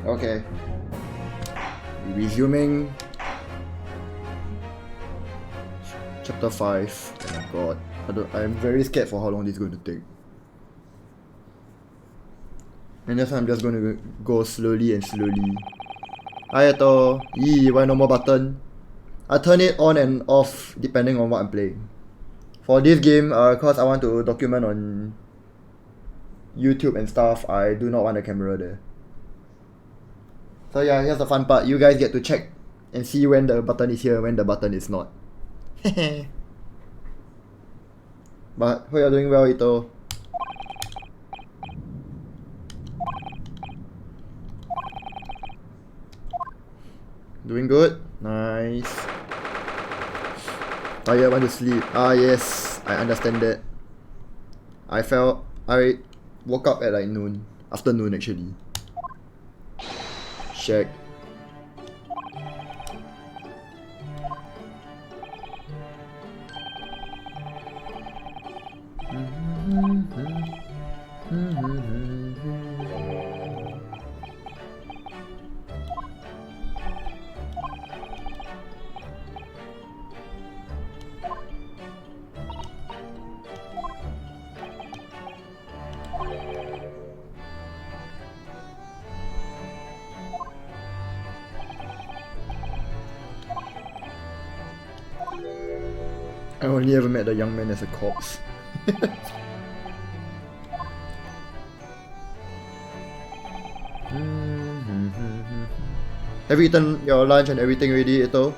Okay. Resuming. Chapter 5. Oh my god. I'm very scared for how long this is going to take. And that's why I'm just going to go slowly and slowly. Ayato. Yee, why no more button? I turn it on and off depending on what I'm playing. For this game, cause I want to document on YouTube and stuff, I do not want a camera there. So yeah, here's the fun part. You guys get to check and see when the button is here and when the button is not. But hope you're doing well, Ito. Doing good? Nice. Tired, want to sleep. Ah yes, I understand that. I woke up at like noon. Afternoon actually. Check. I only ever met the young man as a corpse. Have you eaten your lunch and everything already, Ito?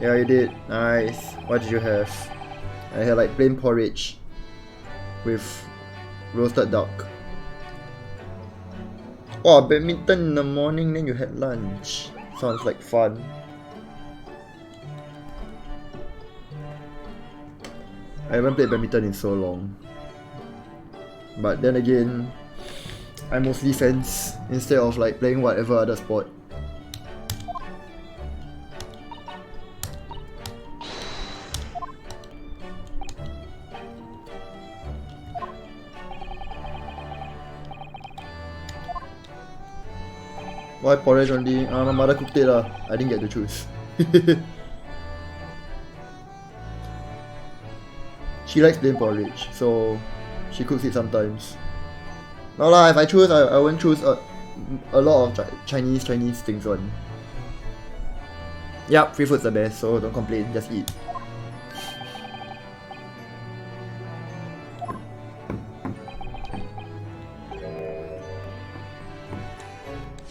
Yeah, you did. Nice. What did you have? I had like plain porridge with roasted duck. Oh, badminton in the morning, then you had lunch. Sounds like fun. I haven't played badminton in so long. But then again, I mostly fence instead of like playing whatever other sport. Why porridge only? My mother cooked it lah. I didn't get to choose. She likes plain porridge, so she cooks it sometimes. No lah, if I choose, I won't choose a lot of Chinese things one. Yup, free food's the best, so don't complain, just eat.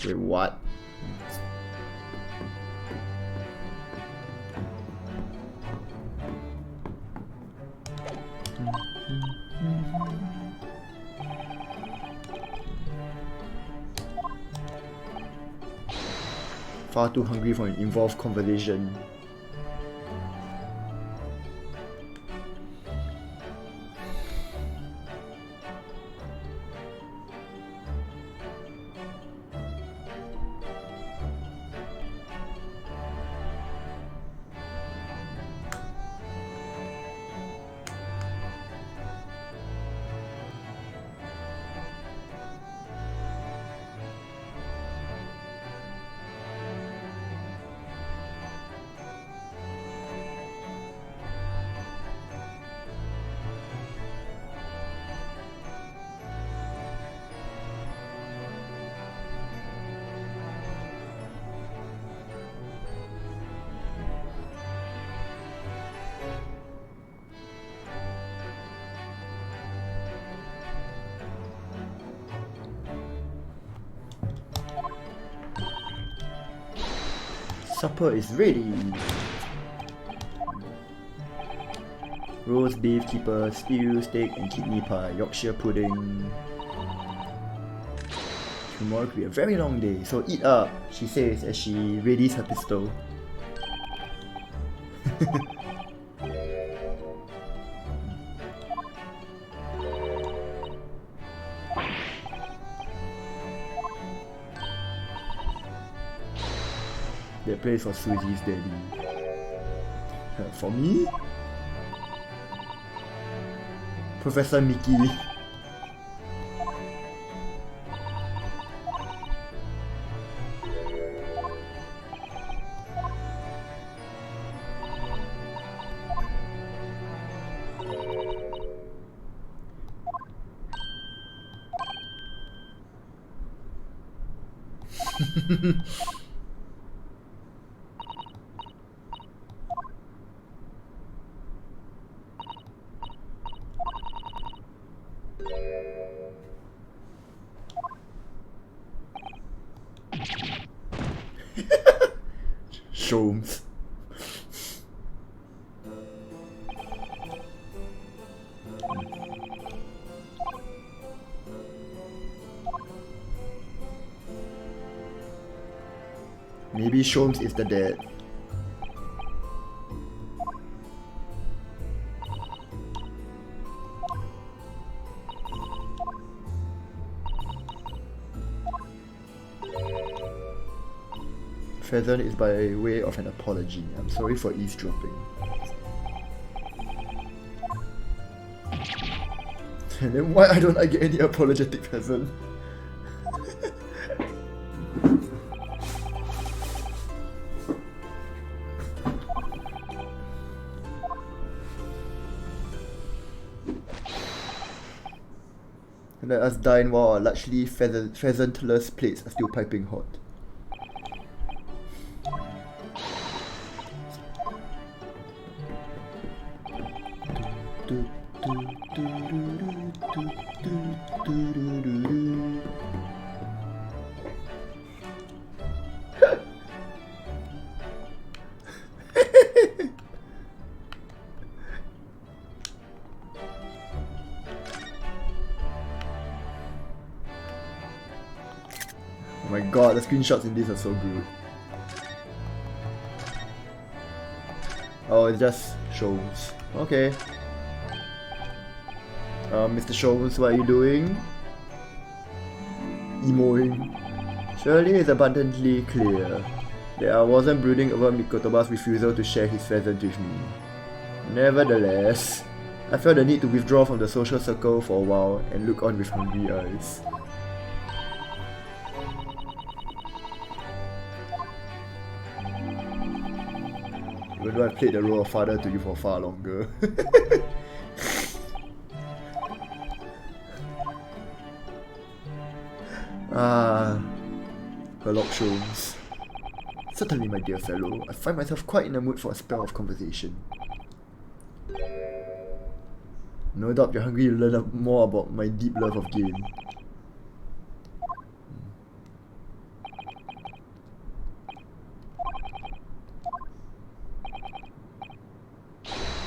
Wait, what? Far too hungry for an involved conversation. Supper is ready. Roast beef, keeper, stew, steak, and kidney pie, Yorkshire pudding. Tomorrow could be a very long day, so eat up, she says as she readies her pistol. That place for Susie's daddy. For me? Professor Mickey. Sholmes. Maybe Sholmes is the dad. Pheasant is by way of an apology. I'm sorry for eavesdropping. And then why don't I get any apologetic pheasant? Let us dine while our largely pheasantless plates are still piping hot. Oh my god, the screenshots in this are so good. Oh, it just shows. Okay. Mr. Shows, what are you doing? Emoing. Surely it's abundantly clear that I wasn't brooding over Mikotoba's refusal to share his pheasant with me. Nevertheless, I felt the need to withdraw from the social circle for a while and look on with hungry eyes. Even though I played the role of father to you for far longer. Herlock Sholmes. Certainly, my dear fellow, I find myself quite in the mood for a spell of conversation. No doubt you're hungry to learn more about my deep love of game.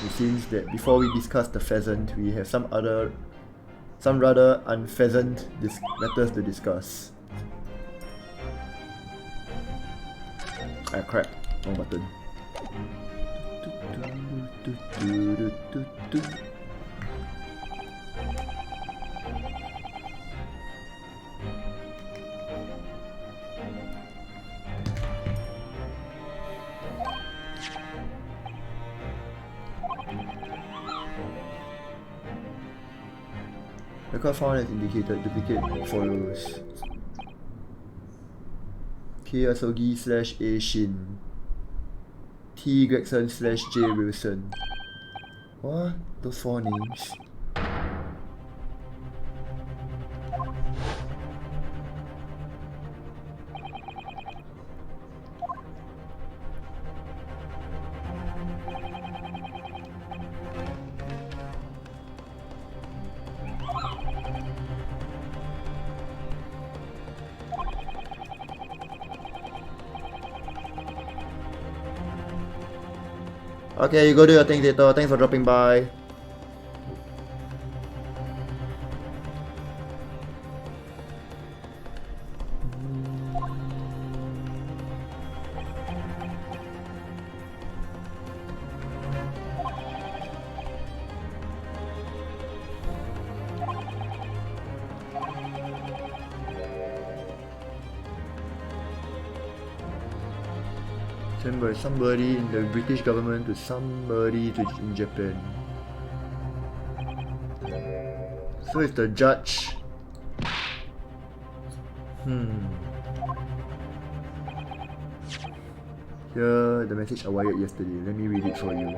It seems that before we discuss the pheasant, we have some rather unpheasant matters to discuss. Ah crap, wrong button. Record found as indicated, duplicate follows. K Asogi / A Shin. T Gregson / J Wilson. What? Those 4 names? Okay, you go do your thing, Tato. Thanks for dropping by. Somebody in the British government to somebody in Japan. So it's the judge. Here, the message I wired yesterday. Let me read it for you.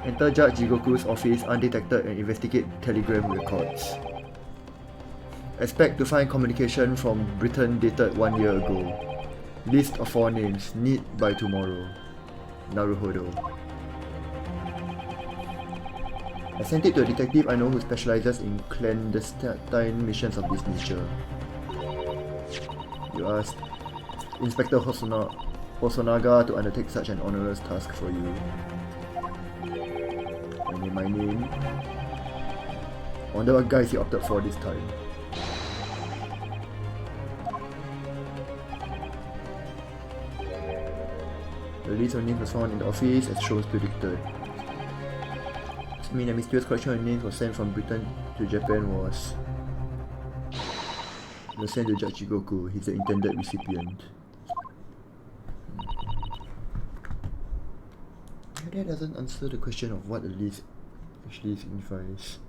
Enter Judge Jigoku's office undetected and investigate telegram records. Expect to find communication from Britain dated 1 year ago. List of 4 names. Need by tomorrow. Naruhodo. I sent it to a detective I know who specializes in clandestine missions of this nature. You asked Inspector Hosonaga to undertake such an onerous task for you. I name my name. I wonder what guys he opted for this time. The list of names was found in the office as shows predicted. This means a mysterious collection of names was sent from Britain to Japan was sent to Judge Jigoku. He's the intended recipient. That doesn't answer the question of what the list actually signifies.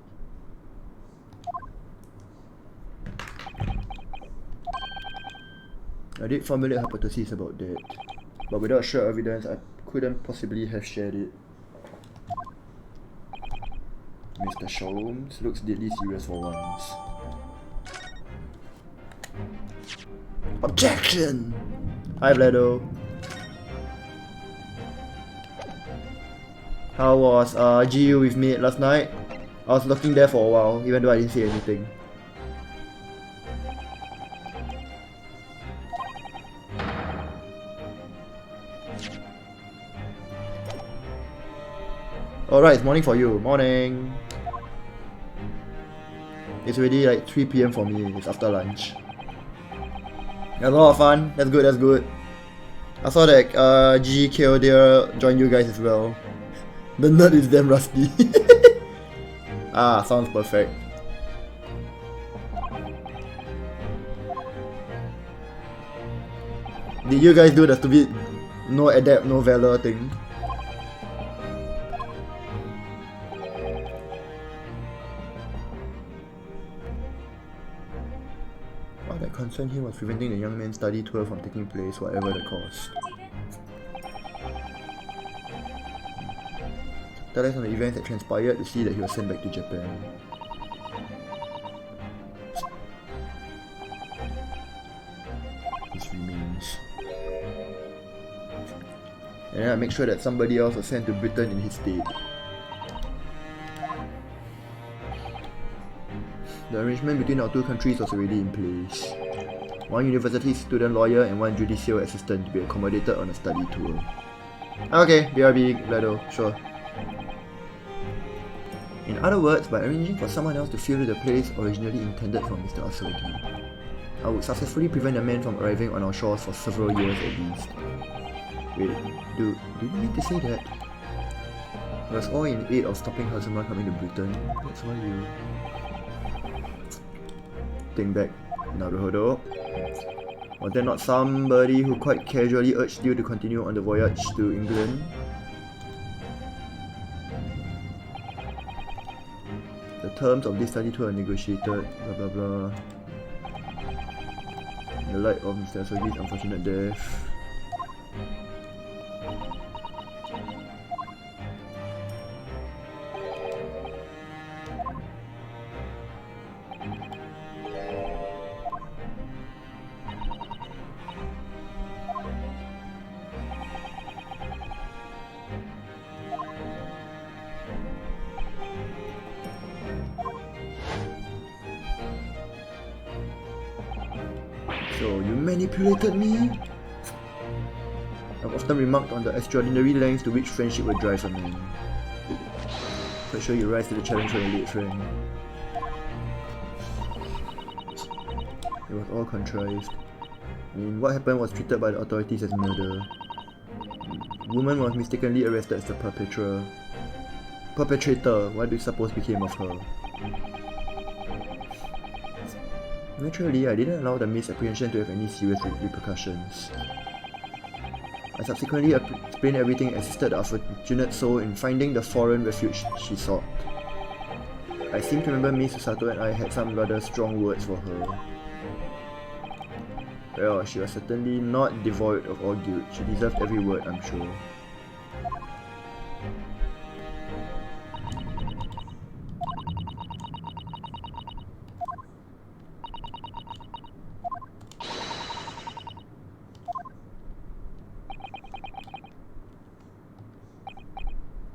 I did formulate hypotheses about that, but without sure evidence, I couldn't possibly have shared it. Mr. Sholmes looks deadly serious for once. Objection! Hi Vlado. How was GU with me last night? I was looking there for a while, even though I didn't see anything. Alright, it's morning for you. Morning! It's already like 3 PM for me. It's after lunch. It was a lot of fun. That's good, that's good. I saw that GKO there joined you guys as well. The nerd is damn rusty. Ah, sounds perfect. Did you guys do the stupid no adapt, no valor thing? What that concerned him was preventing the young man's study tour from taking place, whatever the cost. Tell us on the events that transpired to see that he was sent back to Japan. His remains. And then I make sure that somebody else was sent to Britain in his stead. The arrangement between our two countries was already in place. One university student lawyer and one judicial assistant to be accommodated on a study tour. Okay, BRB, Vlado, sure. In other words, by arranging for someone else to fill the place originally intended for Mr. Asogi, I would successfully prevent a man from arriving on our shores for several years at least. Wait, do you need to say that? It was all in aid of stopping Hazuma coming to Britain. That's why you... Think back, Naruhodo. Was there not somebody who quite casually urged you to continue on the voyage to England? The terms of this study tour are negotiated, blah blah blah. In the light of Mr. Asogi's unfortunate death. So, you manipulated me? I've often remarked on the extraordinary lengths to which friendship will drive a man. Quite sure you rise to the challenge for your late friend. It was all contrived. I mean, what happened was treated by the authorities as murder. The woman was mistakenly arrested as the perpetrator. What do you suppose became of her? Naturally, I didn't allow the misapprehension to have any serious repercussions. I subsequently explained everything and assisted the unfortunate soul in finding the foreign refuge she sought. I seem to remember Miss Susato and I had some rather strong words for her. Well, she was certainly not devoid of all guilt. She deserved every word, I'm sure.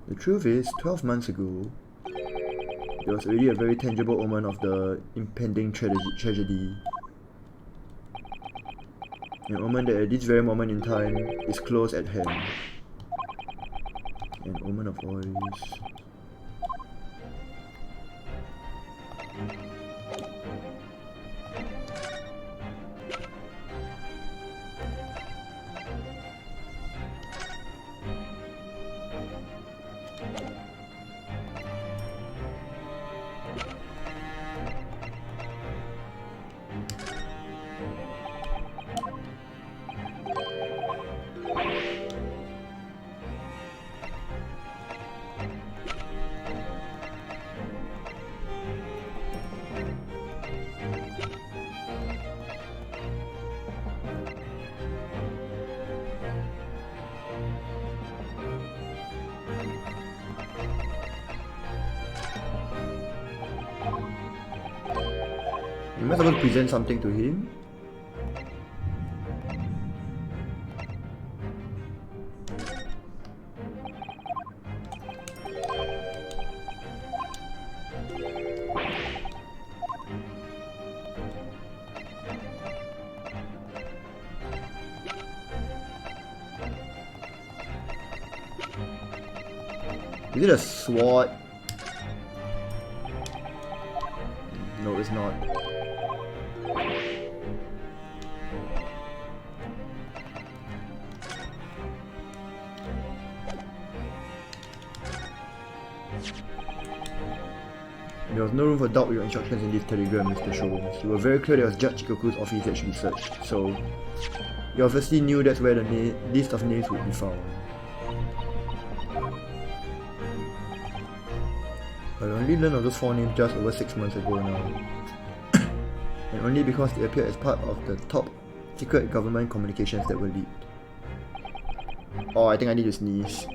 The truth is, 12 months ago, there was already a very tangible omen of the impending tragedy. An omen that at this very moment in time is close at hand. An omen of oils. Am I supposed to present something to him? Is it a sword? No, it's not. There was no room for doubt with your instructions in this telegram, Mr. Sho. You were very clear that it was Judge Chikoku's office that should be searched, so you obviously knew that's where the list of names would be found. I only learned of those 4 names just over 6 months ago now. And only because they appeared as part of the top secret government communications that were leaked. Oh, I think I need to sneeze.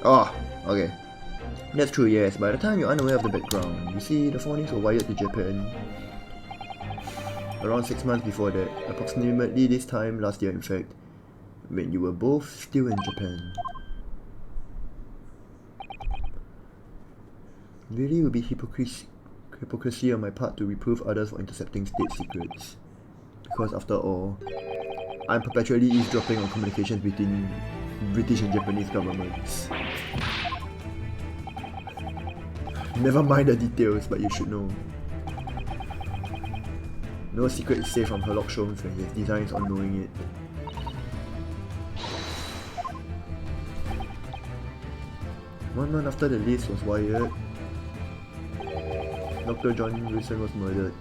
Oh, okay. That's true, yes. By the time you're unaware of the background, you see, the 4 names were wired to Japan around 6 months before that, approximately this time last year in fact, when you were both still in Japan. Really, it would be hypocrisy on my part to reprove others for intercepting state secrets. Because after all, I'm perpetually eavesdropping on communications between British and Japanese governments. Never mind the details, but you should know. No secret is safe from Herlock Sholmes when he has designs on knowing it. One month after the list was wired, Dr. John Wilson was murdered.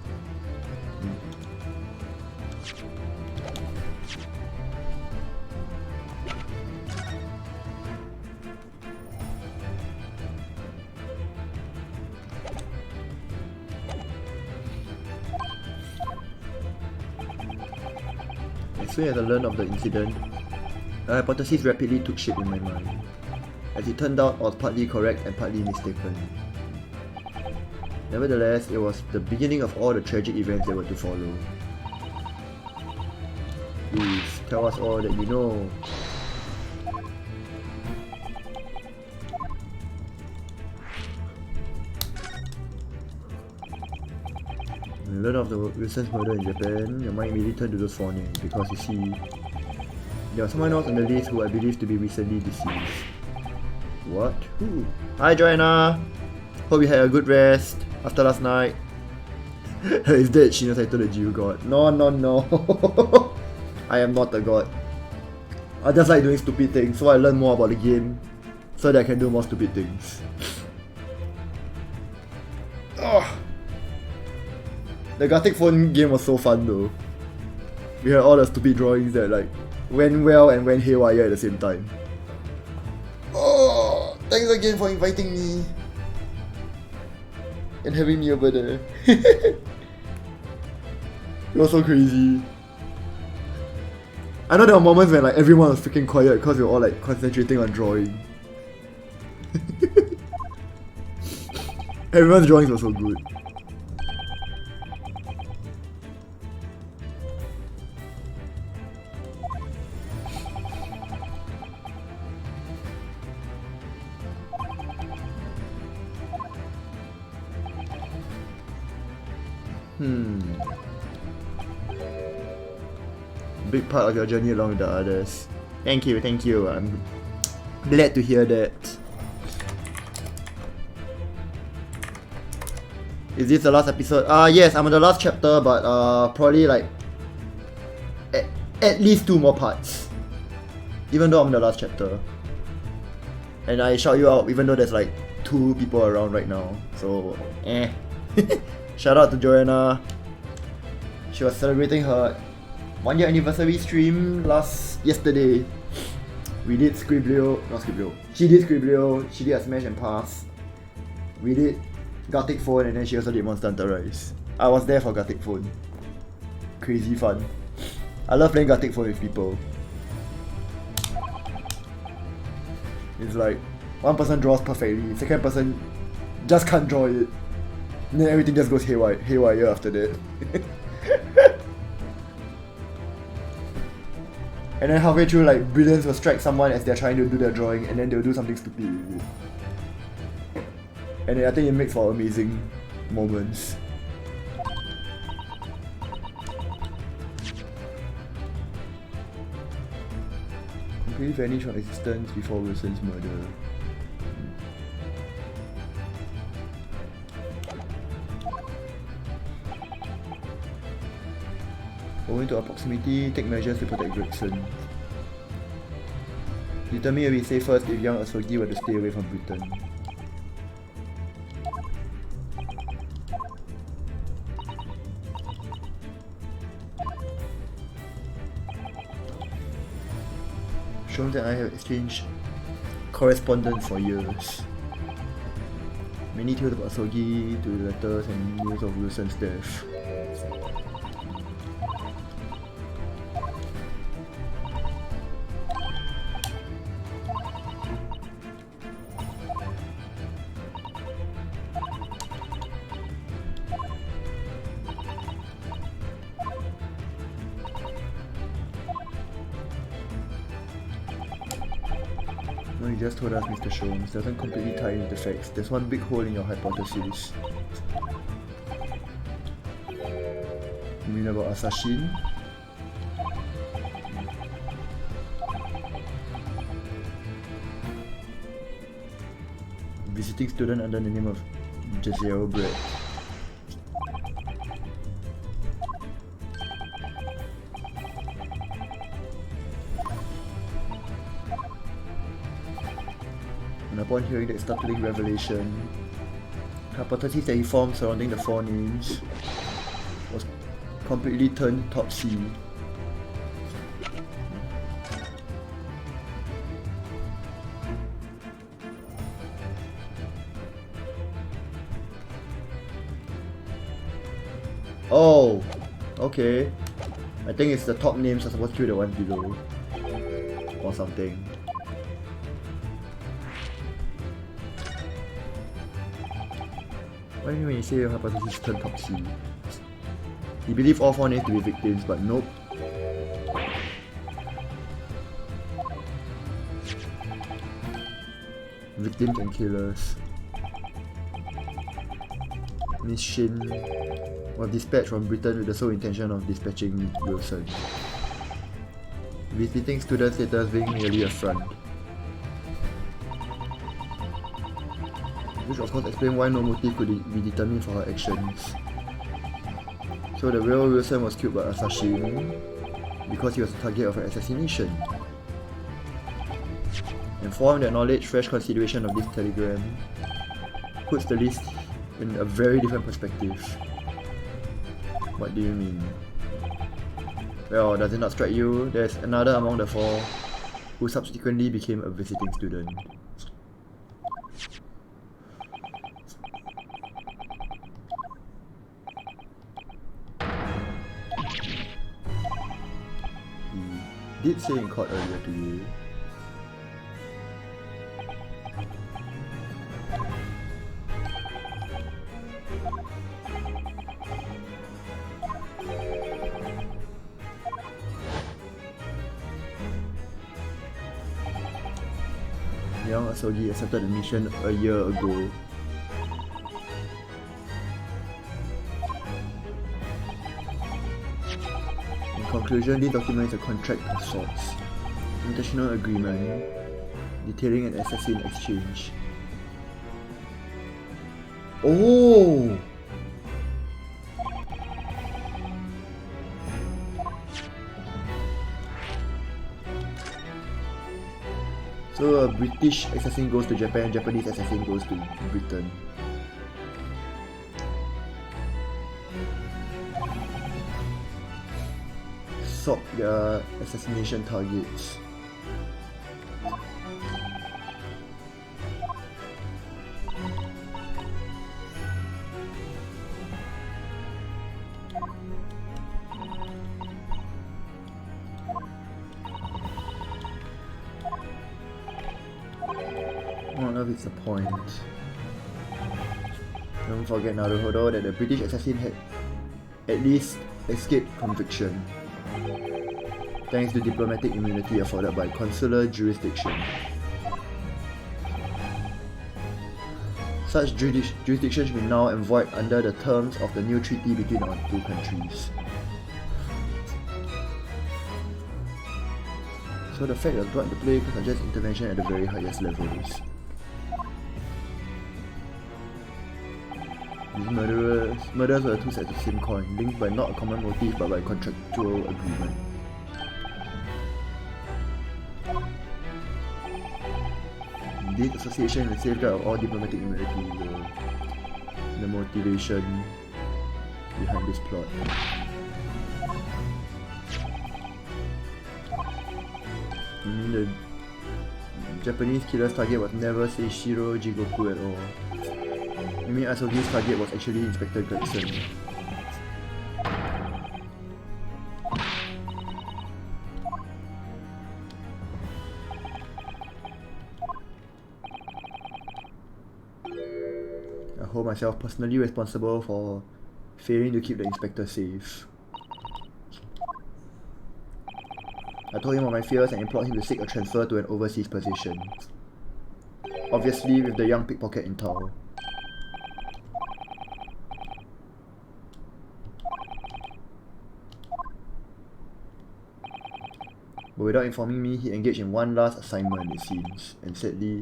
As soon as I learned of the incident, a hypothesis rapidly took shape in my mind. As it turned out, I was partly correct and partly mistaken. Nevertheless, it was the beginning of all the tragic events that were to follow. Please, tell us all that you know. When you learn of the Wilson's murder in Japan, your mind immediately turned to those 4 names because you see, there was someone else on the list who I believe to be recently deceased. What? Who? Hi Joanna! Hope you had a good rest after last night. Is that Shino's title the Jew god? No, no, no. I am not a god. I just like doing stupid things, so I learn more about the game so that I can do more stupid things. Ugh. The Gartic phone game was so fun though. We had all the stupid drawings that like went well and went haywire at the same time. Oh, thanks again for inviting me and having me over there. It was so crazy. I know there were moments when like everyone was freaking quiet because we were all like concentrating on drawing. Everyone's drawings were so good. Big part of your journey along with the others. Thank you, thank you. I'm glad to hear that. Is this the last episode? Yes, I'm on the last chapter, but probably like at least 2 more parts. Even though I'm in the last chapter. And I shout you out even though there's like 2 people around right now. So, Shout out to Joanna. She was celebrating her 1-year anniversary stream yesterday. We did Scriblio, not Scriblio. She did Scriblio, she did a Smash and Pass. We did Gartic Phone, and then she also did Monster Hunter Rise. I was there for Gartic Phone. Crazy fun. I love playing Gartic Phone with people. It's like one person draws perfectly, second person just can't draw it. And then everything just goes haywire after that. And then halfway through, like, Brilliance will strike someone as they're trying to do their drawing, and then they'll do something stupid with it. And then I think it makes for amazing moments. Completely vanished from existence before Wilson's murder. Owing to our proximity, take measures to protect Gregson. Determine it will be safest if young Asogi were to stay away from Britain. Sholmes and I have exchanged correspondence for years. Many tales about Asogi, to letters and news of Wilson's death. No, you just told us, Mr. Sholmes. Doesn't completely tie in with the facts. There's one big hole in your hypothesis. You mean about Assassin? Visiting student under the name of Jaziel Brett. And upon hearing that startling revelation, the hypothesis that he formed surrounding the 4 names was completely turned topsy. Oh, okay. I think it's the top names are supposed to be the ones below. Or something. What do you mean when you say your hypothesis turned topsy? You believe all 4 names to be victims, but nope. Victims and killers. Miss Shin was dispatched from Britain with the sole intention of dispatching Wilson. Visiting student status being merely a front. Which of course explains why no motive could be determined for her actions. So the real Wilson was killed by Assassin because he was the target of an assassination. Informed that knowledge, fresh consideration of this telegram puts the list in a very different perspective. What do you mean? Well, does it not strike you? There's another among the four who subsequently became a visiting student. He did say in court earlier today. Young Asogi accepted the mission a year ago. In conclusion, this document is a contract of sorts. International agreement detailing an assassin exchange. Oh! So a British assassin goes to Japan, Japanese assassin goes to Britain. Sort their assassination targets. What on earth is the point? Don't forget Naruhodo that the British assassin had at least escaped conviction, thanks to diplomatic immunity afforded by consular jurisdiction. Such jurisdictions will now envoyed under the terms of the new treaty between our two countries. So the fact that brought into play could suggest intervention at the very highest levels. These murders were two sides of the same coin, linked by not a common motive but by contractual agreement. This association is the safeguard of all diplomatic immunity, the motivation behind this plot. I mean, the Japanese killer's target was never Seishiro Jigoku at all. I mean, Asogi's target was actually Inspector Gregson. I hold myself personally responsible for failing to keep the inspector safe. I told him of my fears and implored him to seek a transfer to an overseas position. Obviously with the young pickpocket in tow. But without informing me, he engaged in one last assignment, it seems, and sadly,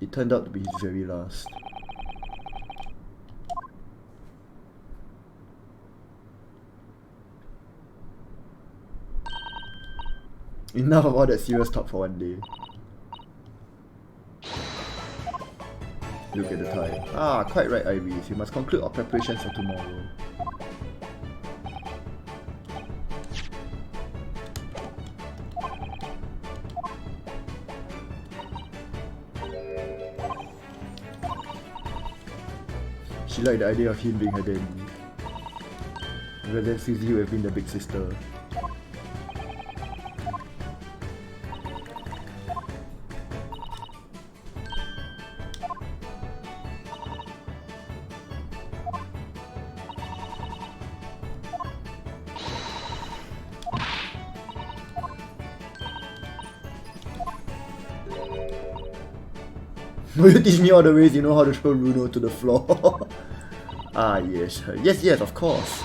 it turned out to be his very last. Enough of all that serious talk for one day. Look at the time. Ah, quite right, Iris. We must conclude our preparations for tomorrow. She liked the idea of him being her daddy. Rather than Suzy would have been the big sister. Will you teach me all the ways you know how to throw Bruno to the floor? Ah yes, yes, of course.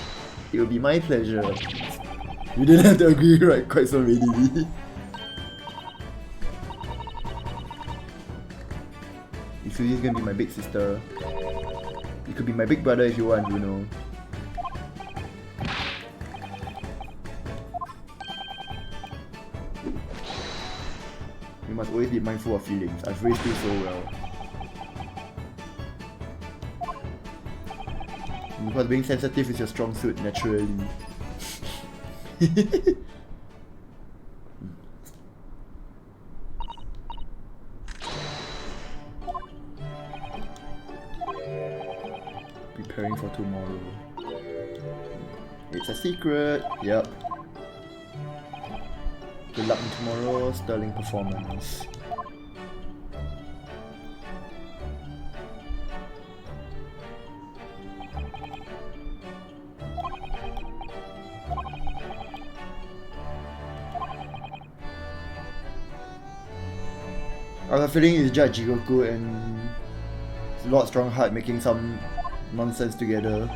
It will be my pleasure. You didn't have to agree right quite so readily. If Susie's gonna be my big sister, you could be my big brother if you want, you know. You must always be mindful of feelings. I've raised you so well. Because being sensitive is your strong suit naturally. Preparing for tomorrow. It's a secret. Yep. Good luck in tomorrow. Sterling performance. I have a feeling it's just Jigoku and Lord Strongheart making some nonsense together.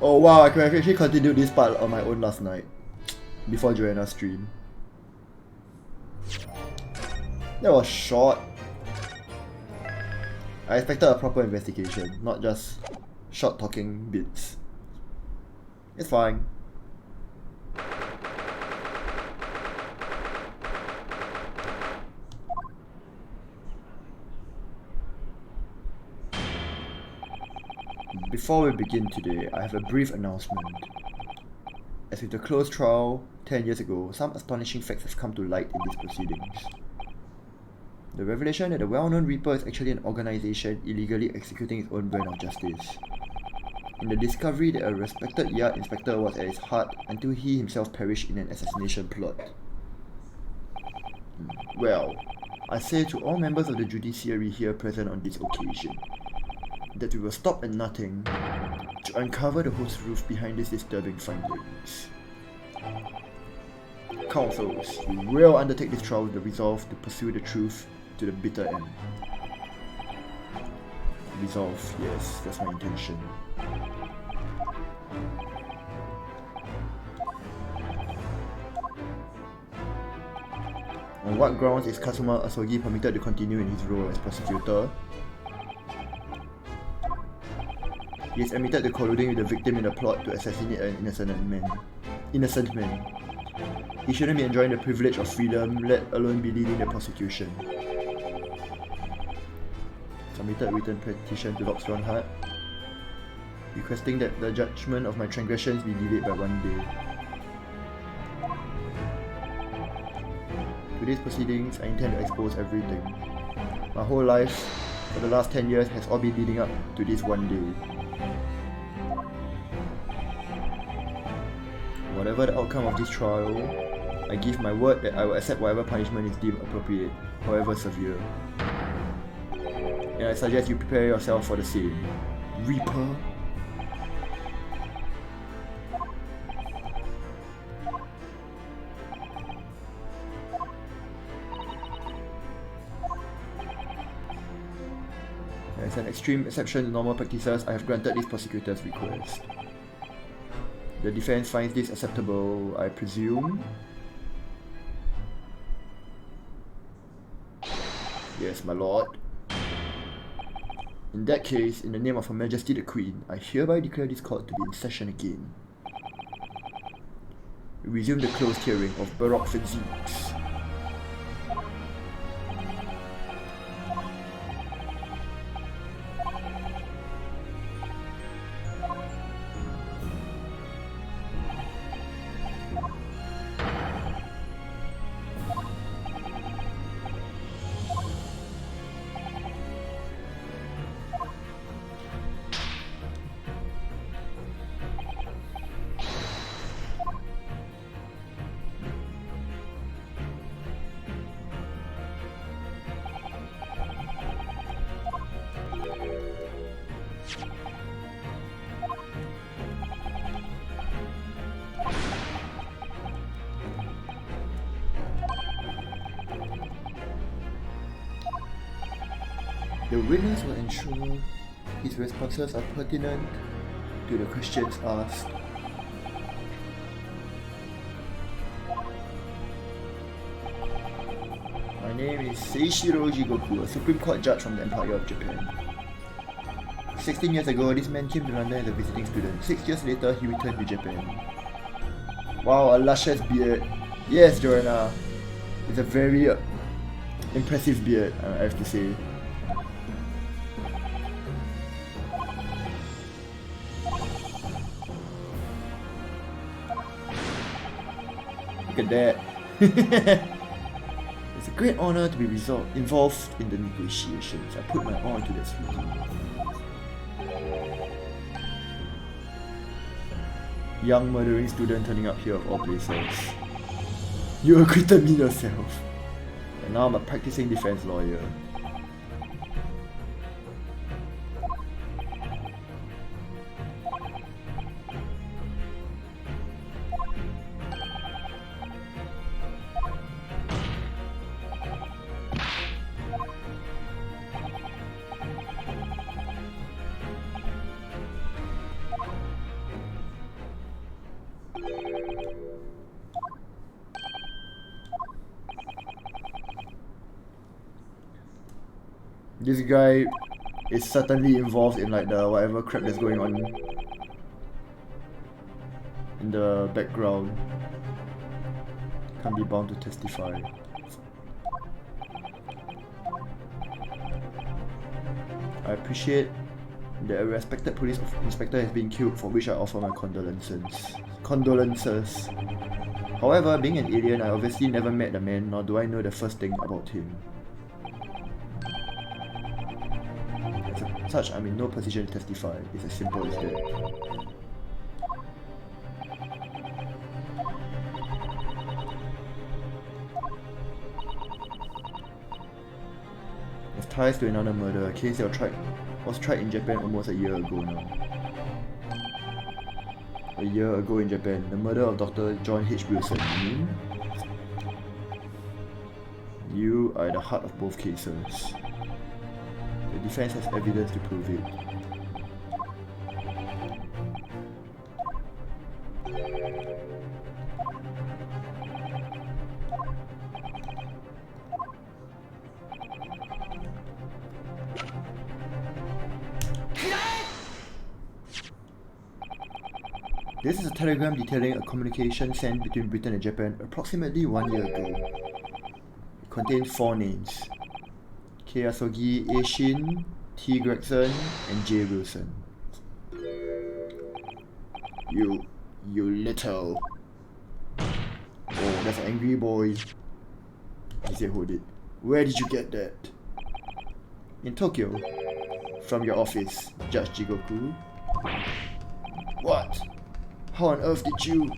Oh wow, I could have actually continued this part on my own last night. Before Joanna's stream. That was short. I expected a proper investigation, not just short talking bits. It's fine. Before we begin today, I have a brief announcement. As with the closed trial 10 years ago, some astonishing facts have come to light in these proceedings. The revelation that the well-known Reaper is actually an organization illegally executing its own brand of justice. And the discovery that a respected yard inspector was at its heart until he himself perished in an assassination plot. Well, I say to all members of the judiciary here present on this occasion, that we will stop at nothing to uncover the whole truth behind these disturbing findings. Councils, we will undertake this trial with the resolve to pursue the truth to the bitter end. Resolve, yes, that's my intention. On what grounds is Kazuma Asogi permitted to continue in his role as prosecutor? He is admitted to colluding with the victim in a plot to assassinate an innocent man. He shouldn't be enjoying the privilege of freedom, let alone be leading the prosecution. Submitted a written petition to Lord Strongheart, requesting that the judgment of my transgressions be delayed by 1 day. Today's proceedings, I intend to expose everything. My whole life, for the last 10 years, has all been leading up to this 1 day. Whatever the outcome of this trial, I give my word that I will accept whatever punishment is deemed appropriate, however severe. And I suggest you prepare yourself for the same. Reaper. As an extreme exception to normal practices, I have granted this prosecutor's request. The defense finds this acceptable, I presume. Yes, my lord. In that case, in the name of Her Majesty the Queen, I hereby declare this court to be in session again. We resume the closed hearing of Baroque Physiques. The witness will ensure his responses are pertinent to the questions asked. I name is Seishiro Jigoku, a Supreme Court judge from the Empire of Japan. 16 years ago, this man came to London as a visiting student. 6 years later, he returned to Japan. Wow, a luscious beard. Yes, Joanna. It's a very impressive beard, I have to say. Look at that. It's a great honor to be involved in the negotiations. I put my all into this meeting. Young murdering student turning up here of all places. You acquitted me yourself. And now I'm a practicing defense lawyer. This guy is certainly involved in like the whatever crap that's going on in the background. Can't be bound to testify. I appreciate that a respected police inspector has been killed, for which I offer my condolences. However, being an alien, I obviously never met the man, nor do I know the first thing about him. As such, I'm in no position to testify. It's as simple as that. With ties to another murder, a case that was tried in Japan almost a year ago now. A year ago in Japan, the murder of Dr. John H. Wilson. You are at the heart of both cases. The defense has evidence to prove it. This is a telegram detailing a communication sent between Britain and Japan approximately 1 year ago. It contains 4 names: K. Asogi, A. Shin, T. Gregson, and J. Wilson. You little... Oh, that's an angry boy. He said, hold it. Where did you get that? In Tokyo. From your office, Judge Jigoku. What? How on earth did you...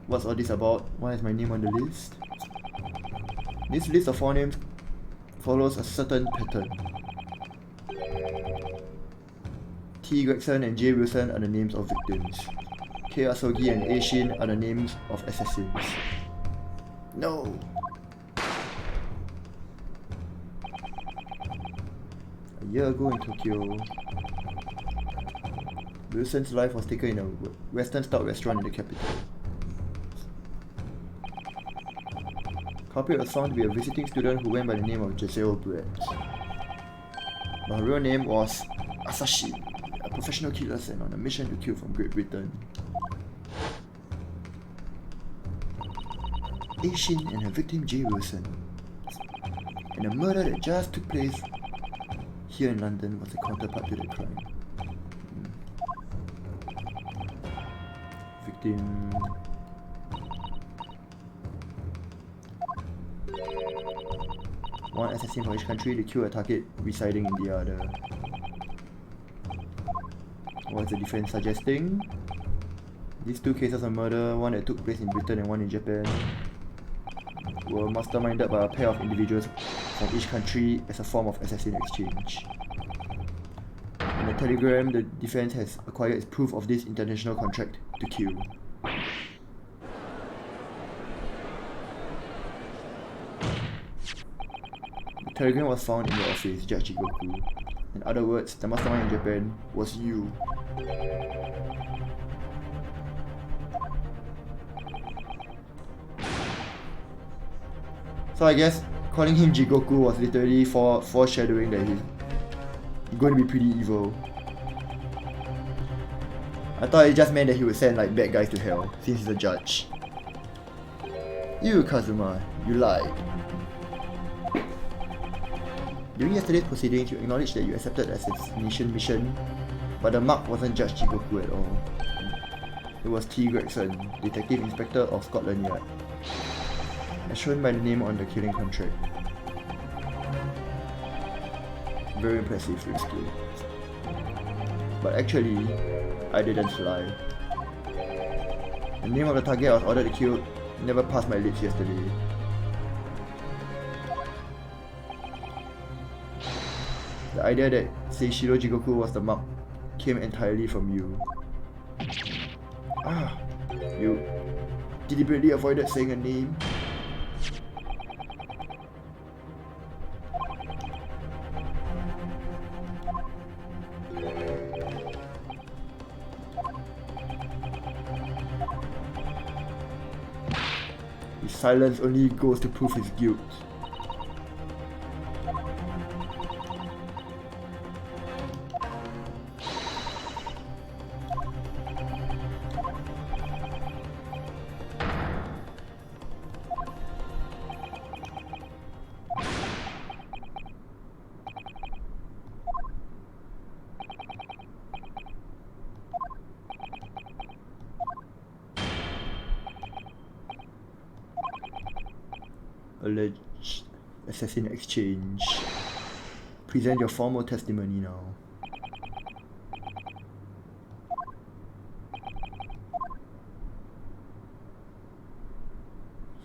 What's all this about? Why is my name on the list? This list of 4 names follows a certain pattern. T. Gregson and J. Wilson are the names of victims. K. Asogi and A. Shin are the names of assassins. No! A year ago in Tokyo, Wilson's life was taken in a Western-style restaurant in the capital. Culprit was found to be a visiting student who went by the name of Giselle Brett. But her real name was Asashi, a professional killer sent on a mission to kill from Great Britain. A. Shin and her victim J. Wilson. And a murder that just took place here in London was the counterpart to the crime. Victim... One assassin from each country to kill a target residing in the other. What's the defense suggesting? These 2 cases of murder, one that took place in Britain and one in Japan, were masterminded by a pair of individuals from each country as a form of assassin exchange. In the telegram, the defense has acquired its proof of this international contract to kill. The telegram was found in your office, Judge Jigoku. In other words, the mastermind in Japan was you. So I guess calling him Jigoku was literally foreshadowing that he's going to be pretty evil. I thought it just meant that he would send like bad guys to hell, since he's a judge. You, Kazuma, you lied. During yesterday's proceedings, you acknowledged that you accepted the assassination mission, but the mark wasn't Judge Jigoku at all. It was T. Gregson, Detective Inspector of Scotland Yard, as shown by the name on the killing contract. Very impressive, Risky. But actually, I didn't lie. The name of the target I was ordered to kill never passed my lips yesterday. The idea that Seishiro Jigoku was the mark came entirely from you. You deliberately avoided saying a name. His silence only goes to prove his guilt. Alleged assassin exchange. Present your formal testimony now.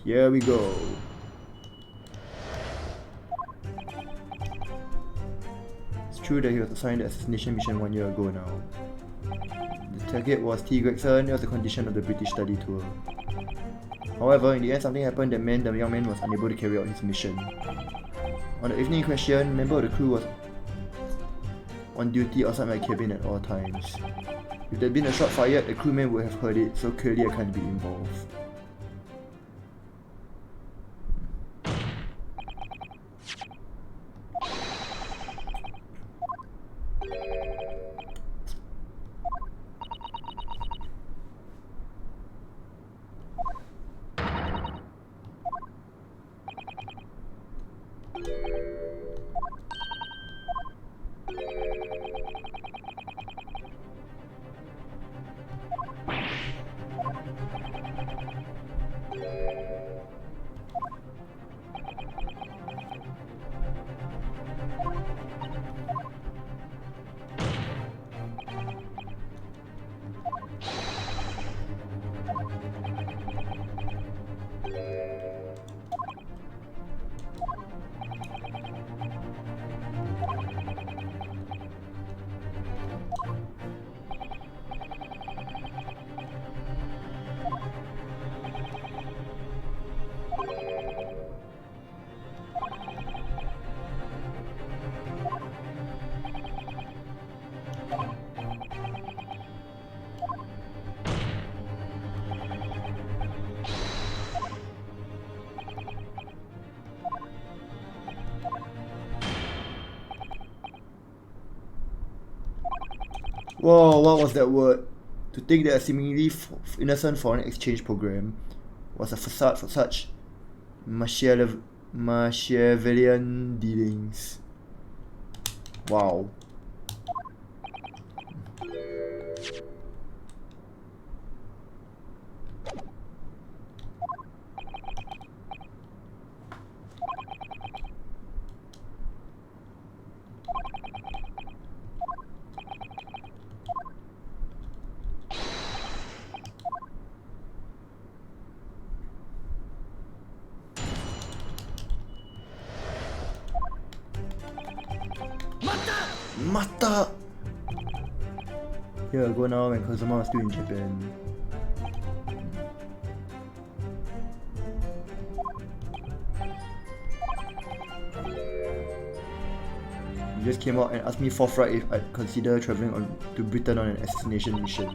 Here we go. It's true that he was assigned the assassination mission 1 year ago now. The target was T. Gregson. It was a condition of the British study tour. However, in the end, something happened that meant the young man was unable to carry out his mission. On the evening in question, a member of the crew was on duty outside my cabin at all times. If there had been a shot fired, the crewman would have heard it, so clearly I can't be involved. Whoa, what was that word? To think that a seemingly innocent foreign exchange program was a facade for such Machiavellian dealings. Wow. Mata! Here I go now when Kazuma was still in Japan. You just came out and asked me forthright if I'd consider travelling to Britain on an assassination mission.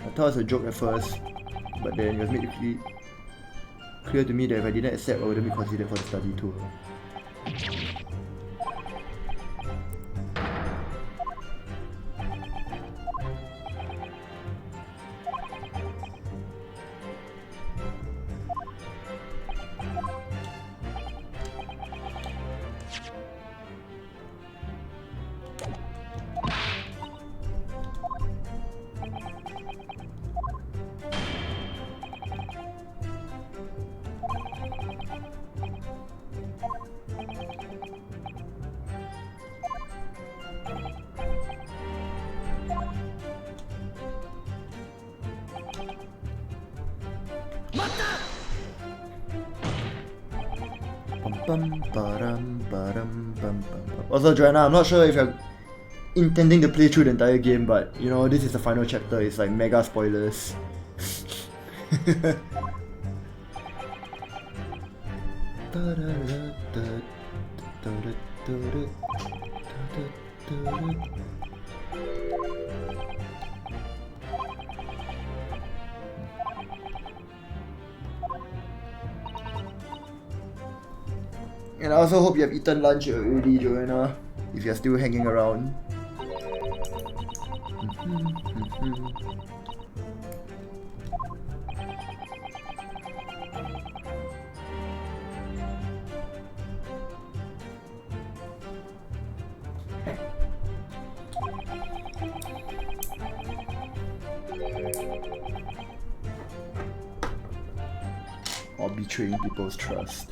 I thought it was a joke at first, but then it was made clear to me that if I didn't accept, I wouldn't be considered for the study tour. Also, Joanna, I'm not sure if you're intending to play through the entire game, but you know, this is the final chapter, it's like mega spoilers. And I also hope you have eaten lunch already, Joanna, if you're still hanging around. Or betraying people's trust.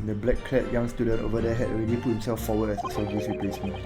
The black-clad young student over there had already put himself forward as a soldier's replacement.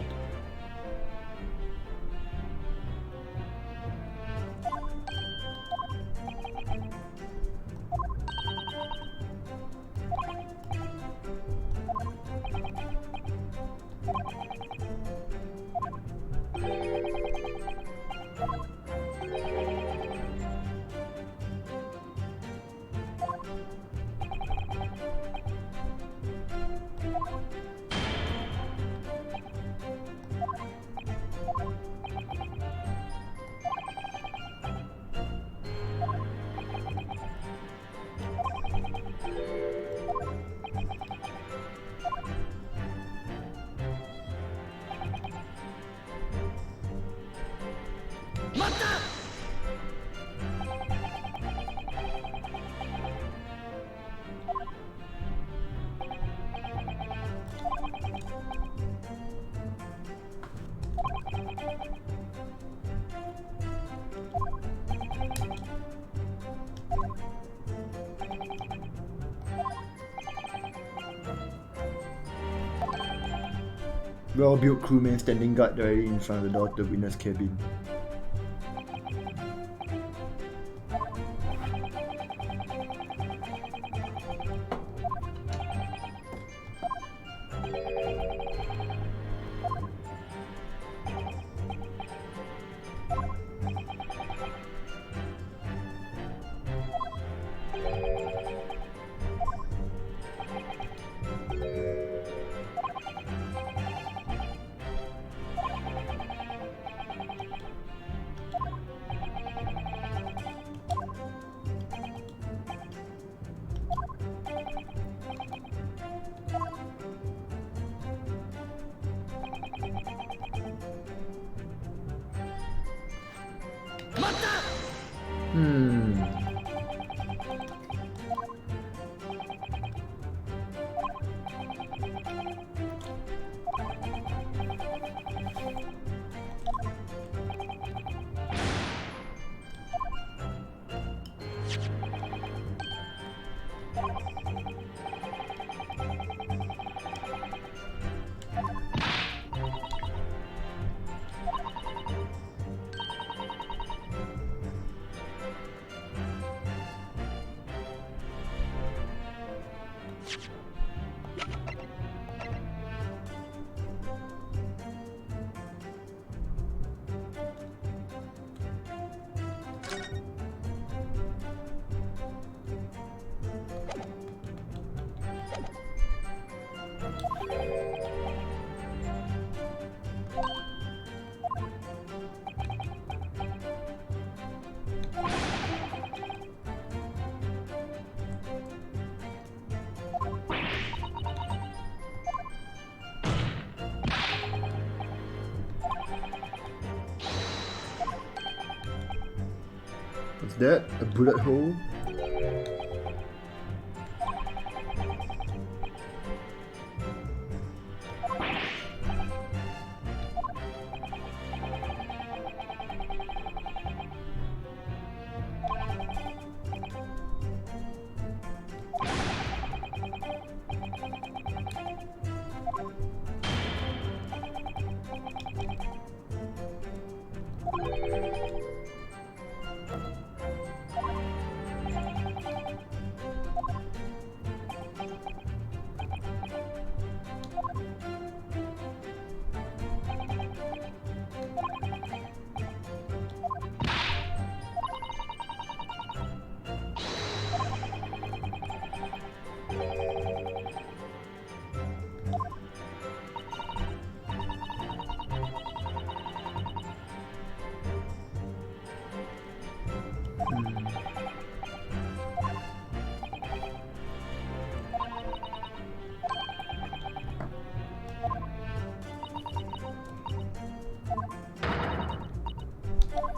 Well-built crewman standing guard directly in front of the door to the witness cabin. What's that? A bullet hole?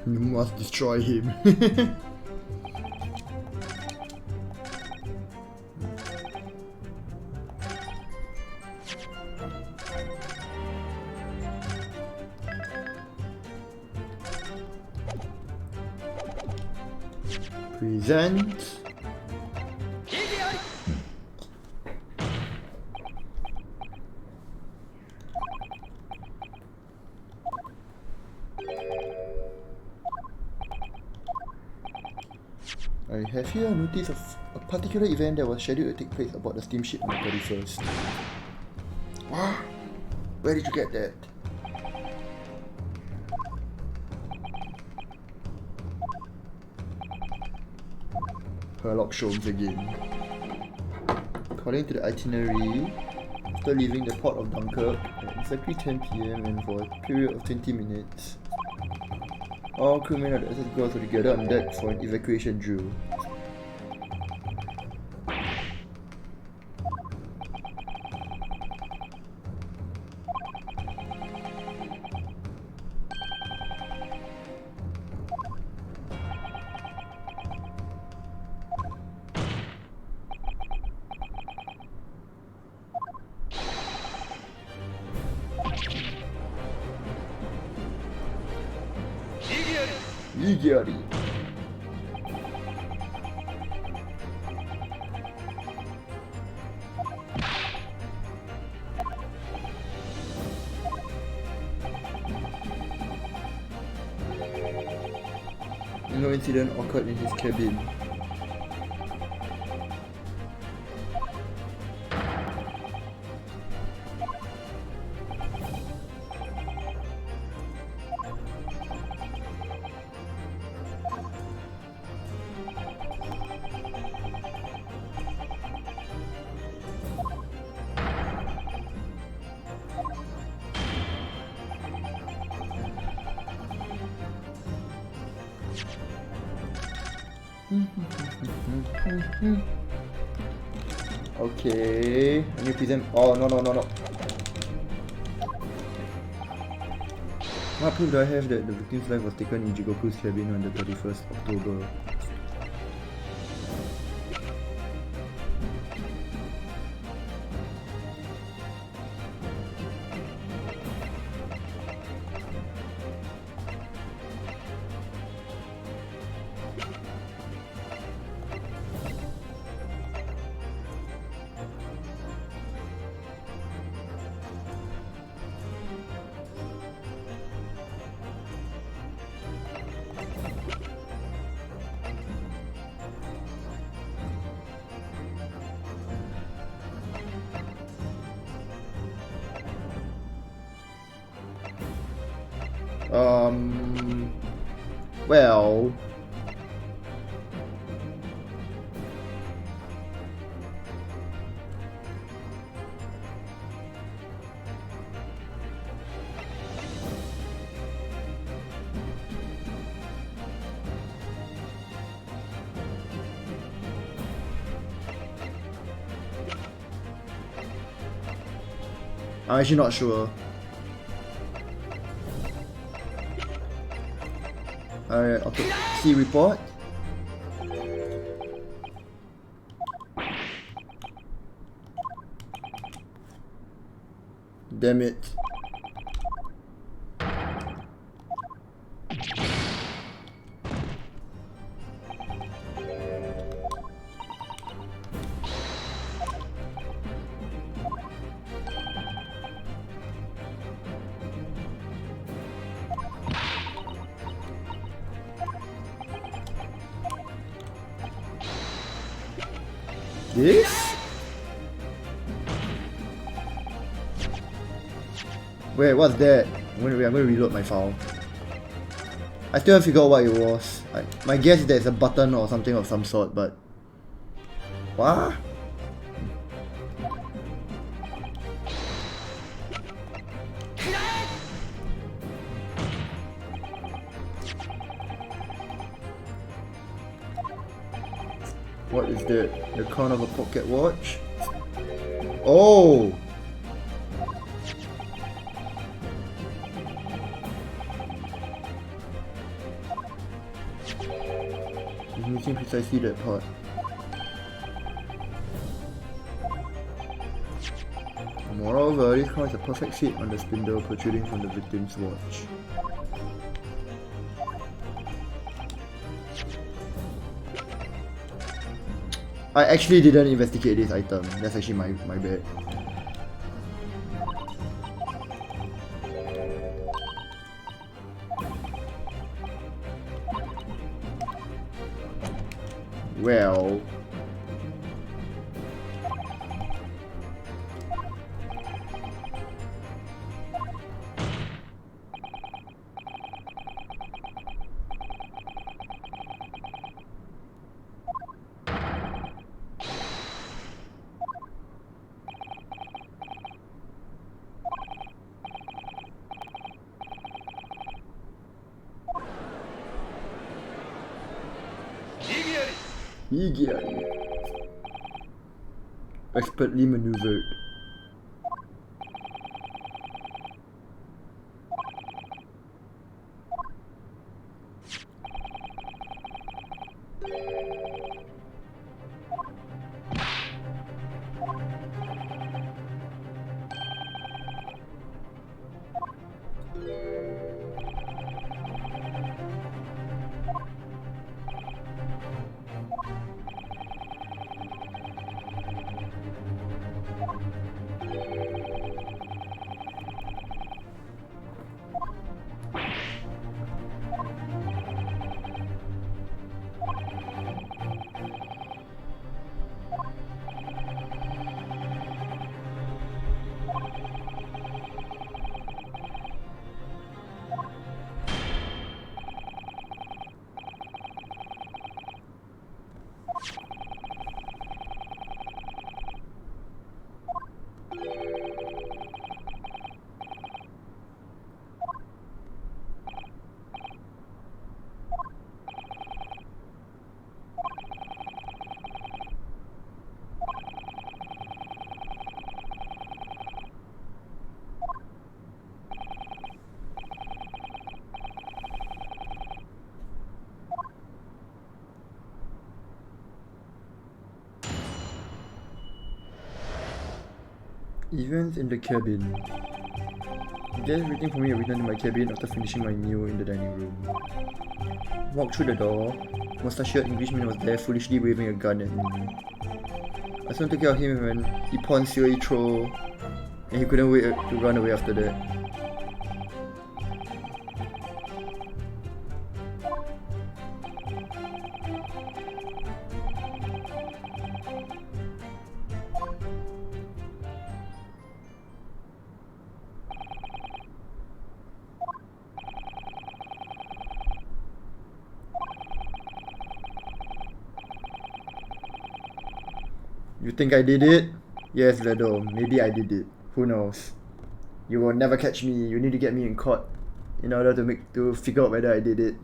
You must destroy him. Present. I have here a notice of a particular event that was scheduled to take place aboard the steamship on the 31st. Wow! Where did you get that? Herlock Sholmes again. According to the itinerary, after leaving the port of Dunkirk at exactly 10 PM and for a period of 20 minutes, all crewmen of the SS girls were together on deck for an evacuation drill. Igari. No incident occurred in his cabin. Okay, I need to present. Oh, no. What proof do I have that the victim's life was taken in Jigoku's cabin on the 31st October? Well, I'm actually not sure. Alright, I'll see report. Damn it. This? Wait, what's that? I'm gonna reload my file. I still haven't figured out what it was. My guess is that it's a button or something of some sort, but... What? What is that? The crown of a pocket watch? Oh! It's missing precisely that part. Moreover, this crown is a perfect fit on the spindle protruding from the victim's watch. I actually didn't investigate this item. That's actually my bad. Well... Igiari. Expertly maneuvered. Events in the cabin. Guests waiting for me to return to my cabin after finishing my meal in the dining room. Walked through the door. Mustachioed Englishman was there, foolishly waving a gun at me. I soon took care of him when he pawned Sui throw, and he couldn't wait to run away after that. You think I did it? Yes, Ledo. Maybe I did it. Who knows? You will never catch me. You need to get me in court in order to figure out whether I did it.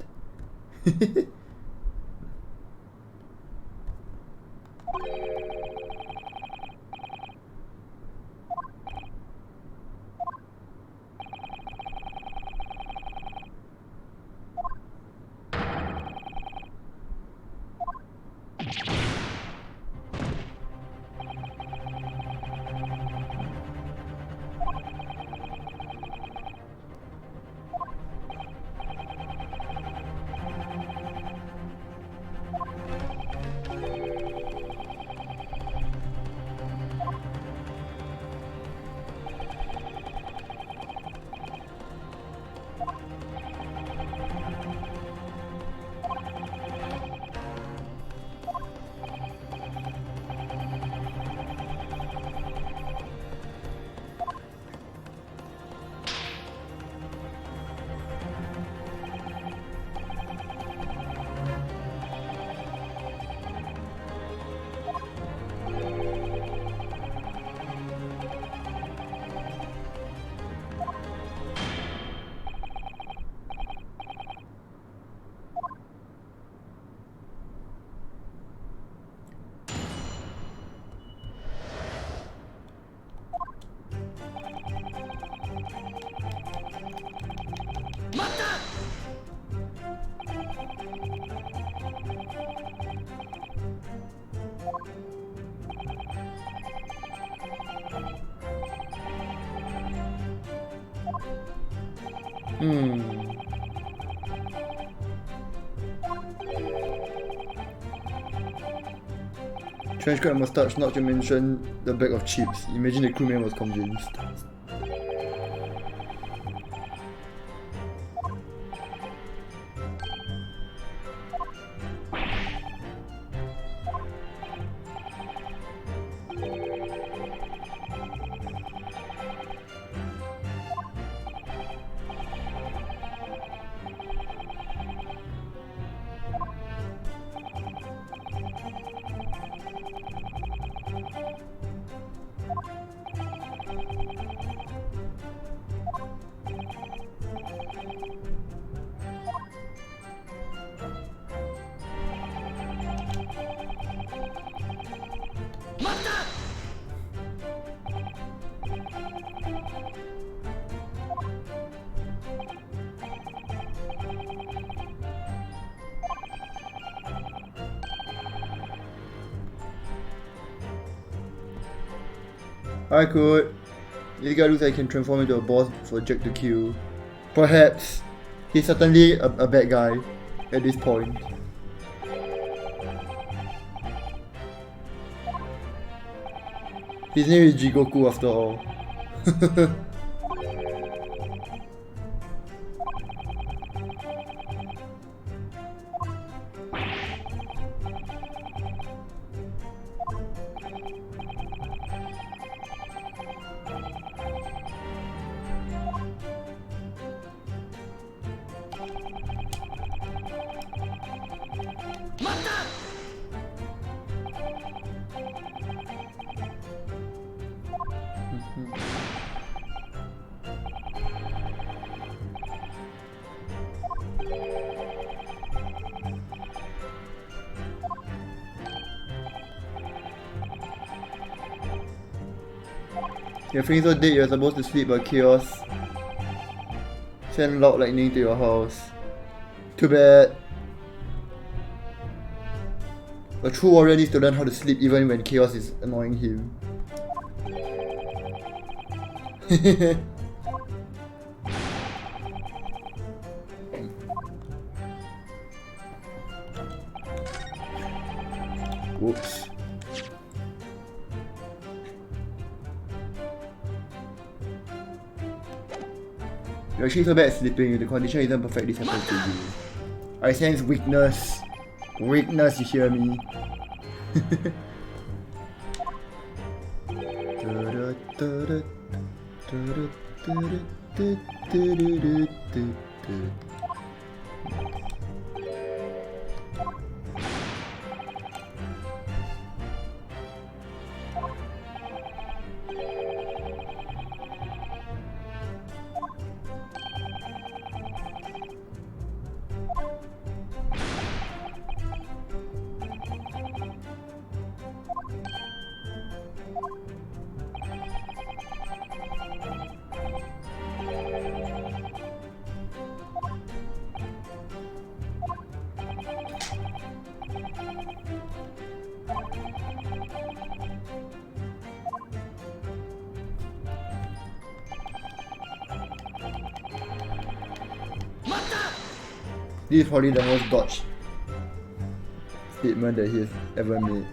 Trench coat and moustache, not to mention the bag of chips. Imagine the crewman was convinced. I could. This guy looks like he can transform into a boss for Jack to kill. Perhaps. He's certainly a bad guy at this point. His name is Jigoku after all. You're feeling so dead you're supposed to sleep, but chaos send loud lightning to your house. Too bad. A true warrior needs to learn how to sleep even when chaos is annoying him. Whoops. You're actually so bad at sleeping, the condition isn't perfectly settled to you. I sense weakness. Weakness, you hear me? This is probably the most dodged statement that he's ever made.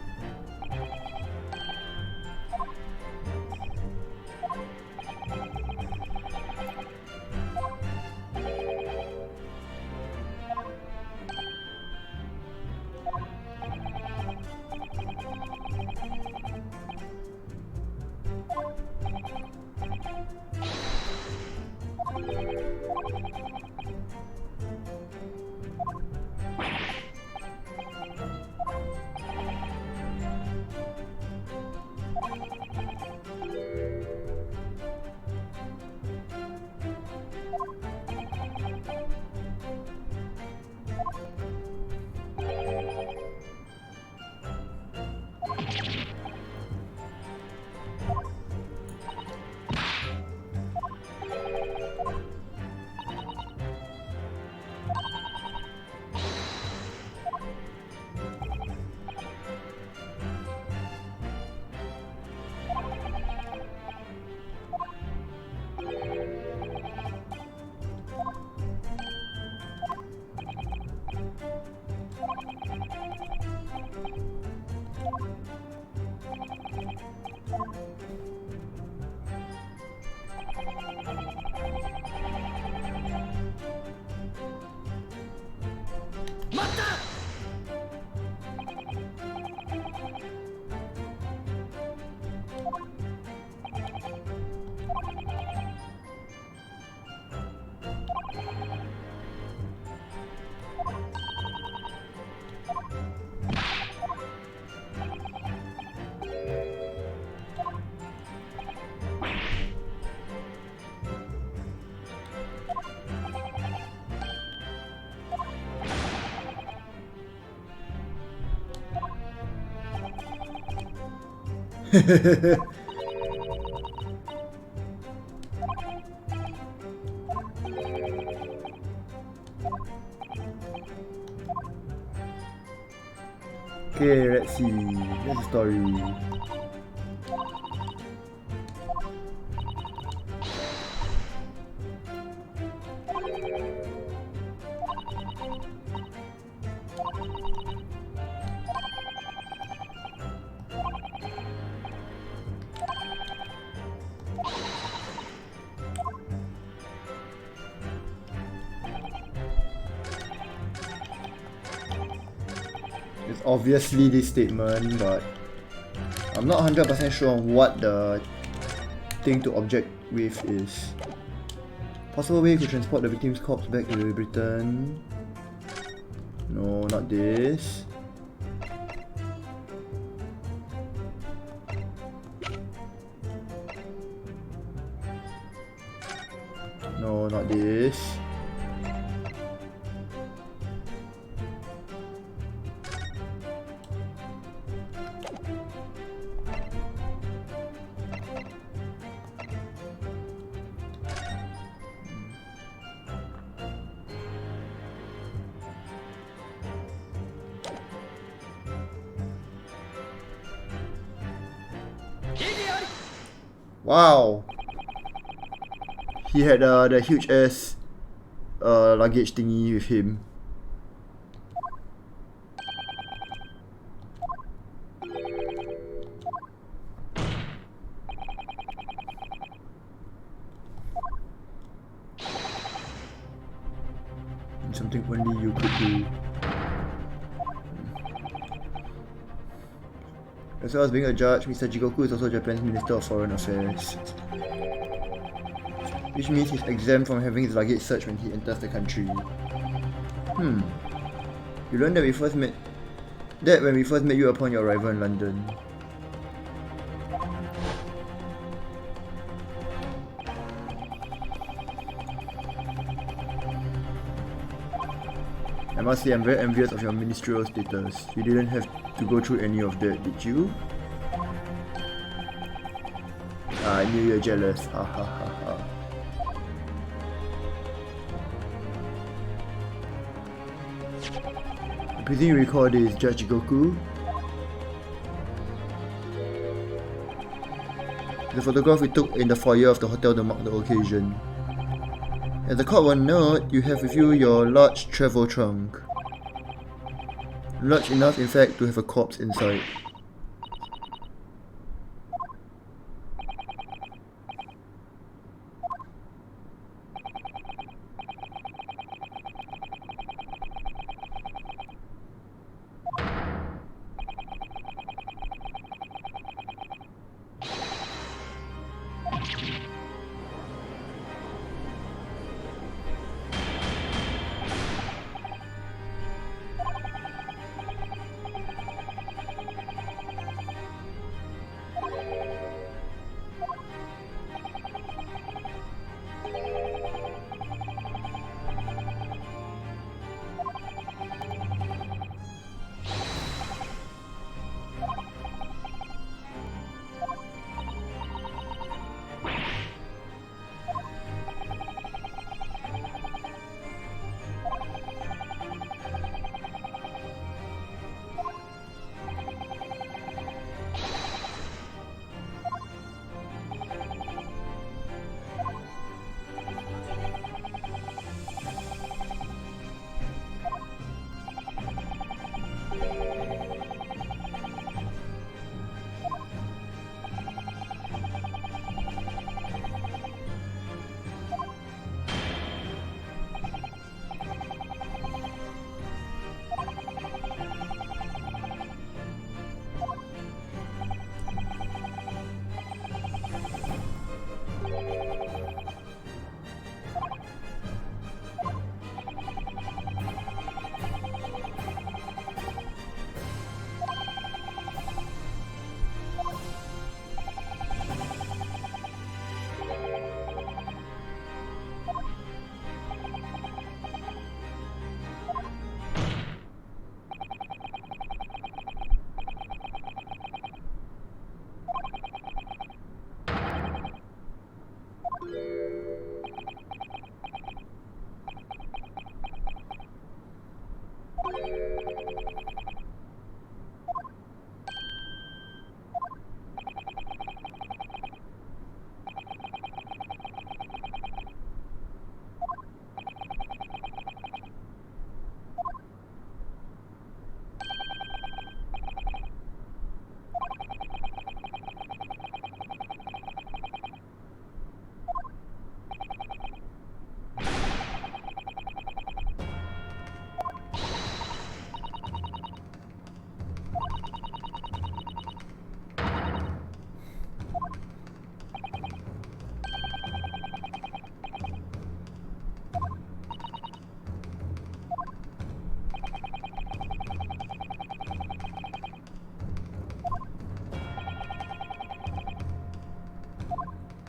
Okay, let's see. Here's the story. It's obviously this statement, but I'm not 100% sure on what the thing to object with is. Possible way to transport the victim's corpse back to Britain. No, not this. No, not this. Wow! He had the huge ass luggage thingy with him. Something only you could do. As well as being a judge, Mr. Jigoku is also Japan's Minister of Foreign Affairs. Which means he's exempt from having his luggage searched when he enters the country. You learned that when we first met you upon your arrival in London. I must say I'm very envious of your ministerial status. You didn't have to go through any of that, did you? I knew you're jealous. Ha ha ha ha. I presume you recall this, Judge Goku. The photograph we took in the foyer of the hotel to mark the occasion. As a code one note, you have with you your large travel trunk. Large enough, in fact, to have a corpse inside.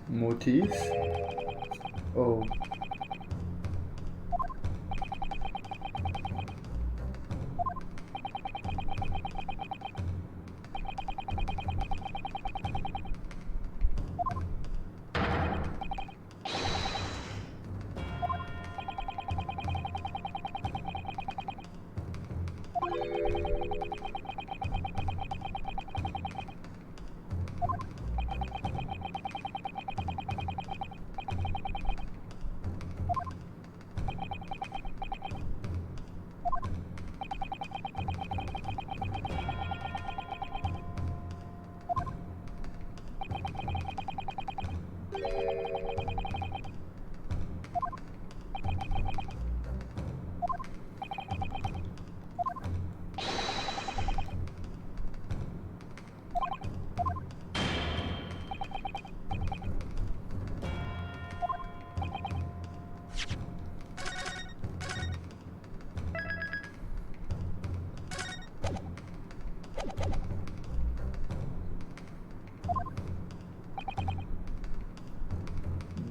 Motifs? Oh.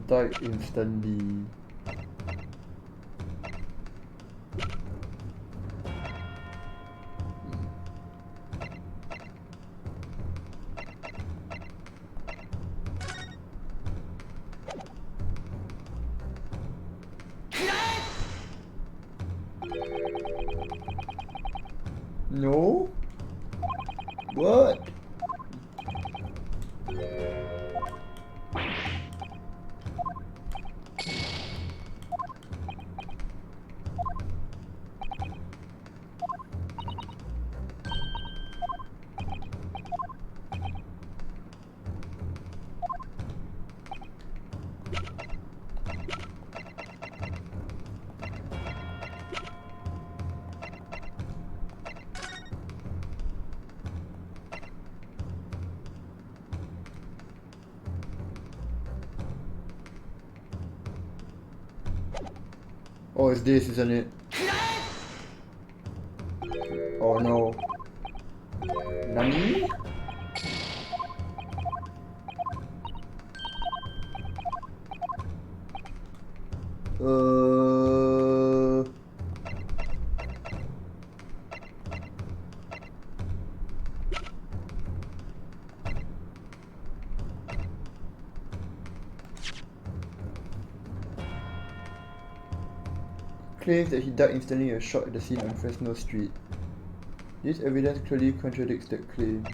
Died instantly. No? What? Oh, it's this, isn't it? Oh no. Nani? Claims that he died instantly in a shot at the scene on Fresno Street. This evidence clearly contradicts that claim.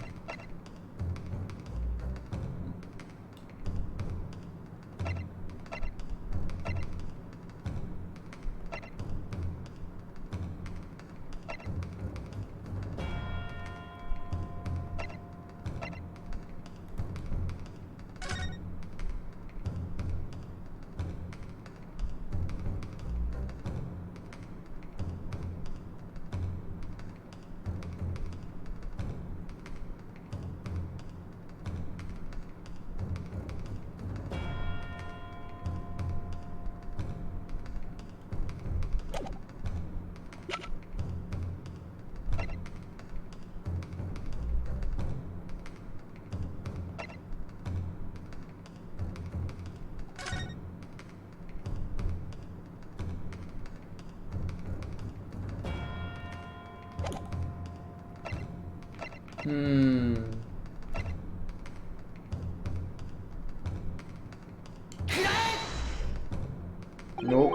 Nope.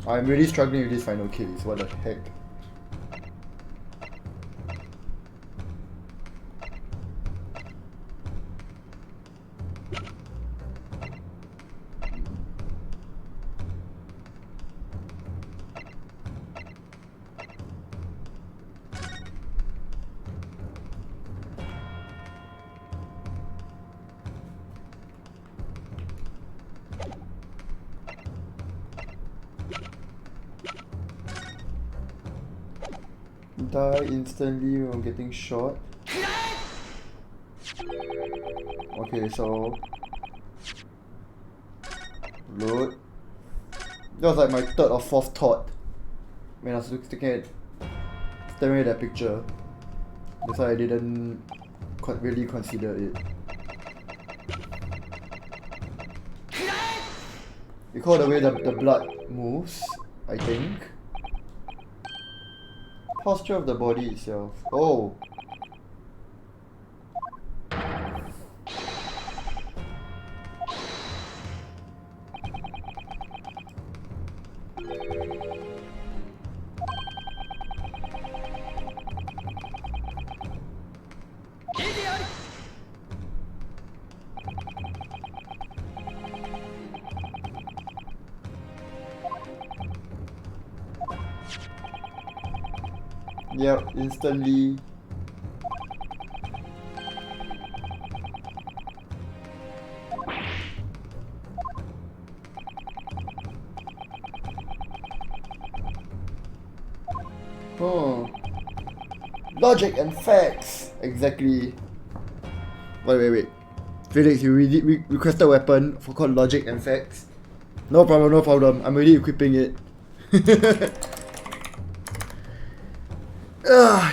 I'm really struggling with this final case, what the heck. Die instantly when getting shot. Okay, so load. That was like my third or fourth thought when I was staring at that picture. That's why I didn't really consider it. Because the way the blood moves, I think. Posture of the body itself. Oh. Yep, instantly. Oh. Logic and facts. Exactly. Wait. Felix, you requested a weapon for called logic and facts. No problem. I'm already equipping it.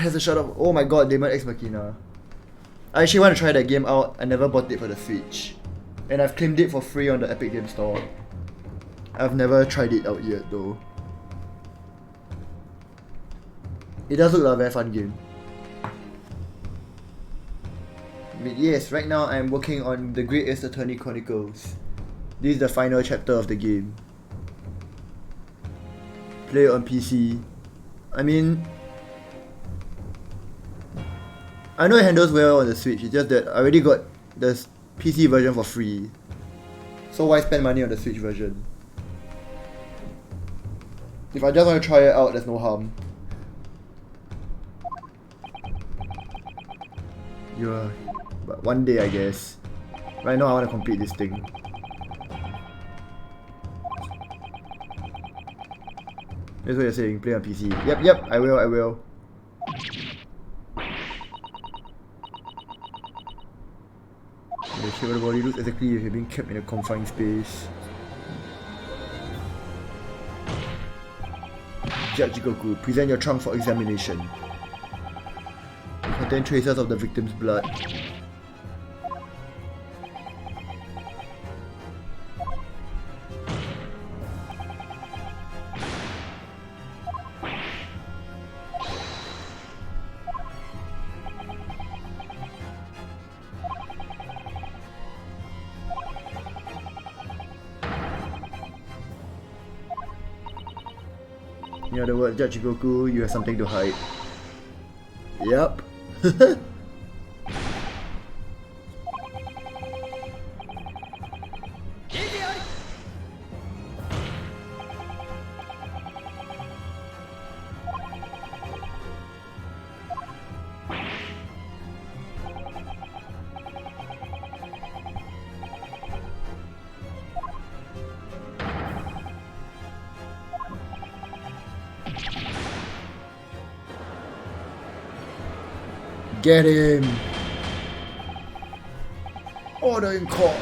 Here's a shot of. Oh my god, Demon X Machina. I actually want to try that game out. I never bought it for the Switch. And I've claimed it for free on the Epic Game Store. I've never tried it out yet though. It does look like a very fun game. But yes, right now I'm working on the Great Ace Attorney Chronicles. This is the final chapter of the game. Play it on PC. I mean, I know it handles well on the Switch, it's just that I already got the PC version for free. So why spend money on the Switch version? If I just want to try it out, there's no harm. Yeah, but one day I guess. Right now I want to complete this thing. That's what you're saying, play on PC. Yep, I will. The shape of the body looks exactly as if you're being kept in a confined space. Judge Goku, present your trunk for examination. It contains traces of the victim's blood. In other words, Judge Goku, you have something to hide. Yup. Get him! Order in court!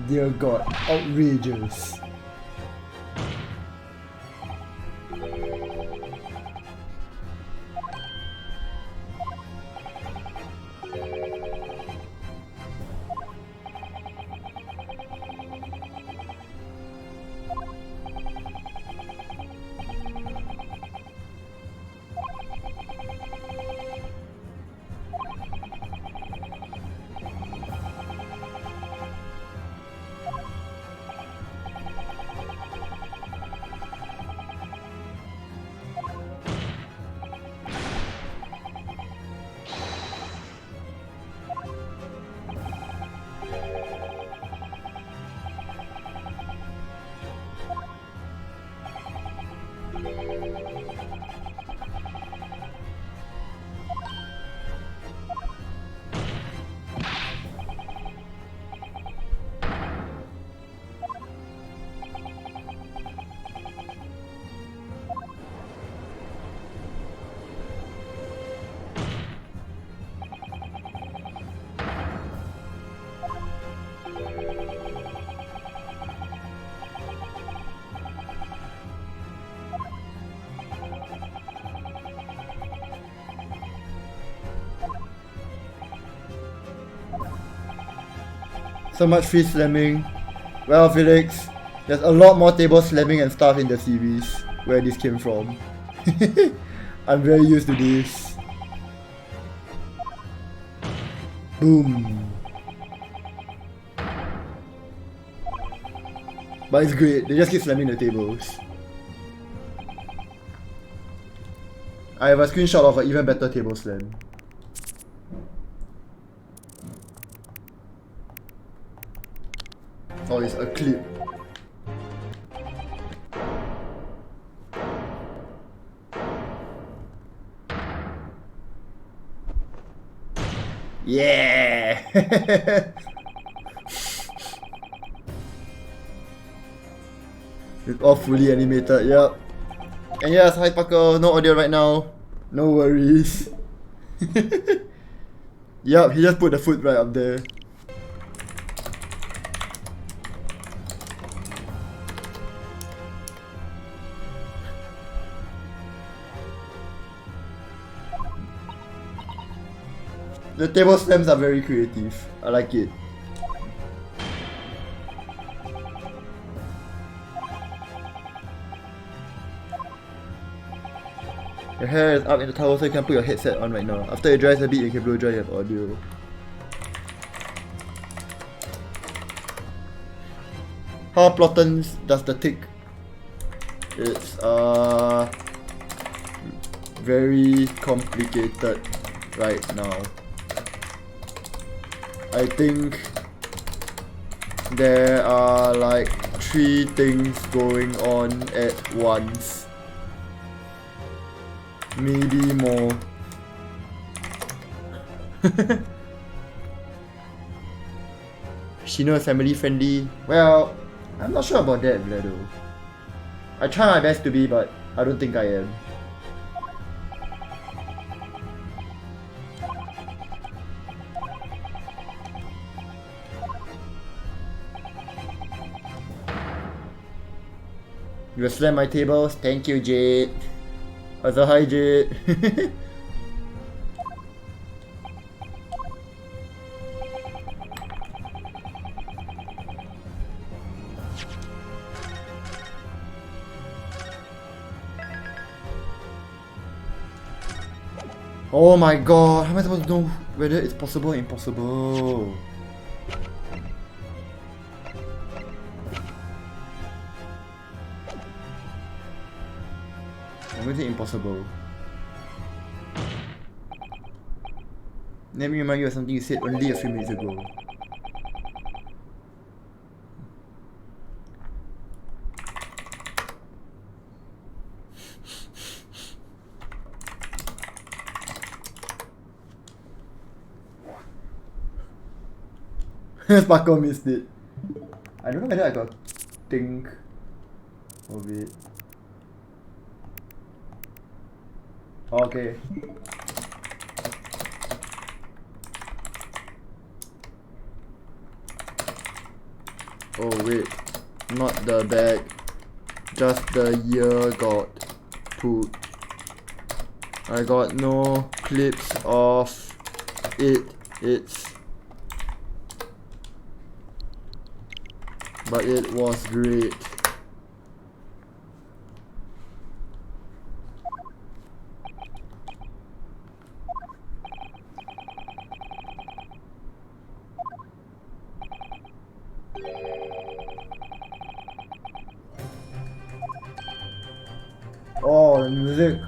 Dear God, outrageous. So much free slamming. Well, Felix, there's a lot more table slamming and stuff in the series where this came from. I'm very used to this. Boom. But it's great, they just keep slamming the tables. I have a screenshot of an even better table slam. Oh, it's a clip. Yeah! It's all fully animated, yep. And yes, hi Parker, no audio right now. No worries. Yep, he just put the foot right up there. The table slams are very creative. I like it. Your hair is up in the towel so you can put your headset on right now. After it dries a bit, you can blow dry your audio. How Plotons does the tick? It's very complicated. right now. I think there are like 3 things going on at once. Maybe more. Shino is family friendly. Well, I'm not sure about that, Vlado. I try my best to be, but I don't think I am. You slam my tables? Thank you, Jade. Also, hi, Jade. Oh my god, how am I supposed to know whether it's possible or impossible? I'm going to say impossible. Let me remind you of something you said only a few minutes ago. Sparkle missed it. I don't know whether I got think of it. Okay. Oh wait, not the bag, just the ear got put. I got no clips of it. But it was great. Oh, the music.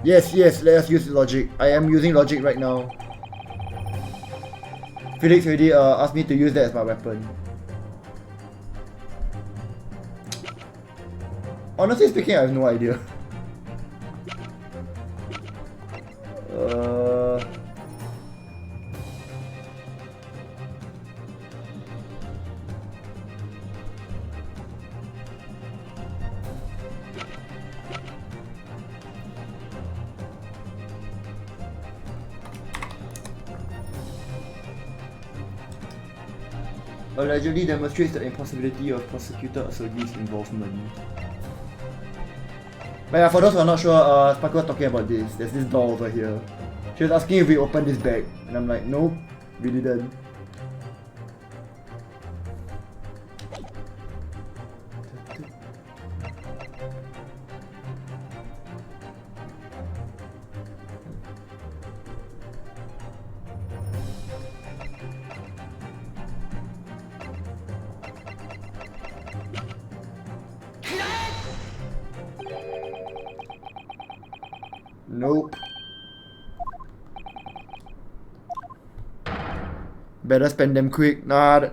Yes, let us use logic. I am using logic right now. Felix already asked me to use that as my weapon. Honestly speaking, I have no idea. Allegedly demonstrates the impossibility of prosecutor Asogi's involvement. But yeah, for those who are not sure, Sparkle was talking about this. There's this door over here. She was asking if we opened this bag, and I'm like, nope, we didn't. Nope. Better spend them quick. Nah.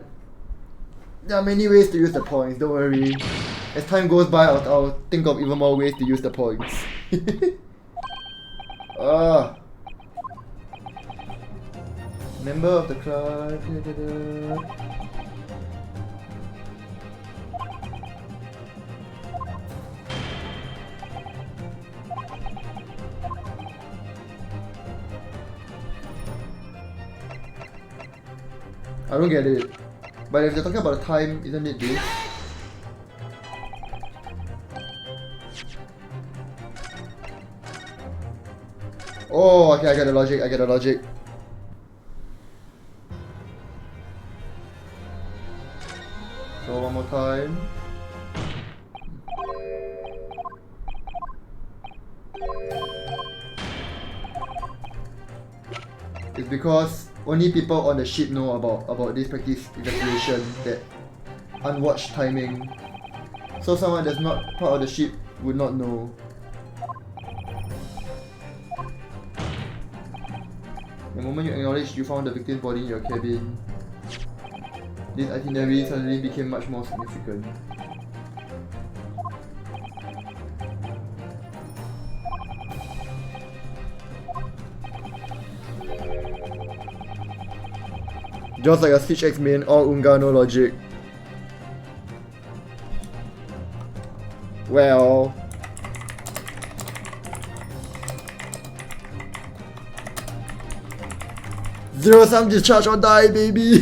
There are many ways to use the points, don't worry. As time goes by, I'll think of even more ways to use the points. Member of the club. I don't get it. But if you're talking about the time, isn't it this? Oh, okay, I get the logic. So one more time. It's because only people on the ship know about this practice evacuation, that unwatched timing. So someone that's not part of the ship would not know. The moment you acknowledged you found the victim's body in your cabin, this itinerary suddenly became much more significant. Just like a Switch X main, all Unga no logic. Well... Zero-sum discharge or die, baby!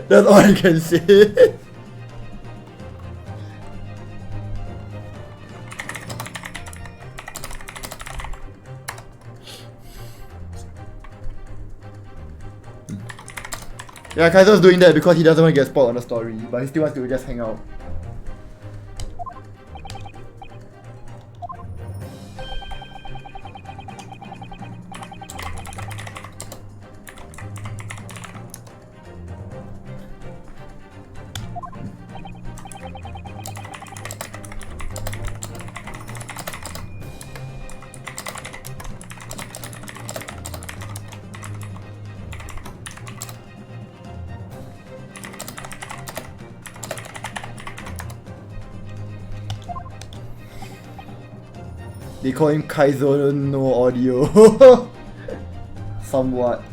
That's all I can say. Yeah, Kaiser's doing that because he doesn't want to get spoiled on the story, but he still wants to just hang out. They call him Kaizo no audio. Somewhat.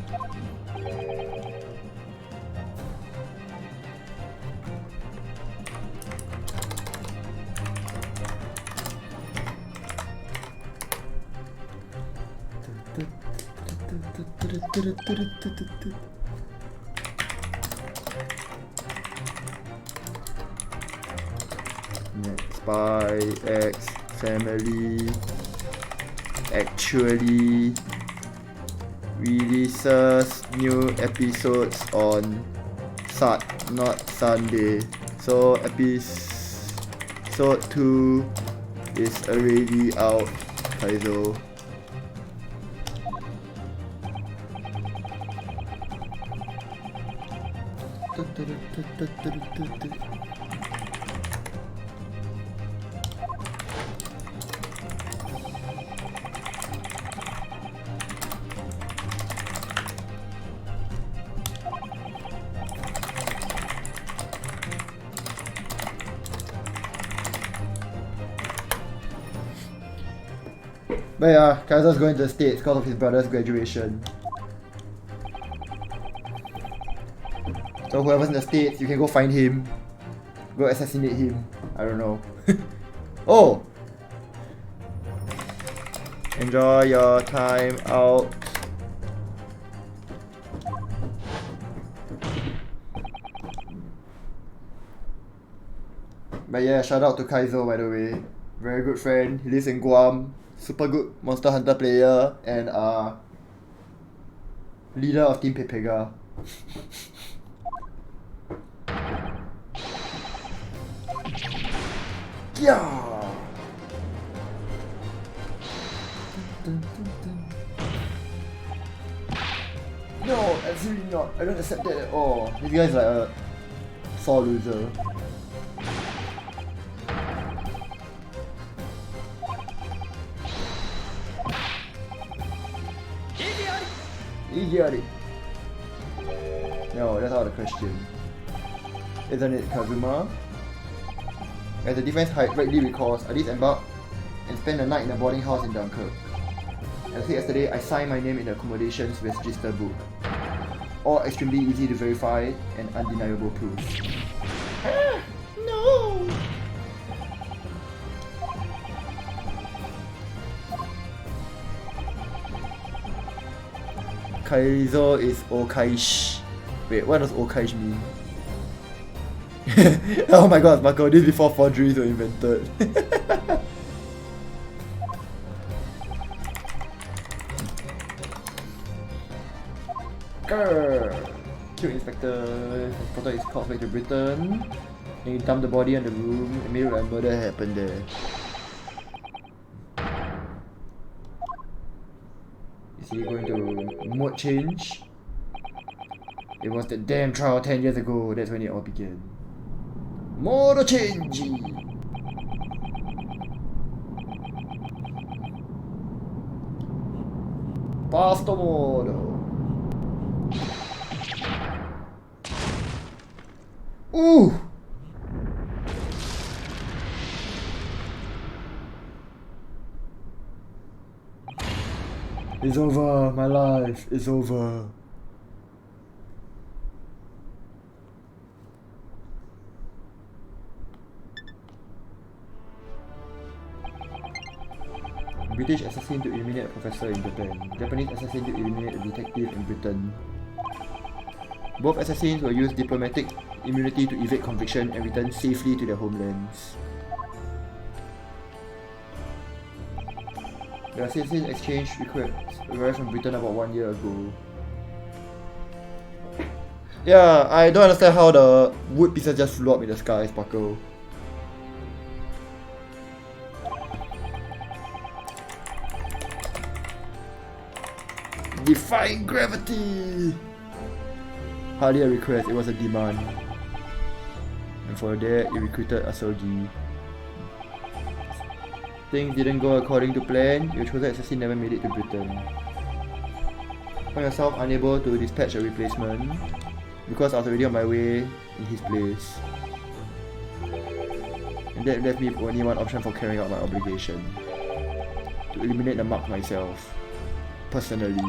Spy X Family actually releases new episodes on Sat, not Sunday. So episode 2 is already out, Kaizo. But yeah, Kaiser's going to the States because of his brother's graduation. So whoever's in the States, you can go find him. Go assassinate him. I don't know. Oh! Enjoy your time out. But yeah, shout out to Kaizo, by the way. Very good friend. He lives in Guam. Super good Monster Hunter player and leader of Team Pepega. Yeah. No, absolutely not. I don't accept that at all. This guy's like a sore loser. Idiot. No, that's out of the question. Isn't it, Kazuma? As the defense rightly recalls, Adis embarked and spent the night in a boarding house in Dunkirk. As I said yesterday, I signed my name in the accommodations register book. All extremely easy to verify and undeniable proof. No! Kaizo is Okaish. Wait, what does Okaish mean? Oh my god, Marco, this is before forgeries were invented. Kill Inspector. Transporter is called back to Britain. Then you dump the body on the room and made it like murder happened there. Is he going to mode change? It was the damn trial 10 years ago, that's when it all began. Modo change. Pasto modo. Ooh. It's over. My life is over. British assassin to eliminate a professor in Japan. Japanese assassin to eliminate a detective in Britain. Both assassins will use diplomatic immunity to evade conviction and return safely to their homelands. The assassin exchange requests arrived from Britain about 1 year ago. Yeah, I don't understand how the wood pieces just flew up in the sky, Sparkle. Defying gravity! Hardly a request, it was a demand. And for that, it recruited Asogi. Things didn't go according to plan, your chosen assassin never made it to Britain. Found yourself unable to dispatch a replacement, because I was already on my way in his place. And that left me with only one option for carrying out my obligation. To eliminate the mark myself. Personally.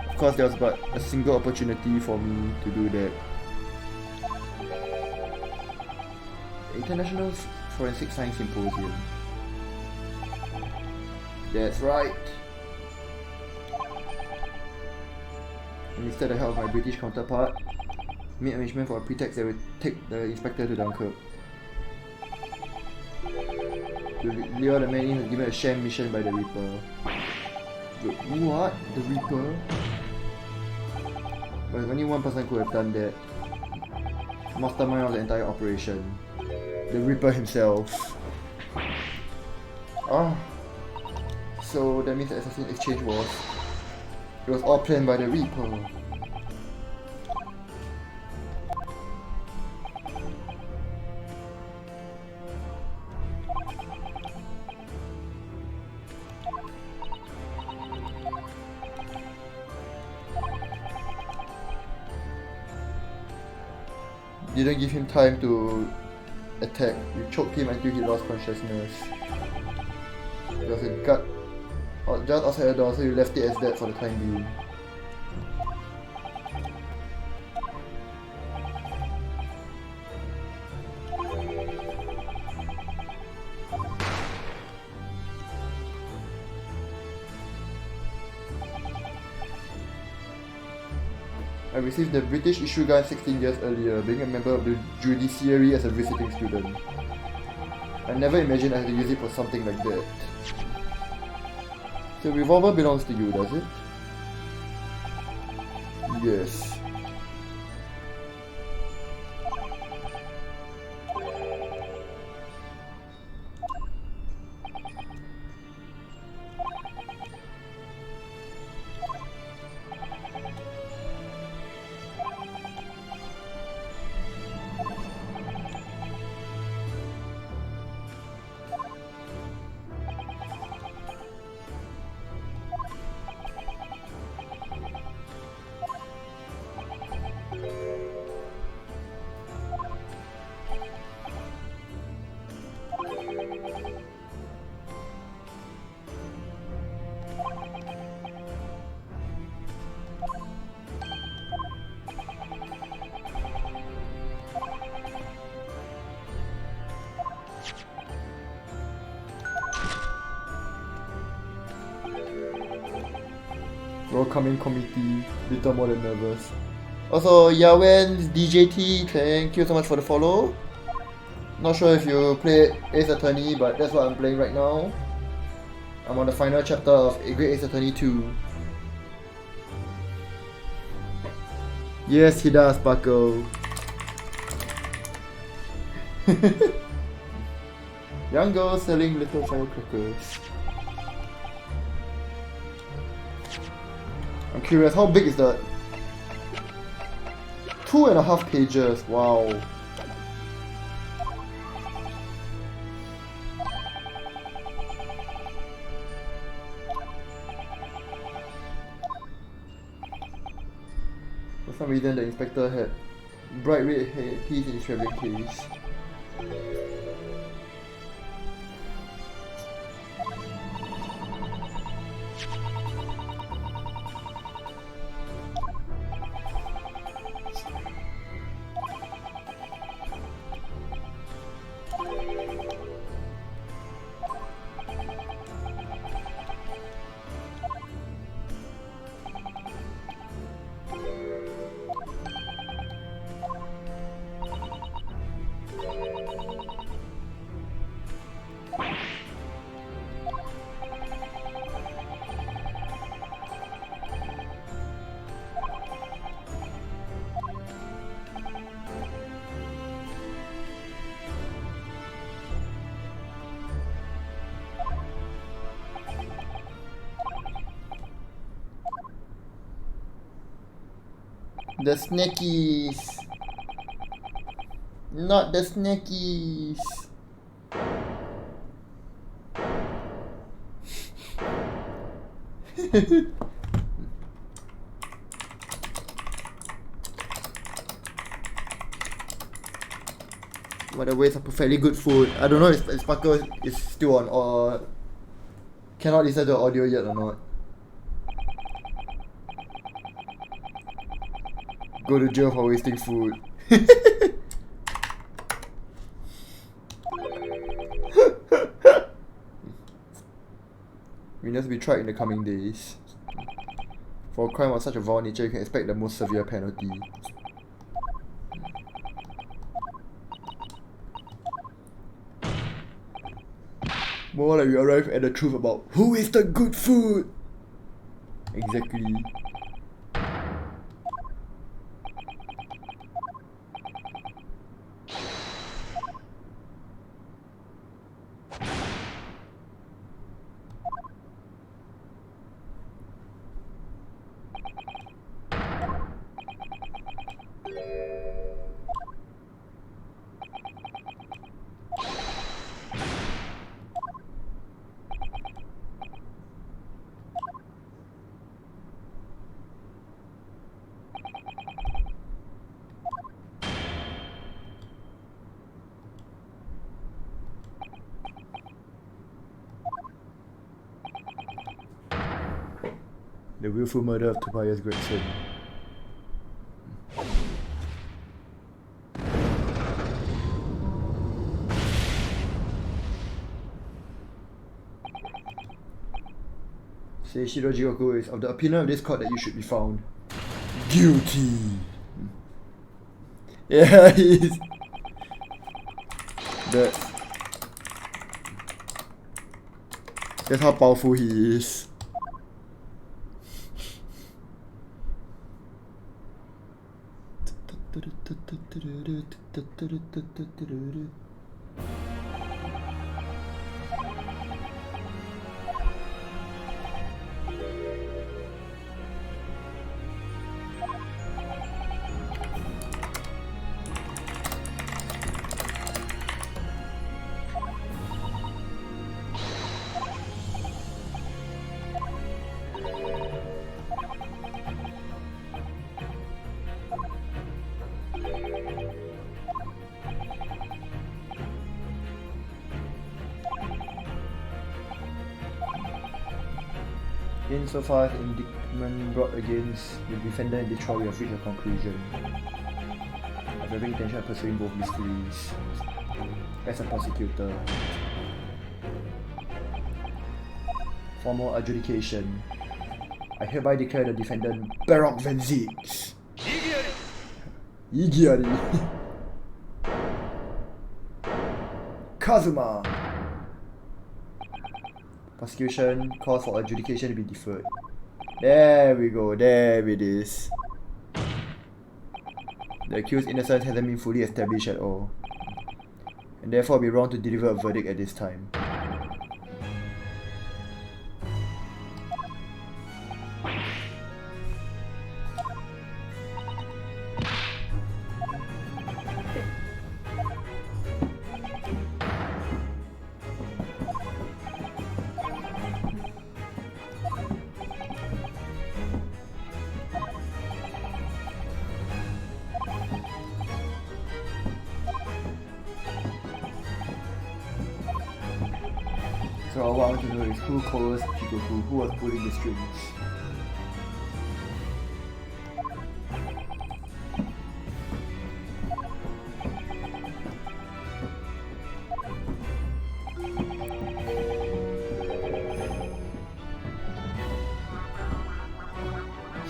Of course, there was but a single opportunity for me to do that. The International Forensic Science Symposium. That's right. Enlisted the help of my British counterpart, made arrangement for a pretext that would take the inspector to Dunkirk. To lure the man in, was given a sham mission by the Reaper. What? The Reaper? But only one person could have done that. Mastermind of the entire operation. The Reaper himself. Ah. So that means the assassin exchange was... It was all planned by the Reaper. Didn't give him time to attack. You choked him until he lost consciousness. There was a gut just outside the door, so you left it as that for the time being. I received the British issue gun 16 years earlier, being a member of the judiciary as a visiting student. I never imagined I had to use it for something like that. The revolver belongs to you, does it? Yes. Welcoming committee, little more than nervous. Also, Yawen's DJT, thank you so much for the follow. Not sure if you played Ace Attorney, but that's what I'm playing right now. I'm on the final chapter of Great Ace Attorney 2. Yes, he does, Paco. Young girl selling little firecrackers. I'm curious, how big is that? 2.5 pages, wow. For some reason the inspector had bright red keys in his travelling case. The snackies! Not the snackies! What a waste of perfectly good food. I don't know if Sparkle is still on or cannot listen to the audio yet or not. Go to jail for wasting food. Winners will be tried in the coming days. For a crime of such a vile nature, you can expect the most severe penalty. More like we arrive at the truth about who is the good food! Exactly. The willful murder of Tobias Gregson. Shino Jigoku is of the opinion of this court that you should be found guilty. Yeah, he is. That's how powerful he is. Insofar as indictment brought against the defendant in this trial, we have reached a conclusion. I have every intention of pursuing both mysteries. As a prosecutor. Formal adjudication. I hereby declare the defendant Baroque Van Zix. Igiari. Kazuma. Prosecution calls for adjudication to be deferred. There we go, there it is. The accused's innocence hasn't been fully established at all, and therefore it would be wrong to deliver a verdict at this time. After all, what I want to know is who coerced Chigoku, who was pulling the strings.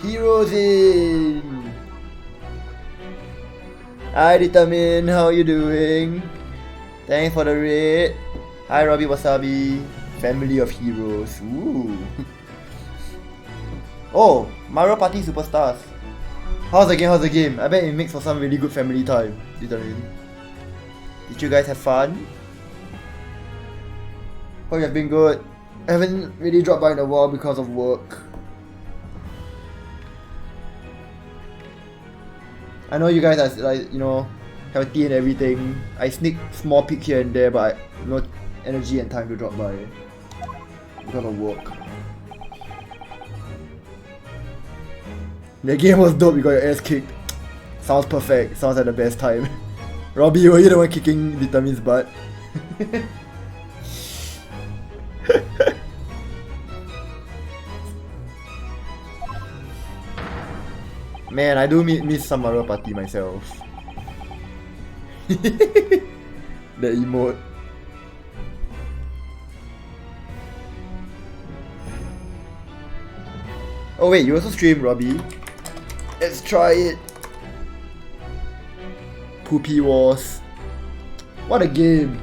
Heroes in! Hi Determine, how you doing? Thanks for the raid. Hi Robbie Wasabi. Family of heroes. Ooh. Oh, Mario Party Superstars. How's the game? How's the game? I bet it makes for some really good family time. Determine. Did you guys have fun? Hope you have been good. I haven't really dropped by in a while because of work. I know you guys are like, you know, healthy and everything. I sneak small peek here and there, but no energy and time to drop by because of work. The game was dope, you got your ass kicked. Sounds perfect, sounds like the best time. Robbie, were you the one kicking Determine's butt? Man, I do miss some Mario Party myself. The emote. Oh wait, you also stream, Robbie? Let's try it. Poopy Wars. What a game.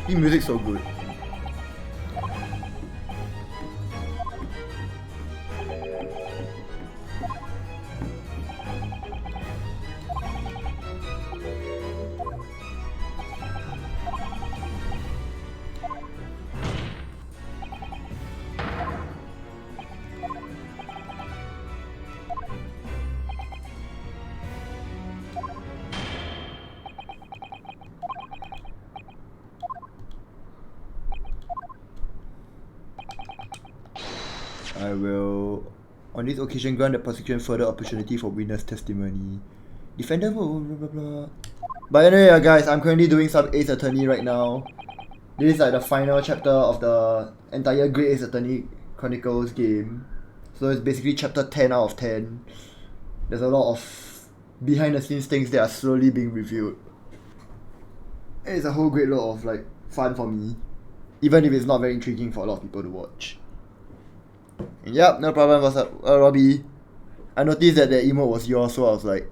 The music's so good. I will, on this occasion, grant the prosecution further opportunity for witness testimony. Defender, blah blah blah. But anyway, guys, I'm currently doing some Ace Attorney right now. This is like the final chapter of the entire Great Ace Attorney Chronicles game. So it's basically chapter 10 out of 10. There's a lot of behind the scenes things that are slowly being revealed. And it's a whole great lot of like fun for me. Even if it's not very intriguing for a lot of people to watch. Yep, no problem. What's up, Robbie? I noticed that the emote was yours, so I was like,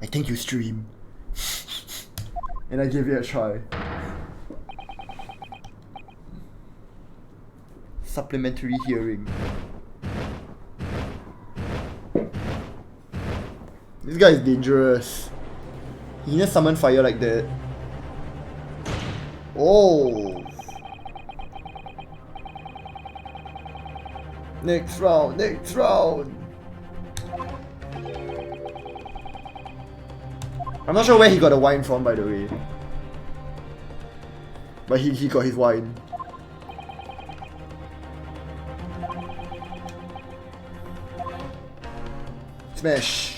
I think you stream. And I gave it a try. Supplementary hearing. This guy is dangerous. He can just summon fire like that. Oh! Next round, next round! I'm not sure where he got the wine from, by the way. But he got his wine. Smash!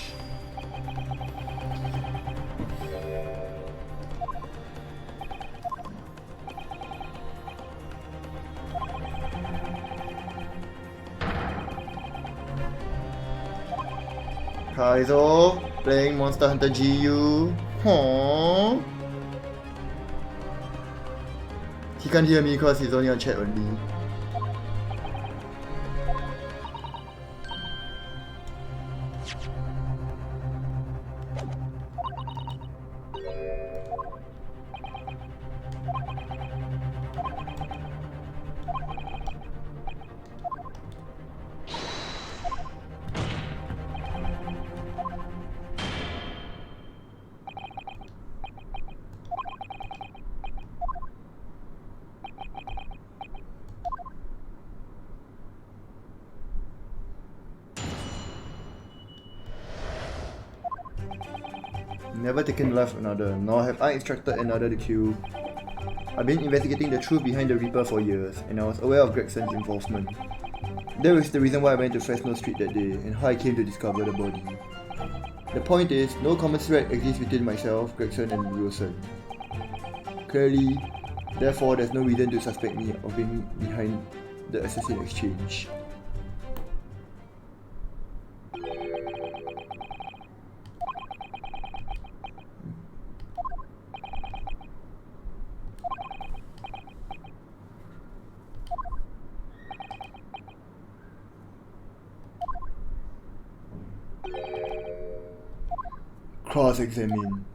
Kaizo playing Monster Hunter GU. Aww. He can't hear me because he's only on chat only. Never taken the life of another, nor have I instructed another to kill. I've been investigating the truth behind the Reaper for years, and I was aware of Gregson's involvement. That was the reason why I went to Fresno Street that day, and how I came to discover the body. The point is, no common thread exists between myself, Gregson, and Wilson. Clearly, therefore, there's no reason to suspect me of being behind the assassin exchange. Cross-examine.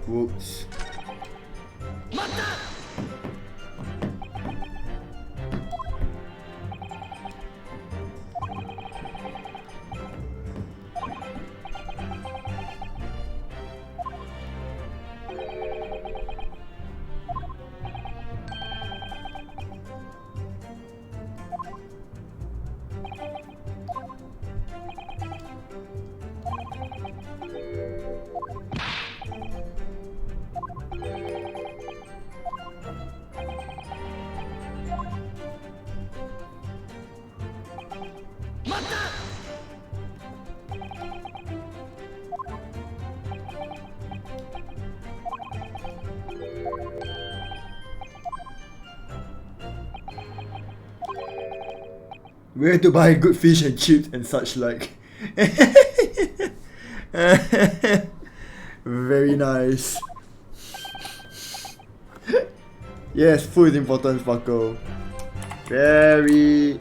Whoops. Where to buy good fish and chips and such like. Very nice. Yes, food is important, Sparkle. Very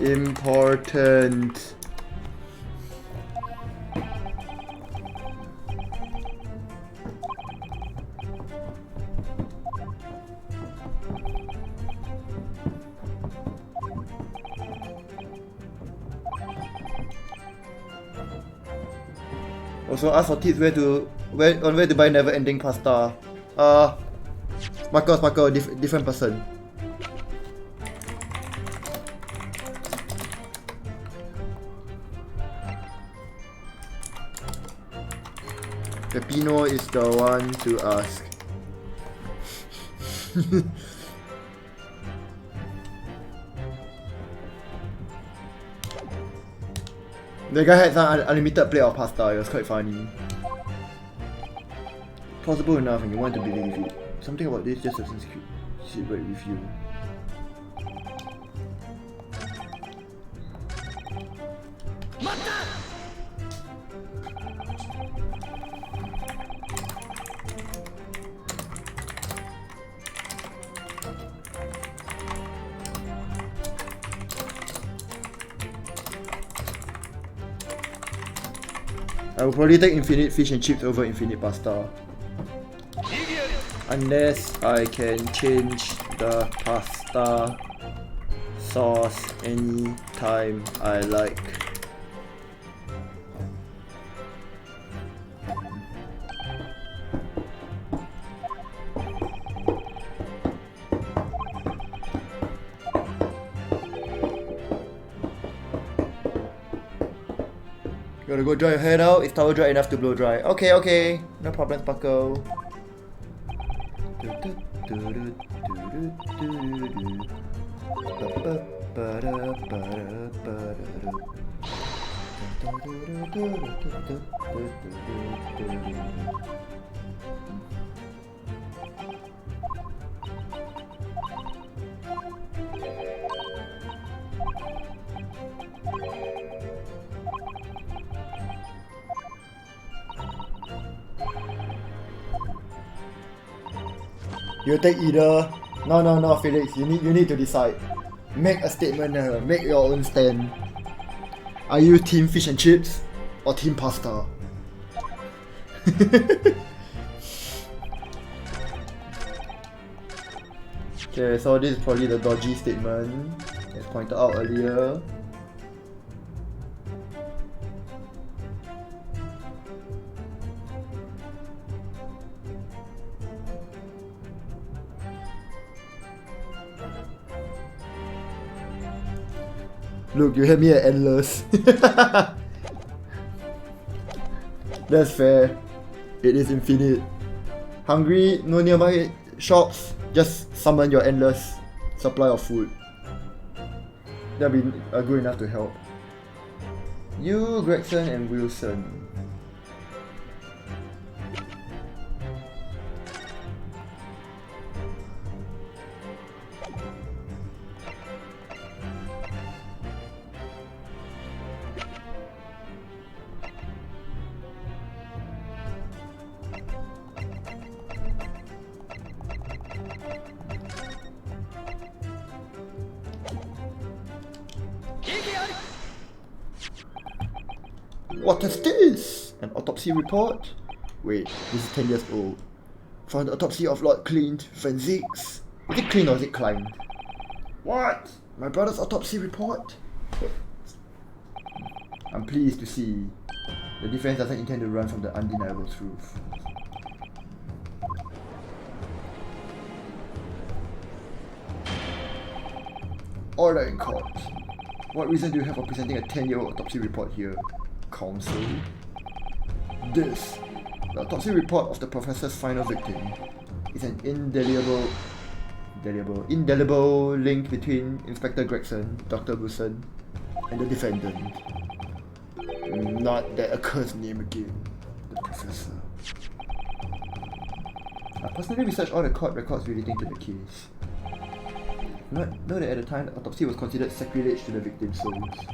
important. Also ask for tips where to buy never ending pasta. Sparkle, different person. Pepino is the one to ask. The guy had some unlimited plate of pasta, it was quite funny. plausible enough and you want to believe it. Something about this just doesn't sit right with you. I will probably take infinite fish and chips over infinite pasta. Unless I can change the pasta sauce anytime I like. You gotta go dry your hair now. Is towel dry enough to blow dry? Okay, okay. No problem, Paco. You take either. No, Felix. You need to decide. Make a statement. Make your own stand. Are you team fish and chips or team pasta? Okay, so this is probably the dodgy statement as pointed out earlier. Look, you had me at endless. That's fair. It is infinite. Hungry? No nearby shops? Just summon your endless supply of food. That'll be good enough to help. You, Gregson, and Wilson. What is this? An autopsy report? Wait, this is 10 years old. Found the autopsy of Lord Clint Van Zix. Is it Clint or is it Klein? What? My brother's autopsy report? I'm pleased to see the defense doesn't intend to run from the undeniable truth. Order in court. What reason do you have for presenting a 10-year-old autopsy report here? Counsel. This, the autopsy report of the professor's final victim, is an indelible link between Inspector Gregson, Dr. Wilson, and the defendant. Not that accursed name again, the professor. I personally researched all the court records relating to the case. Note that at the time, the autopsy was considered sacrilege to the victim's souls.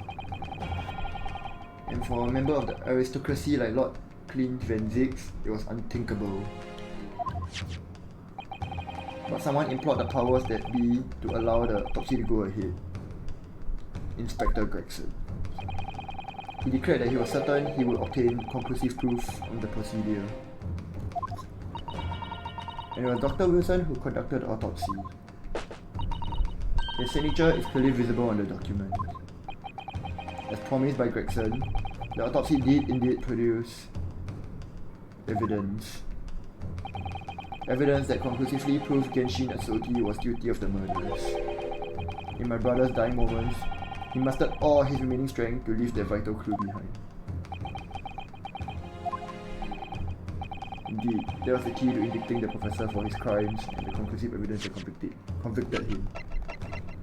And for a member of the aristocracy like Lord Clint Van Zix, it was unthinkable. But someone implored the powers that be to allow the autopsy to go ahead. Inspector Gregson. He declared that he was certain he would obtain conclusive proof from the procedure. And it was Dr. Wilson who conducted the autopsy. His signature is clearly visible on the document. As promised by Gregson, the autopsy did indeed produce evidence. Evidence that conclusively proved Genshin Atsuki was guilty of the murders. In my brother's dying moments, he mustered all his remaining strength to leave that vital clue behind. Indeed, that was the key to indicting the professor for his crimes and the conclusive evidence that convicted him.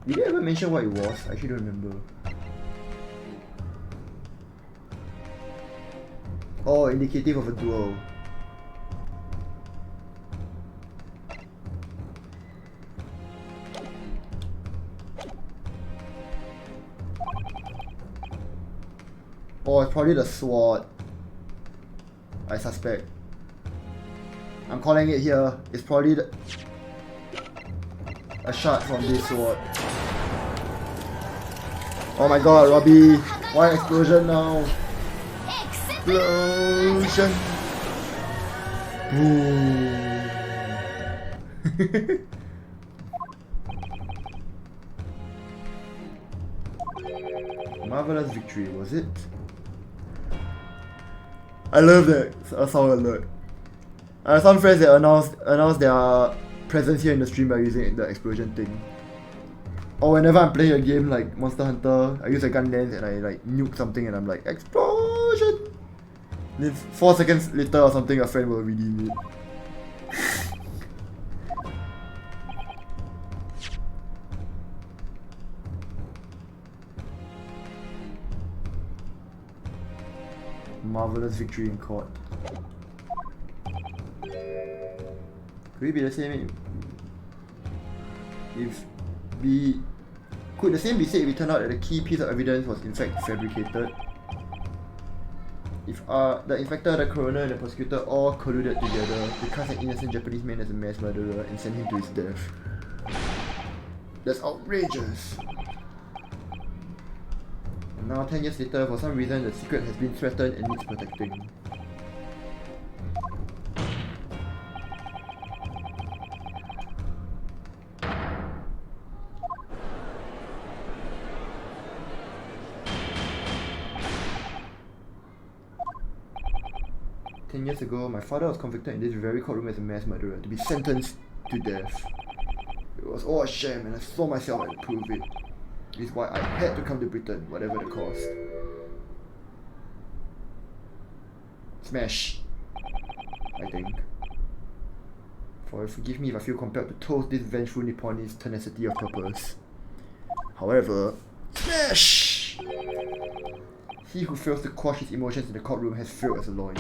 Did they ever mention what it was? I actually don't remember. Oh, indicative of a duel. Oh, it's probably the sword. I suspect. I'm calling it here. It's probably a shot from this sword. Oh my god, Robbie! Why explosion now? Explosion! Marvelous victory, was it? I love that sound alert. I have some friends that announced their presence here in the stream by using the explosion thing. Or whenever I'm playing a game like Monster Hunter, I use a gun lens and I like nuke something and I'm like, explosion! Then 4 seconds later or something, a friend will redeem it. Marvelous victory in court. Could it be the same if we... Could the same be said if it turned out that the key piece of evidence was in fact fabricated? If the inspector, the coroner and the prosecutor all colluded together to cast an innocent Japanese man as a mass murderer and send him to his death. That's outrageous! And now 10 years later, for some reason the secret has been threatened and needs protecting. 10 years ago, my father was convicted in this very courtroom as a mass murderer to be sentenced to death. It was all a sham and I saw myself and prove it. This is why I had to come to Britain, whatever the cost. Smash! I think. Forgive me if I feel compelled to toast this vengeful Nipponese tenacity of purpose. However, smash! He who fails to quash his emotions in the courtroom has failed as a lawyer.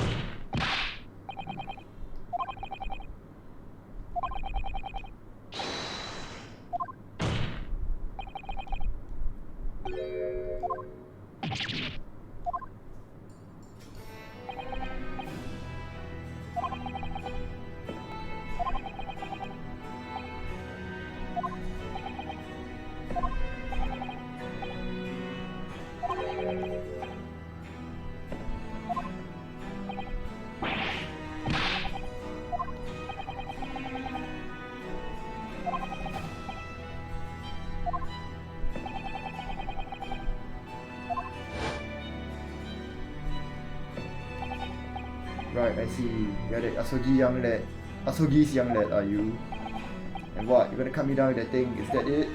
Right, I see. You're the Asogi's young lad, are you? And what? You're gonna cut me down with that thing? Is that it?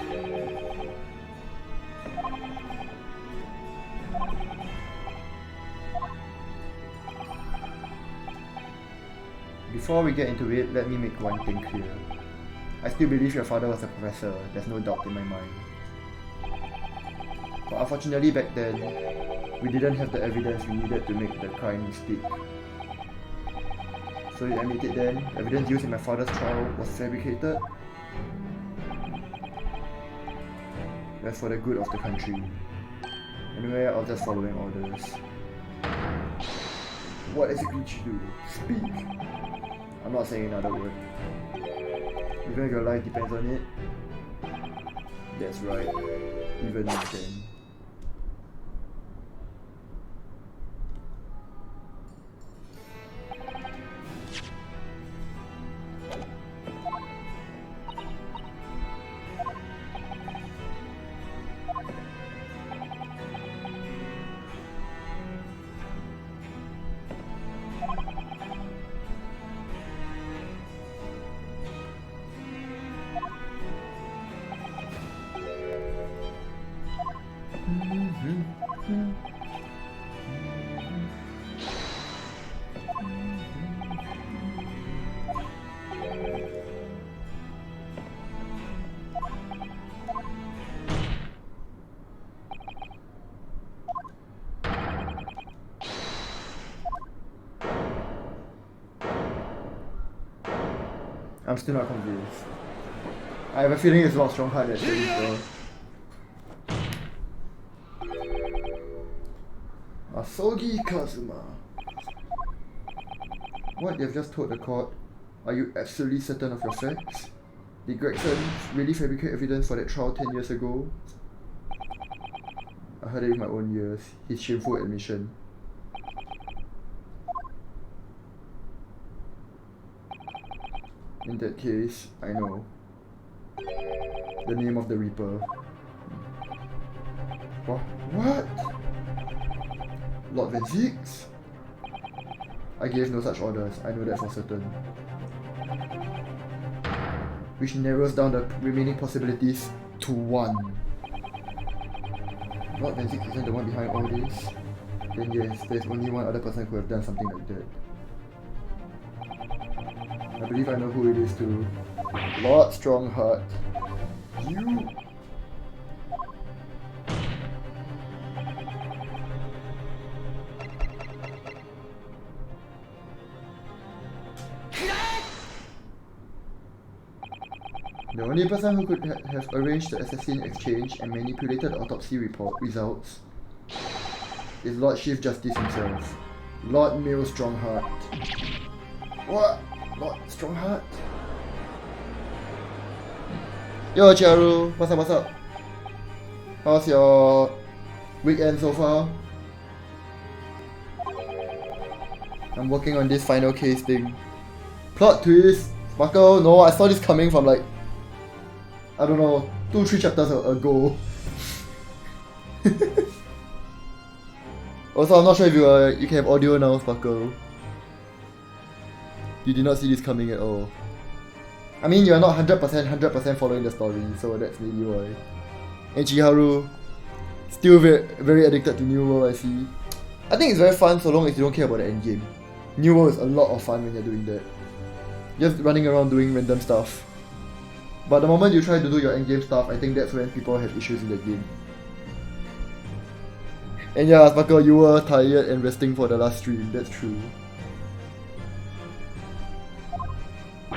Before we get into it, let me make one thing clear. I still believe your father was a professor, there's no doubt in my mind. But unfortunately back then, we didn't have the evidence we needed to make the crime stick. So you admit it then, evidence used in my father's trial was fabricated? That's for the good of the country. Anyway, I was just following orders. What exactly did you do? Speak! I'm not saying another word. Even if your life depends on it. That's right. Even then. I'm still not convinced. I have a feeling it's a lot stronger than things though. Asogi Kazuma. What, you've just told the court? Are you absolutely certain of your facts? Did Gregson really fabricate evidence for that trial 10 years ago? I heard it with my own ears. His shameful admission. In that case, I know. The name of the Reaper. What? Lord Van Zix? I gave no such orders, I know that for certain. Which narrows down the remaining possibilities to one. Lord Van Zix isn't the one behind all this? Then yes, there's only one other person who could have done something like that. I believe I know who it is too. Lord Strongheart. You... The only person who could have arranged the assassin exchange and manipulated the autopsy report results is Lord Chief Justice himself, Lord Mill Strongheart. What? Lord Strongheart? Yo Chiaru, what's up? How's your weekend so far? I'm working on this final case thing. Plot twist! Sparkle, no, I saw this coming from like, I don't know, 2-3 chapters ago. Also, I'm not sure if you can have audio now, Sparkle. You did not see this coming at all. I mean, you're not 100% following the story, so that's maybe why. And Chiharu, still very addicted to New World, I see. I think it's very fun so long as you don't care about the endgame. New World is a lot of fun when you're doing that. Just running around doing random stuff. But the moment you try to do your endgame stuff, I think that's when people have issues in the game. And yeah, Sparkle, you were tired and resting for the last stream, that's true.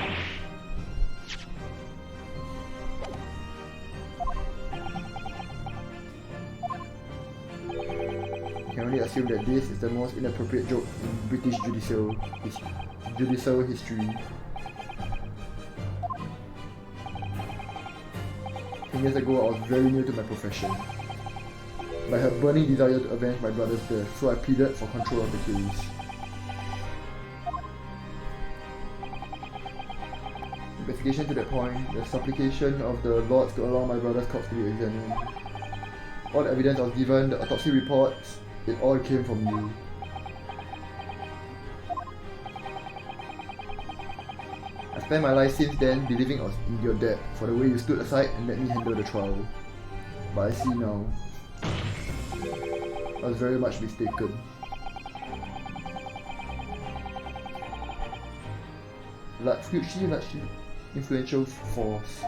I can only assume that this is the most inappropriate joke in British judicial history. 10 years ago, I was very new to my profession. But I had a burning desire to avenge my brother's death, so I pleaded for control of the case. Investigation to that point, the supplication of the Lords to allow my brother's corpse to be examined. All the evidence I was given, the autopsy reports, it all came from you. I spent my life since then believing I was in your debt for the way you stood aside and let me handle the trial. But I see now, I was very much mistaken. Hugely influential force.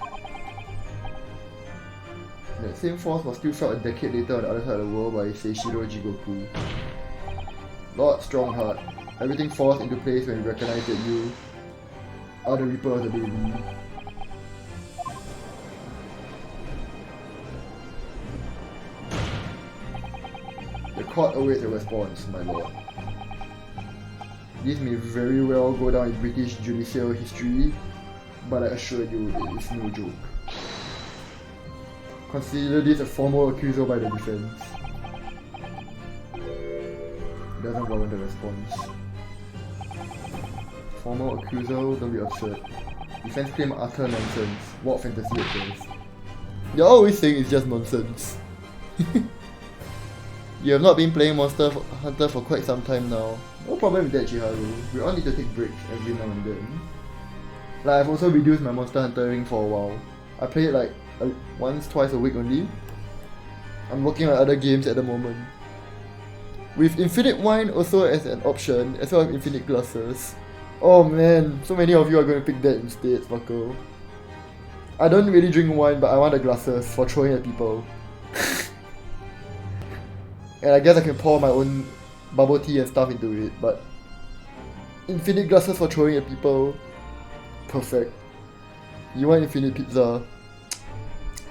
That same force was still felt a decade later on the other side of the world by Seishiro Jigoku. Lord Strongheart, everything falls into place when we recognize that you are the Reaper of the baby. The court awaits a response, my lord. This may very well go down in British judicial history, but I assure you it is no joke. Consider this a formal accusal by the defense. Doesn't warrant a response. Formal accusal, don't be absurd. Defense claim utter nonsense. What fantasy at best. You're always saying it's just nonsense. You have not been playing Monster Hunter for quite some time now. No problem with that, Chiharu. We all need to take breaks every now and then. Like, I've also reduced my Monster Huntering for a while. I play it like once, twice a week only. I'm working on other games at the moment. With Infinite Wine also as an option, as well as Infinite Glasses. Oh man, so many of you are going to pick that instead, Sparkle. I don't really drink wine, but I want the glasses for throwing at people. And I guess I can pour my own bubble tea and stuff into it, but Infinite Glasses for throwing at people, perfect. You want Infinite Pizza?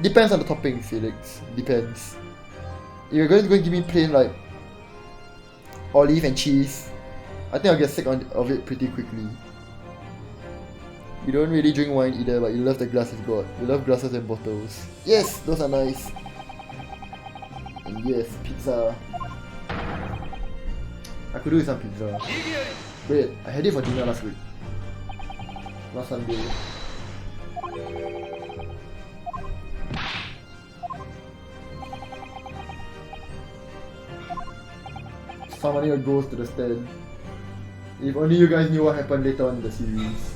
Depends on the topping, Felix. Depends. If you're going to give me plain like olive and cheese. I think I'll get sick of it pretty quickly. You don't really drink wine either, but you love the glass it's got. You love glasses and bottles. Yes, those are nice. And yes, pizza. I could do with some pizza. Wait, I had it for dinner last week. Last Sunday. Somebody goes to the stand. If only you guys knew what happened later on in the series.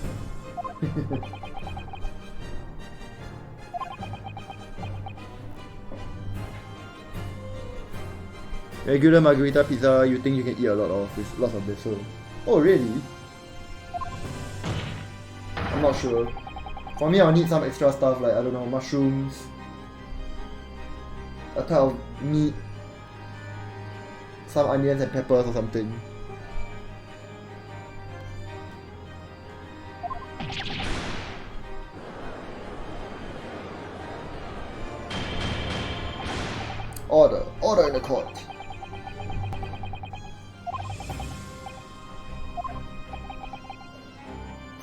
Regular margarita pizza, you think you can eat a lot of with lots of basil. Oh really? I'm not sure. For me, I'll need some extra stuff like, I don't know, mushrooms, a type of meat, some onions and peppers or something. Order in the court.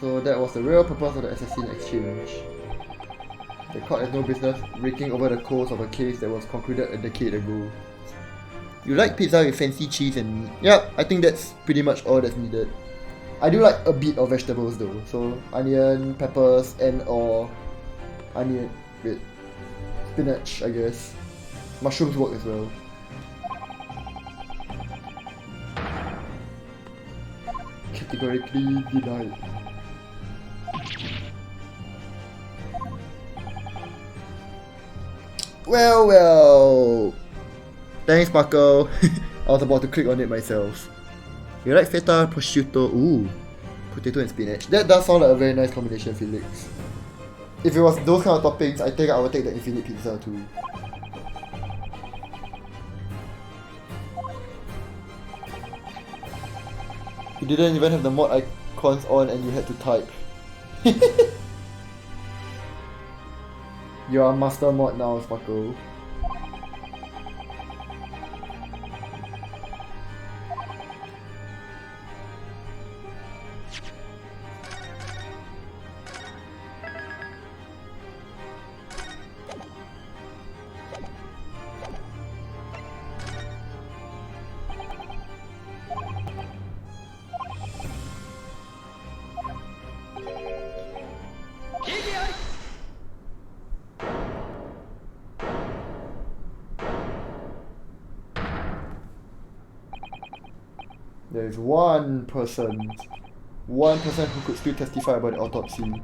So that was the real purpose of the assassin exchange. The court has no business raking over the course of a case that was concluded a decade ago. You like pizza with fancy cheese and meat? Yep, I think that's pretty much all that's needed. I do like a bit of vegetables though, so onion, peppers, and or onion with spinach, I guess. Mushrooms work as well. Categorically denied. Well. Thanks, Marco. I was about to click on it myself. You like feta, prosciutto, ooh, potato and spinach. That does sound like a very nice combination, Felix. If it was those kind of toppings, I think I would take the infinite pizza too. You didn't even have the mod icons on and you had to type. You are a master mod now, Sparkle. There is one person who could still testify about the autopsy.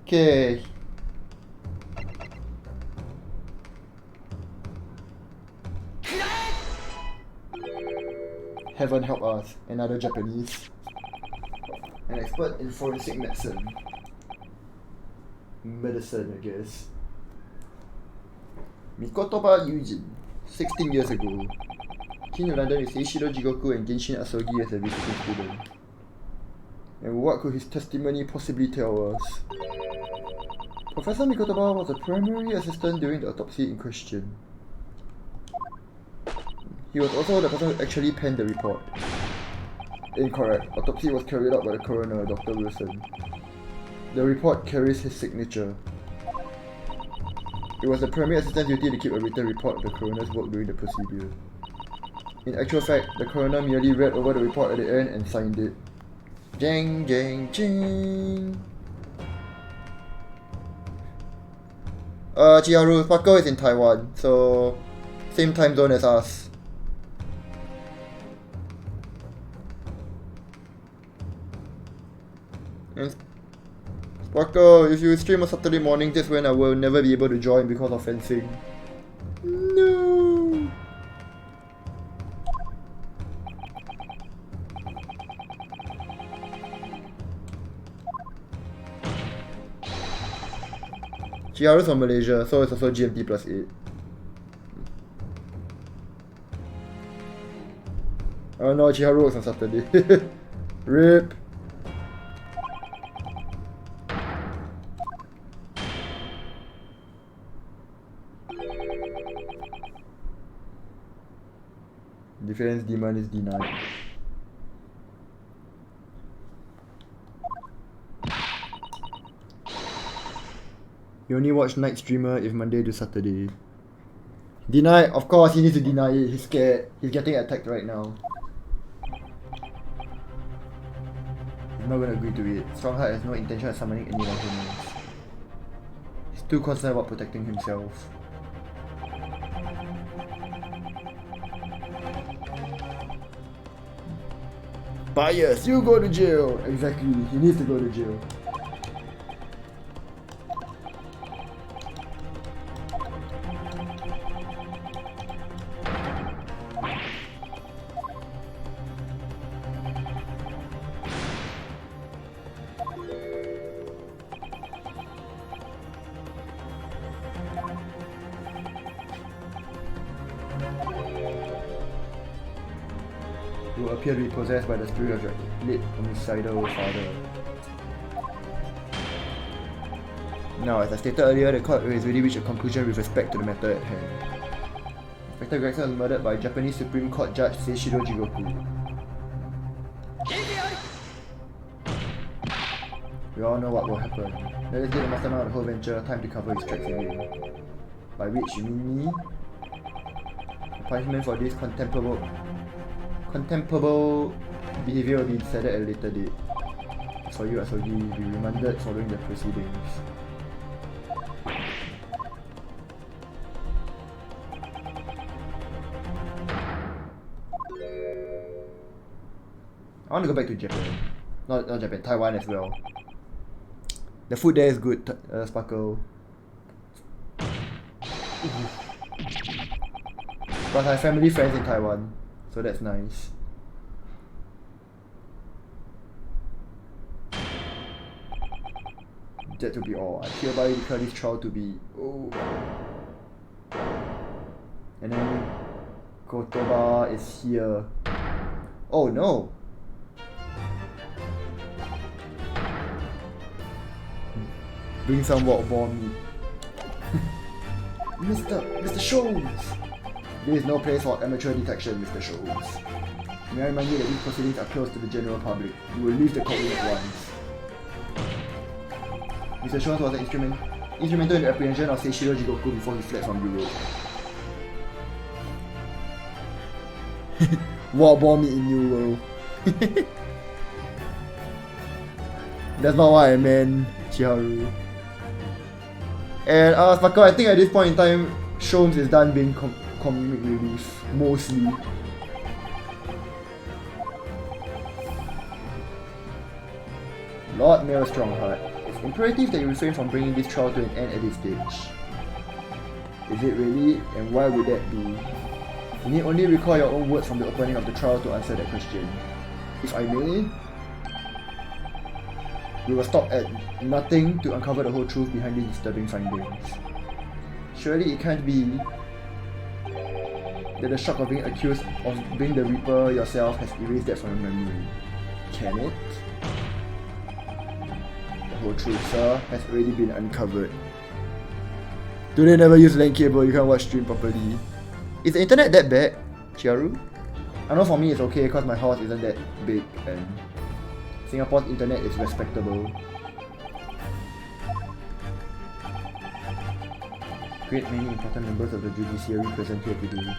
Okay. Heaven help us, another Japanese. An expert in forensic medicine. Medicine, I guess. Mikotoba Yujin, 16 years ago. Came to London with Seishiro Jigoku and Genshin Asogi as a visiting student. And what could his testimony possibly tell us? Professor Mikotoba was a primary assistant during the autopsy in question. He was also the person who actually penned the report. Incorrect. Autopsy was carried out by the coroner, Dr. Wilson. The report carries his signature. It was the primary assistant's duty to keep a written report of the coroner's work during the procedure. In actual fact, the coroner merely read over the report at the end and signed it. Jang, jang, jang. Chiharu, Paco is in Taiwan, so same time zone as us. And Sparkle, if you stream on Saturday morning, that's when I will never be able to join because of fencing. No. Chiharu's from Malaysia, so it's also GMT plus 8. Oh no, Chiharu works on Saturday. RIP. Defense demand is denied. You only watch night streamer if Monday to Saturday. Deny, of course he needs to deny it, he's scared. He's getting attacked right now. He's not gonna agree to it. Strongheart has no intention of summoning anyone who knows. He's too concerned about protecting himself. Bias, you go to jail! Exactly, he needs to go to jail. You appear to be possessed by the spirit of your late homicidal father. Now, as I stated earlier, the court has already reached a conclusion with respect to the matter at hand. Inspector Gregson was murdered by Japanese Supreme Court Judge Seishiro Jigoku. We all know what will happen. Let us give the mastermind of the whole venture time to cover his tracks again. By which you mean me? The punishment for this contemptible behavior will be decided at a later date. As for you, Asogi, you will be remanded following the proceedings. I want to go back to Japan. Not Japan, Taiwan as well. The food there is good, Sparkle. But I have family friends in Taiwan, so that's nice. That to be all. I hereby declare this trial to be over. And then Kotoba is here. Oh no! Bring some walk ball meat. Mr. Shows! There is no place for amateur detection, Mr. Shows. May I remind you that these proceedings are closed to the general public. You will leave the courtroom at once. Mr. Shows was instrumental in the apprehension of Seishiro Jigoku before he fled from Europe. Walk ball meat in New World. That's not what I meant, Chiharu. And Sparkle, I think at this point in time, Sholmes is done being comic relief, mostly. Lord Mayor Strongheart, it's imperative that you refrain from bringing this trial to an end at this stage. Is it really? And why would that be? You need only recall your own words from the opening of the trial to answer that question. If I may, we will stop at nothing to uncover the whole truth behind these disturbing findings. Surely it can't be that the shock of being accused of being the Reaper yourself has erased that from your memory. Can it? The whole truth, sir, has already been uncovered. Do they never use LAN cable? You can't watch stream properly. Is the internet that bad, Chiharu? I know for me it's okay because my house isn't that big and Singapore's internet is respectable. Great many important members of the judiciary present here today.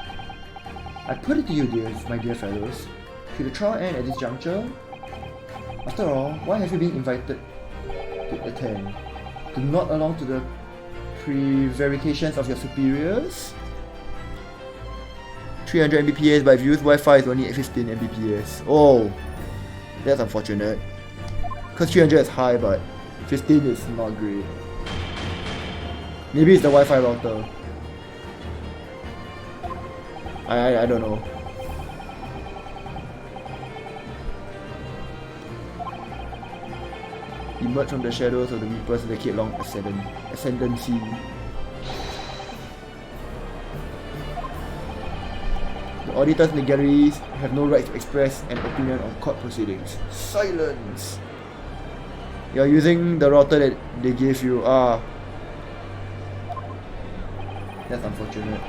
I put it to you, my dear fellows. Should the trial end at this juncture? After all, why have you been invited to attend? To nod along to the prevarications of your superiors? 300 Mbps, but if you use Wi-Fi it's only at 15 Mbps. Oh, that's unfortunate. Because 300 is high, but 15 is not great. Maybe it's the Wi-Fi router. I don't know. emerge from the shadows of the Reaper's decade-long ascendancy. The auditors in the galleries have no right to express an opinion on court proceedings. Silence! You're using the router that they gave you. Ah. That's unfortunate.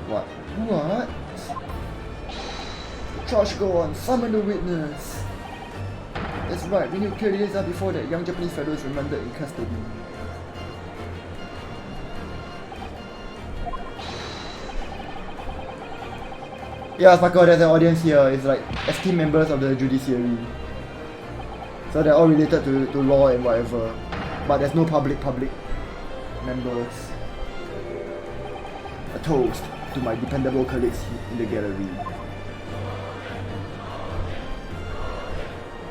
What? What? The charge go on. Summon the witness. That's right. We need to clear this up before that young Japanese fellow is remanded in custody. Yeah, Sparkle, there's an audience here. It's like esteemed members of the judiciary. So they're all related to law and whatever. But there's no public members. A toast to my dependable colleagues in the gallery.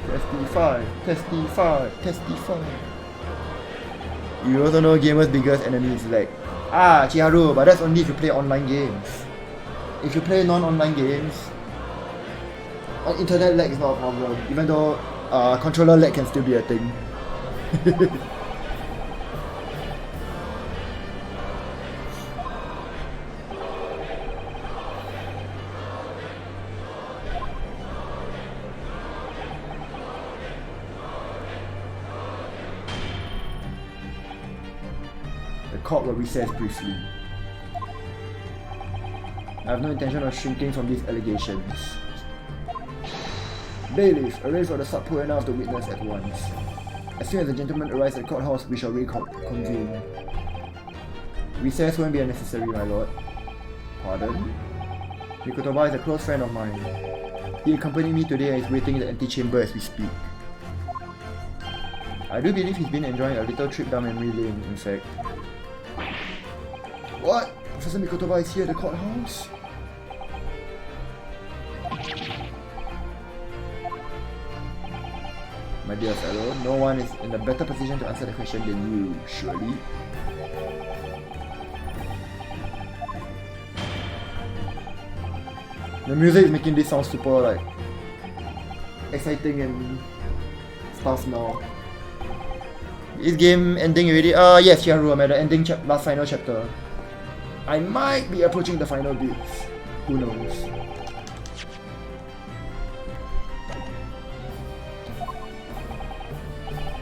Testify, testify, testify. You also know gamers' biggest enemy is lag. Ah, Chiharu, but that's only if you play online games. If you play non-online games, internet lag is not a problem, even though controller lag can still be a thing. The court will recess briefly. I have no intention of shrinking from these allegations. Bailiff, arrange for the subpoena of the witness at once. As soon as the gentleman arrives at the courthouse, we shall reconvene. Recess won't be unnecessary, my lord. Pardon? Mikotoba is a close friend of mine. He accompanied me today and is waiting in the antechamber as we speak. I do believe he's been enjoying a little trip down memory lane, in fact. What? Professor Mikotoba is here at the courthouse? My dear fellow, no one is in a better position to answer the question than you, surely. The music is making this sound super like exciting and stuff now. Is game ending already? Yes, Chiharu, I'm at the ending last final chapter. I might be approaching the final bits. Who knows?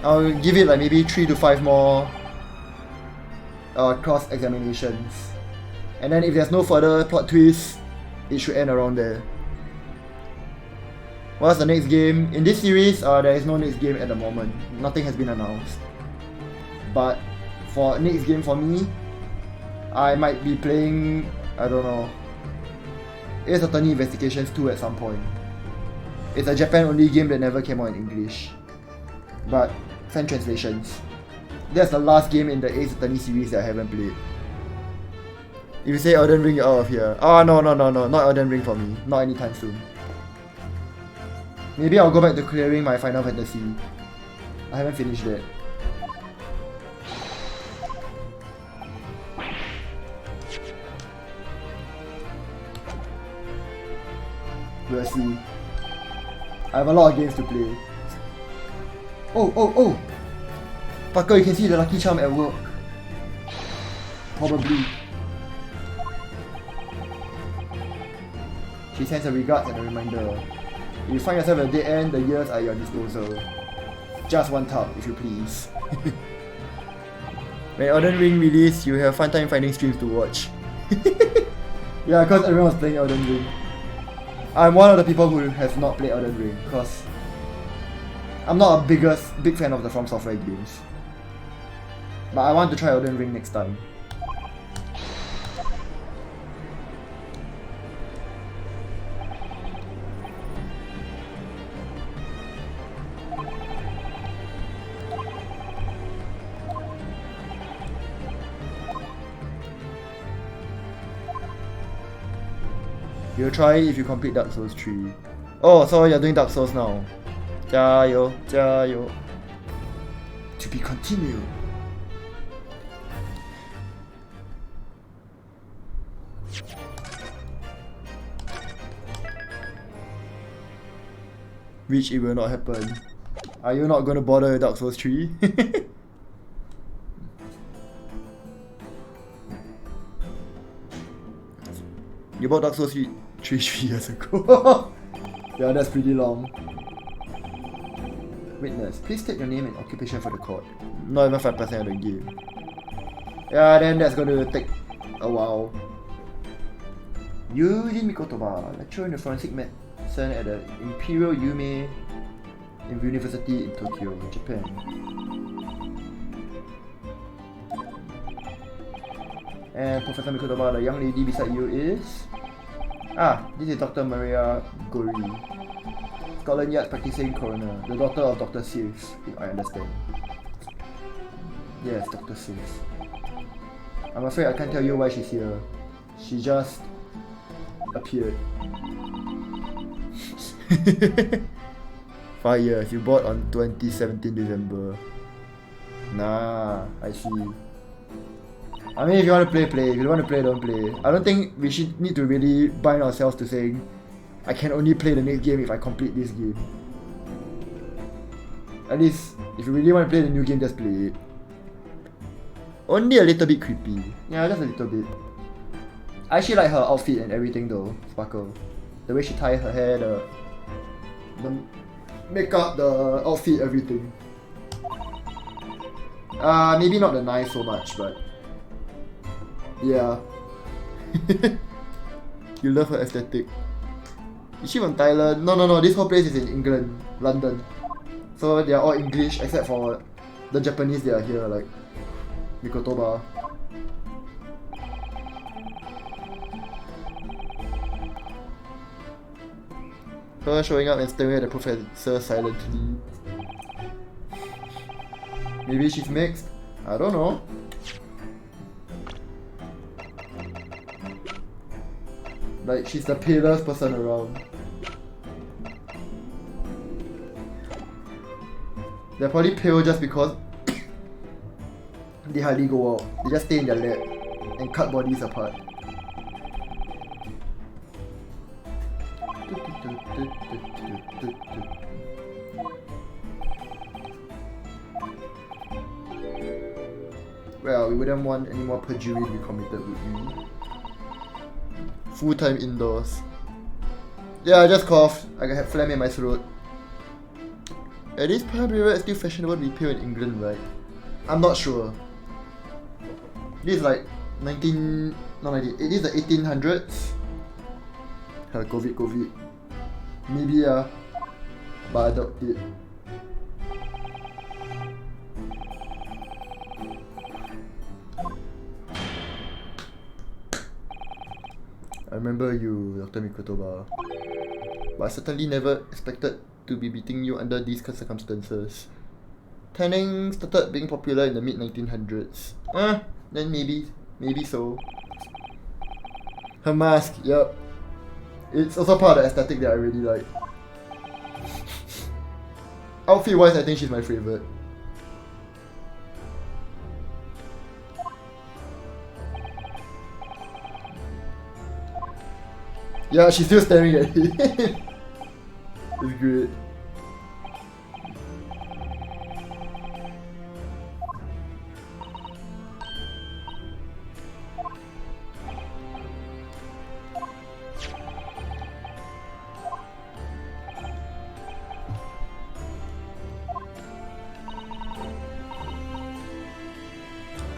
I'll give it like maybe 3 to 5 more cross examinations, and then if there's no further plot twists, it should end around there. What's the next game? In this series, there is no next game at the moment. Nothing has been announced. But for next game for me, I might be playing, I don't know, Ace Attorney Investigations 2 at some point. It's a Japan only game that never came out in English, but fan translations. That's the last game in the Ace Attorney series that I haven't played. If you say Elden Ring, you're out of here. Oh no, not Elden Ring for me. Not anytime soon. Maybe I'll go back to clearing my Final Fantasy. I haven't finished that. We'll see. I have a lot of games to play. Oh! Parker, you can see the lucky charm at work. Probably. She sends her regards and a reminder. If you find yourself at a dead end, the years are at your disposal. Just one tub, if you please. When Elden Ring released, you have fun time finding streams to watch. Yeah, because everyone was playing Elden Ring. I'm one of the people who has not played Elden Ring, because I'm not a big fan of the From Software games. But I want to try Elden Ring next time. You'll try it if you complete Dark Souls 3. Oh, so you're doing Dark Souls now. 加油, 加油. To be continued. Which it will not happen. Are you not gonna bother with Dark Souls 3? You bought Dark Souls 3 years ago. Yeah, that's pretty long. Witness, please state your name and occupation for the court. Not even 5% of the game. Yeah, then that's gonna take a while. Yuji Mikotoba, lecturer in the forensic medicine at the Imperial Yume University in Tokyo, Japan. And Professor Mikotoba, the young lady beside you is... this is Dr. Maria Gori. Scotland Yard practicing coroner, the daughter of Dr. Seuss, if I understand. Yes, Dr. Seuss. I'm afraid I can't tell you why she's here. She just appeared. 5 years, you bought on 2017 December. Nah, I see. I mean, if you want to play, play. If you don't want to play, don't play. I don't think we should need to really bind ourselves to saying I can only play the next game if I complete this game. At least, if you really want to play the new game, just play it. Only a little bit creepy. Yeah, just a little bit. I actually like her outfit and everything though, Sparkle. The way she ties her hair, the makeup, the outfit, everything. Maybe not the knife so much, but yeah. You love her aesthetic. Is she from Thailand? No, this whole place is in England, London. So they are all English except for the Japanese that are here, like Mikotoba. Her showing up and staring at the professor silently. Maybe she's mixed? I don't know. Like, she's the palest person around. They're probably pale just because they hardly go out. They just stay in their lab and cut bodies apart. Well, we wouldn't want any more perjury to be committed, would we? Full-time indoors. Yeah, I just coughed. I had phlegm in my throat. At this time period, it's still fashionable to be pale in England, right? I'm not sure. This is like 19... not 19... It is the 1800s. COVID. Maybe yeah. But I doubt it. I remember you, Dr. Mikotoba. But I certainly never expected to be beating you under these circumstances. Tanning started being popular in the mid-1900s. Then maybe so. Her mask, yep. It's also part of the aesthetic that I really like. Outfit-wise, I think she's my favorite. Yeah, she's still staring at him. It's great.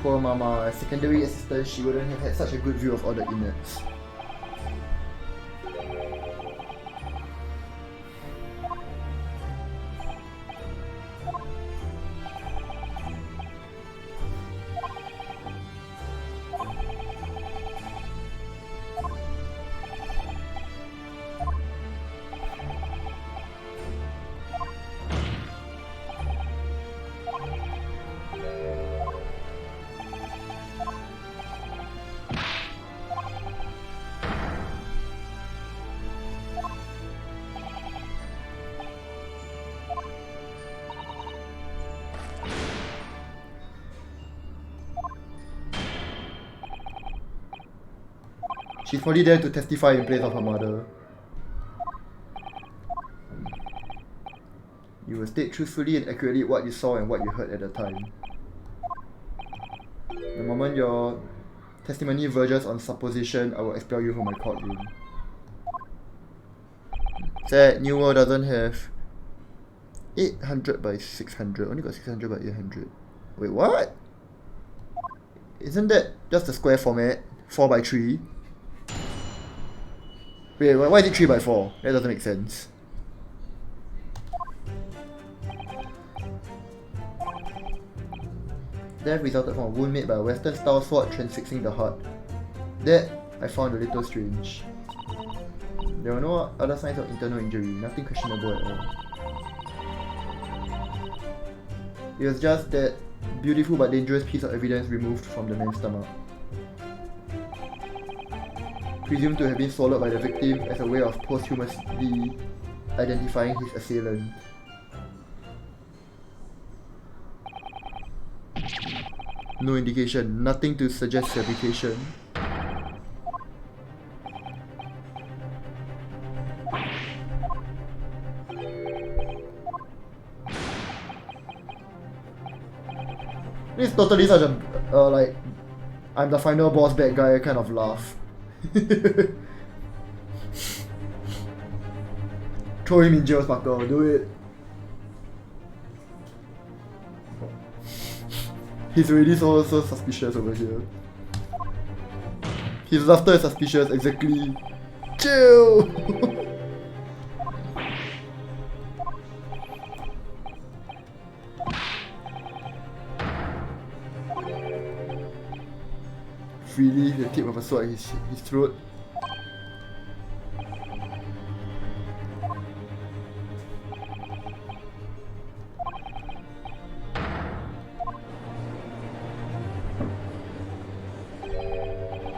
Poor mama, as secondary assistant, she wouldn't have had such a good view of all the innards. She's probably there to testify in place of her mother. You will state truthfully and accurately what you saw and what you heard at the time. The moment your testimony verges on supposition, I will expel you from my courtroom. Sad, New World doesn't have 800 by 600, only got 600 by 800. Wait, what? Isn't that just the square format? 4 by 3? Wait, why is it 3 by 4? That doesn't make sense. Death resulted from a wound made by a western style sword transfixing the heart. That I found a little strange. There were no other signs of internal injury, nothing questionable at all. It was just that beautiful but dangerous piece of evidence removed from the man's stomach. Presumed to have been swallowed by the victim as a way of posthumously identifying his assailant. No indication, nothing to suggest fabrication. It's totally such a, like, I'm the final boss bad guy kind of laugh. Throw him in jail, Sparkle, do it. He's already so suspicious over here. His laughter is suspicious, exactly. Chill! Freely, the tip of a sword at his throat.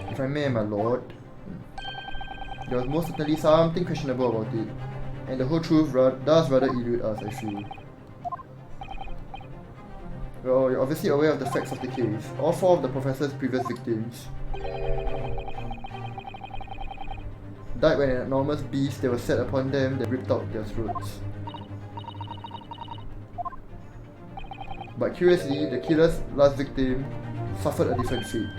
If I may, my lord, there was most certainly something questionable about it, and the whole truth does rather elude us, I feel. Well, you're obviously aware of the facts of the case. All 4 of the professor's previous victims died when an enormous beast that was set upon them that ripped out their throats. But curiously, the killer's last victim suffered a different fate.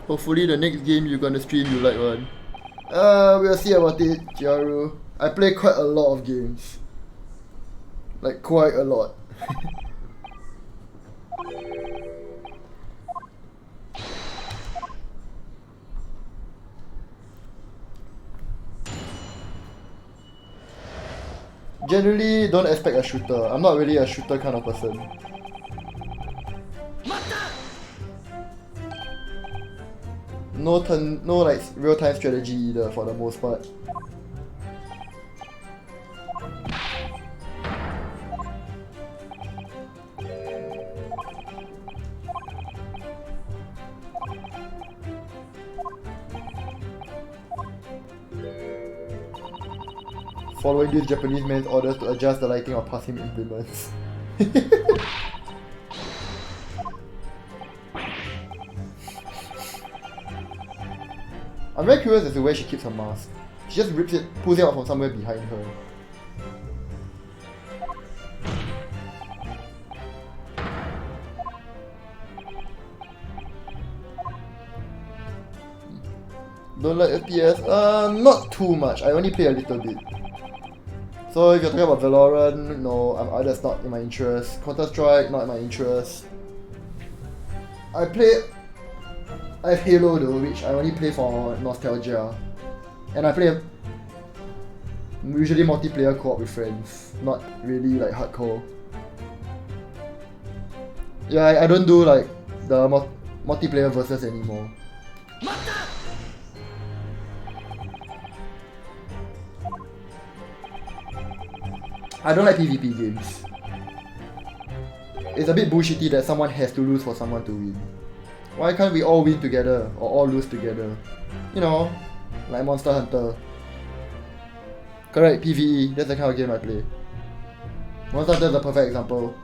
Hopefully the next game you're gonna stream you like one. We'll see about it, Jaru. I play quite a lot of games. Like quite a lot. Generally, don't expect a shooter. I'm not really a shooter kind of person. No like real-time strategy either for the most part. Following this Japanese man's orders to adjust the lighting of passing implements. I'm very curious as to where she keeps her mask. She just rips it, pulls it out from somewhere behind her. Don't like FPS? Not too much. I only play a little bit. So if you're talking about Valorant, no, that's not in my interest. Counter-Strike, not in my interest. I have Halo though, which I only play for nostalgia. And I play usually multiplayer co-op with friends, not really like hardcore. Yeah, I don't do like the multiplayer versus anymore. I don't like PvP games. It's a bit bullshitty that someone has to lose for someone to win. Why can't we all win together or all lose together? You know, like Monster Hunter. Correct, PvE, that's the kind of game I play. Monster Hunter is the perfect example.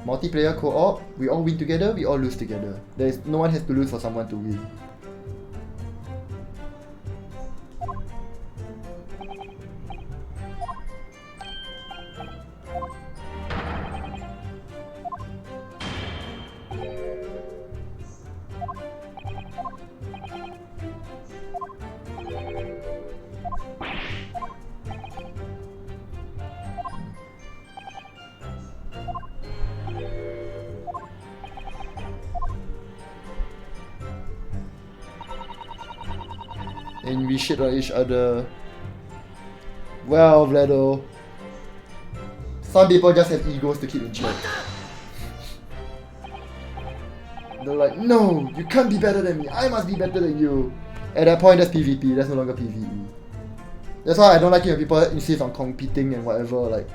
Multiplayer co-op, we all win together, we all lose together. No one has to lose for someone to win. And we shit on each other. Well, Vlado. Some people just have egos to keep in check. They're like, no, you can't be better than me, I must be better than you. At that point, that's PvP, that's no longer PvE. That's why I don't like it when people insist on competing and whatever, like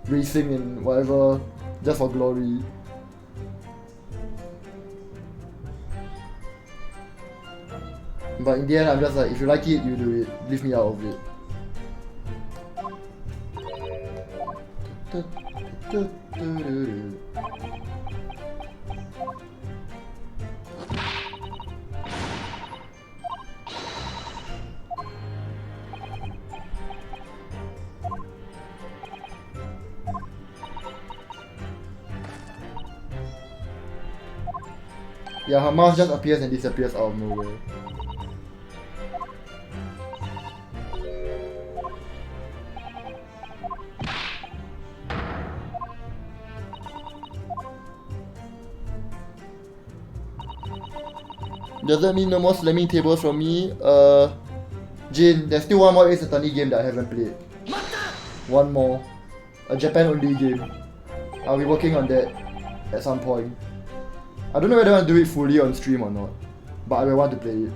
racing and whatever, just for glory. But in the end, I'm just like, if you like it, you do it. Leave me out of it. Yeah, her mouse just appears and disappears out of nowhere. Does that mean no more slamming tables from me? Jin, there's still one more Ace Attorney game that I haven't played. One more. A Japan only game. I'll be working on that at some point. I don't know whether I want to do it fully on stream or not, but I will want to play it.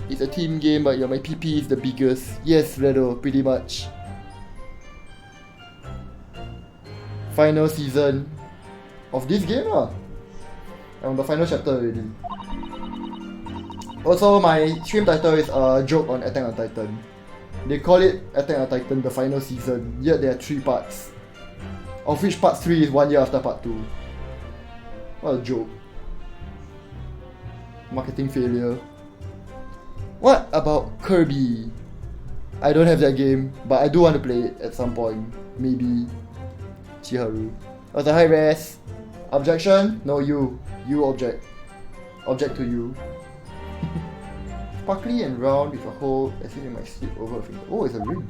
It's a team game, but yeah, my PP is the biggest. Yes, Redo, pretty much. Final season of this game lah. I'm on the final chapter already. Also, my stream title is a joke on Attack on Titan. They call it Attack on Titan the final season, yet there are 3 parts. Of which part 3 is 1 year after part 2. What a joke. Marketing failure. What about Kirby? I don't have that game, but I do want to play it at some point. Maybe. Chiharu. Oh, the high res. Objection? No, you. You object. Object to you. Sparkly and round with a hole as if it might slip over a finger. Oh, it's a ring.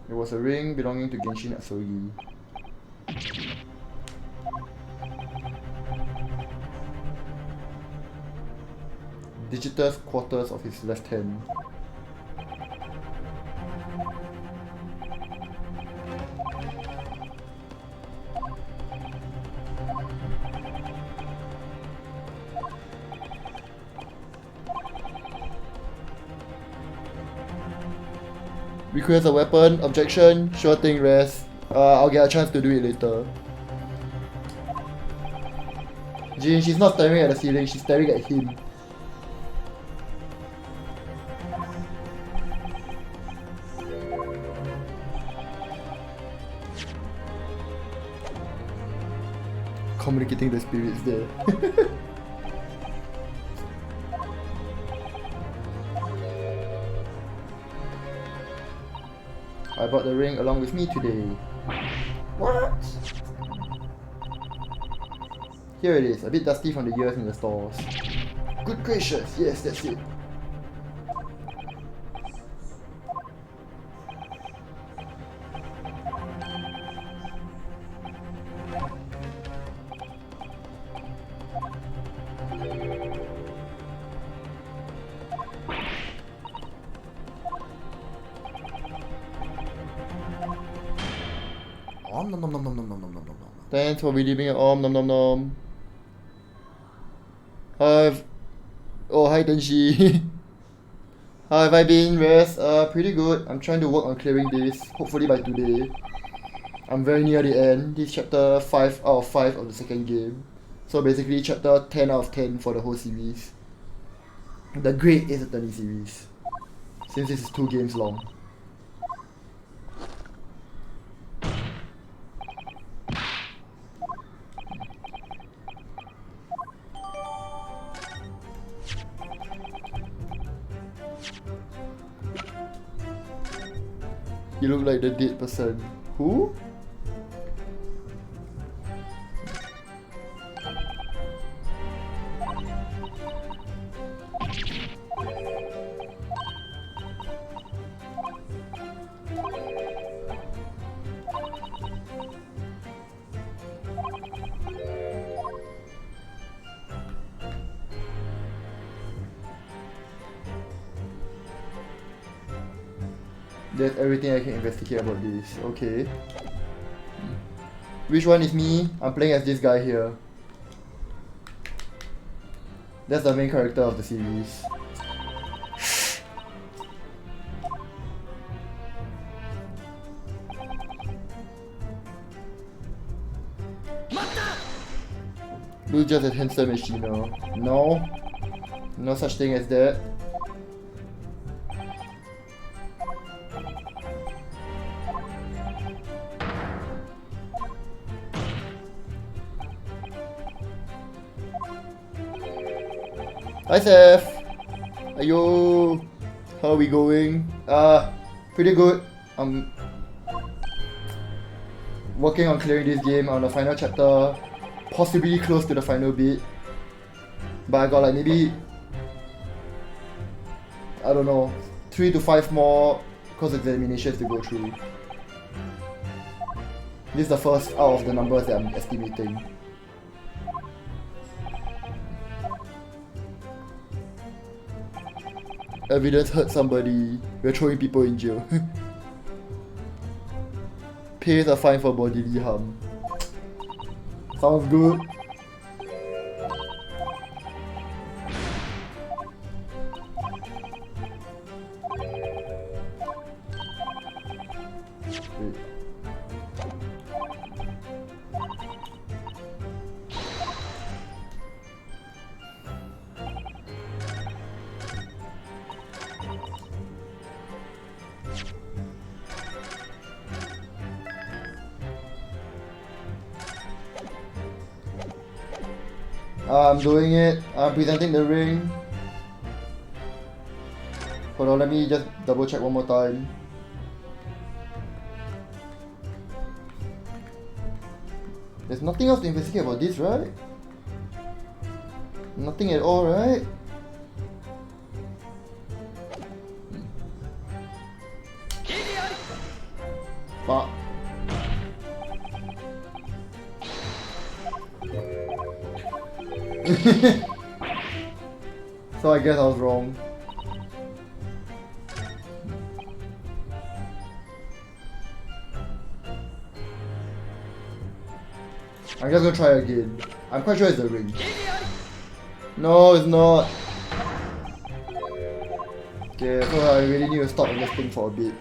It was a ring belonging to Genshin Atsugi. Digital quarters of his left hand. Request a weapon, objection, sure thing, rest. I'll get a chance to do it later. Jin, she's not staring at the ceiling, she's staring at him. Communicating the spirits there. I brought the ring along with me today. What? Here it is, a bit dusty from the years in the stores. Good gracious, yes, that's it. Nom nom nom nom nom nom nom nom nom nom. Thanks for redeeming it. Nom nom nom. Oh, hi Tenshi. How have I been, Res? Pretty good. I'm trying to work on clearing this, hopefully by today. I'm very near the end. This is chapter 5 out of 5 of the second game. So basically chapter 10 out of 10 for the whole series. The Great Ace Attorney series. Since this is 2 games long. You look like the dead person. Who? That's everything I can investigate about this. Okay. Which one is me? I'm playing as this guy here. That's the main character of the series. Look just as handsome as Shino. No. No such thing as that. Hi Seth! Ayo! How are we going? Pretty good. I'm working on clearing this game on the final chapter. Possibly close to the final bit. But I got like maybe, I don't know, 3 to 5 more course examinations to go through. This is the first out of the numbers that I'm estimating. Evidence hurt somebody. We're throwing people in jail. Pays a fine for bodily harm. Sounds good. Wait. I'm doing it. I'm presenting the ring. Hold on, let me just double check one more time. There's nothing else to investigate about this, right? Nothing at all, right? Fuck. So I guess I was wrong. I'm just gonna try again. I'm quite sure it's the ring. No, it's not. Okay, so I really need to stop investing for a bit.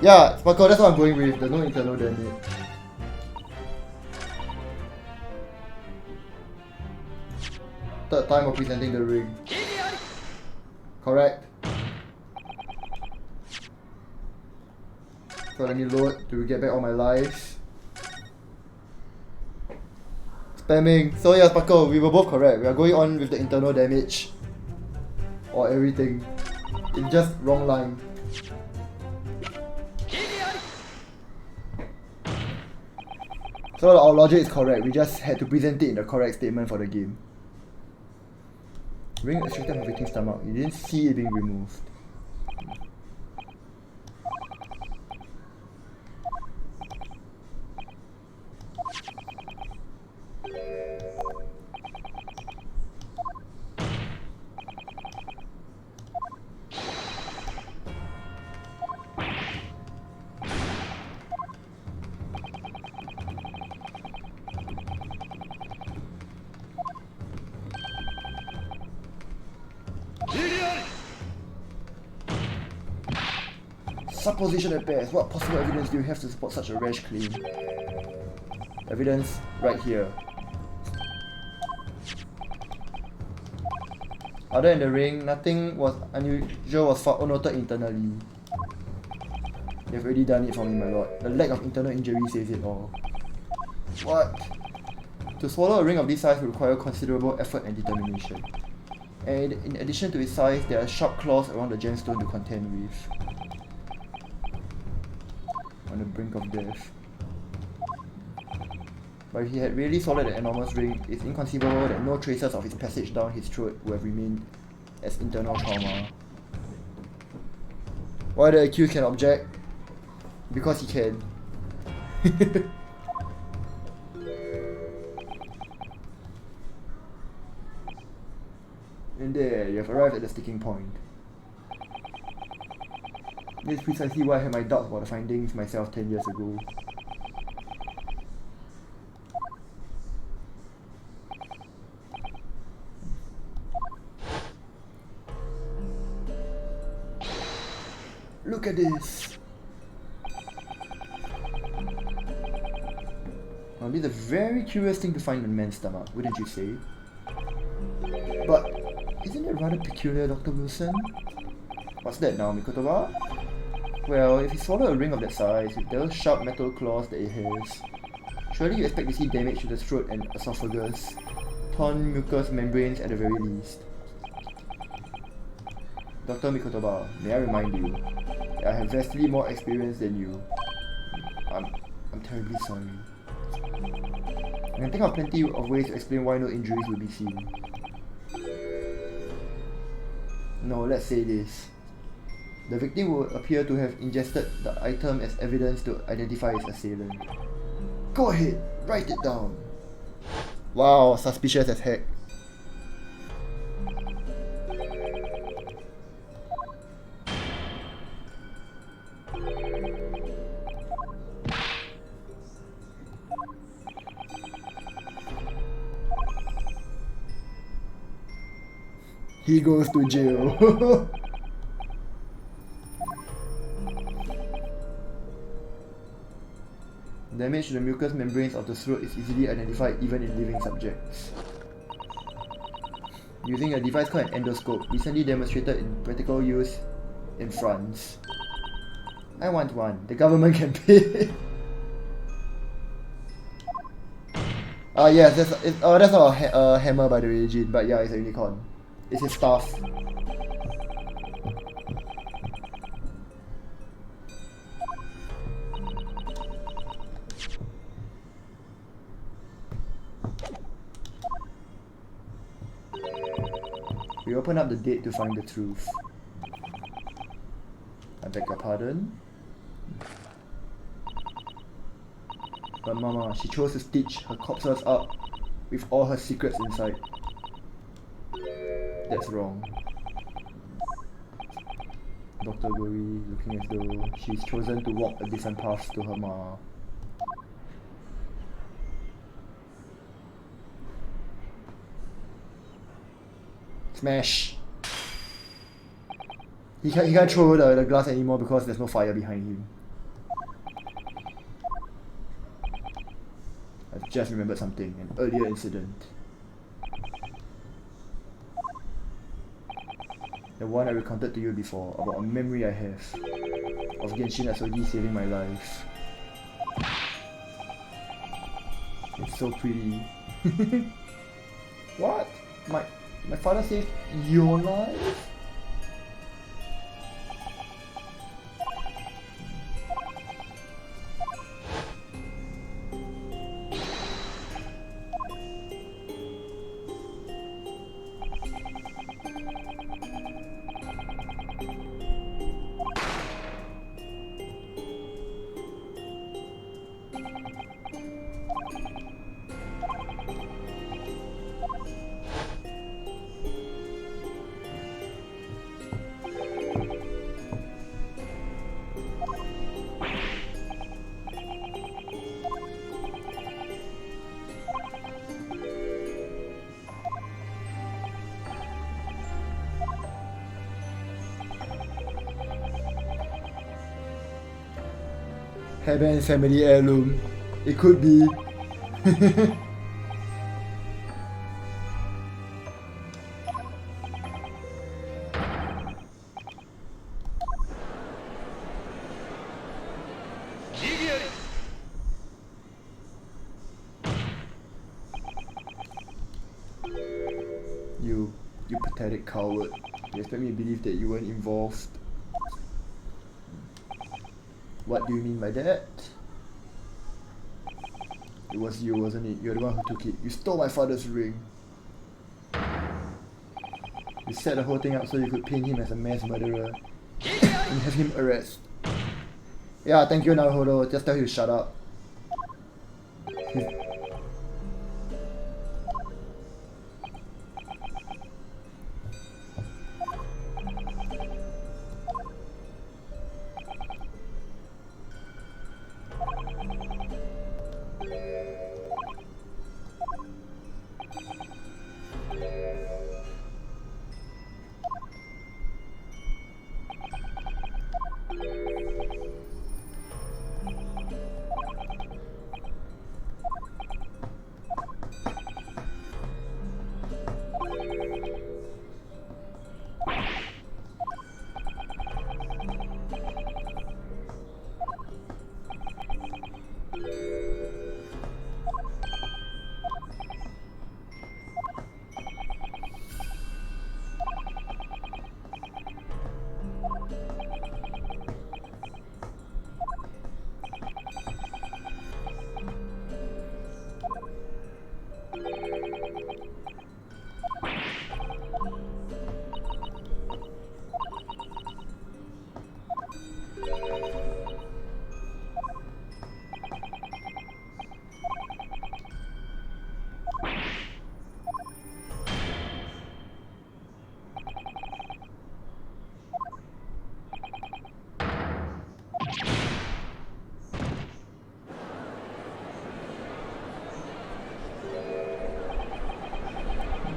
Yeah, Sparkle, that's what I'm going with. There's no internal damage. Third time of presenting the ring. Correct. So let me load to get back all my lives. Spamming. So yeah, Sparkle, we were both correct. We are going on with the internal damage. Or everything. It's just wrong line. So our logic is correct. We just had to present it in the correct statement for the game. Ring extracted from victim's stomach. You didn't see it being removed. supposition at best. What possible evidence do you have to support such a rash claim? Evidence right here. Other than the ring, nothing was unusual was found or noted internally. You've already done it for me, my lord. The lack of internal injury says it all. What? To swallow a ring of this size will require considerable effort and determination. And in addition to its size, there are sharp claws around the gemstone to contend with. On the brink of death. But if he had really swallowed an enormous ring, it's inconceivable that no traces of its passage down his throat would have remained as internal trauma. Why the accused can object? Because he can. And there, you have arrived at the sticking point. This is precisely why I had my doubts about the findings myself 10 years ago. Look at this! Now, this is a very curious thing to find in a man's stomach, wouldn't you say? But isn't it rather peculiar, Dr. Wilson? What's that now, Mikotoba? Well, if he swallowed a ring of that size, with those sharp metal claws that it has, surely you expect to see damage to the throat and esophagus, torn mucous membranes at the very least. Dr. Mikotoba, may I remind you that I have vastly more experience than you. I'm terribly sorry. I can think of plenty of ways to explain why no injuries will be seen. No, let's say this. The victim will appear to have ingested the item as evidence to identify its assailant. Go ahead, write it down. Wow, suspicious as heck. He goes to jail. Damage to the mucous membranes of the throat is easily identified even in living subjects. Using a device called an endoscope, recently demonstrated in practical use in France. I want one. The government can pay. Yes, that's not a hammer by the way, Jin, but yeah, it's a unicorn. It's his staff. We open up the date to find the truth. I beg your pardon? But Mama, she chose to stitch her corpses up with all her secrets inside. That's wrong. Dr. Gori looking as though she's chosen to walk a different path to her ma. Smash! He can't throw the glass anymore because there's no fire behind him. I've just remembered something, an earlier incident. The one I recounted to you before, about a memory I have of Genshin Asogi saving my life. It's so pretty. What? My father saved your life? Hairband's family heirloom. It could be. You pathetic coward. You expect me to believe that you weren't involved? What do you mean by that? It was you, wasn't it? You're the one who took it. You stole my father's ring. You set the whole thing up so you could pin him as a mass murderer and have him arrested. Yeah, thank you, Naruhodo. Just tell him to shut up.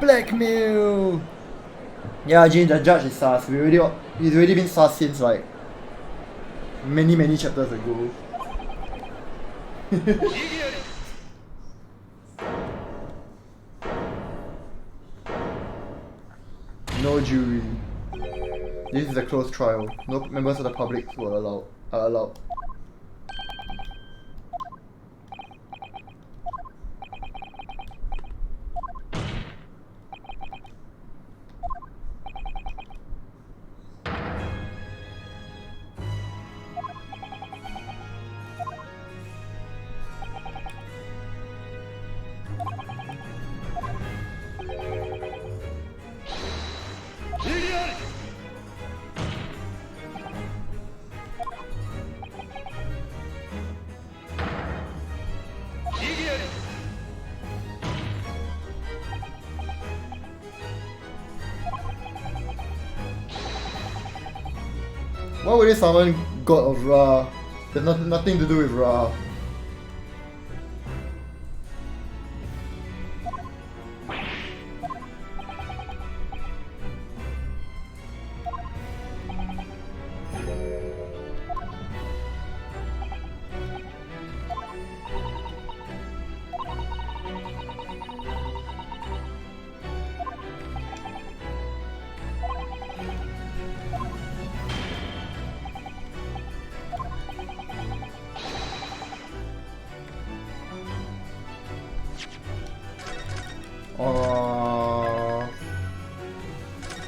Blackmail! Yeah, Jin, the judge is sus. He's already been sus since like many chapters ago. No jury. This is a closed trial. No members of the public are allowed. Why would they summon God of Ra? There's nothing to do with Ra.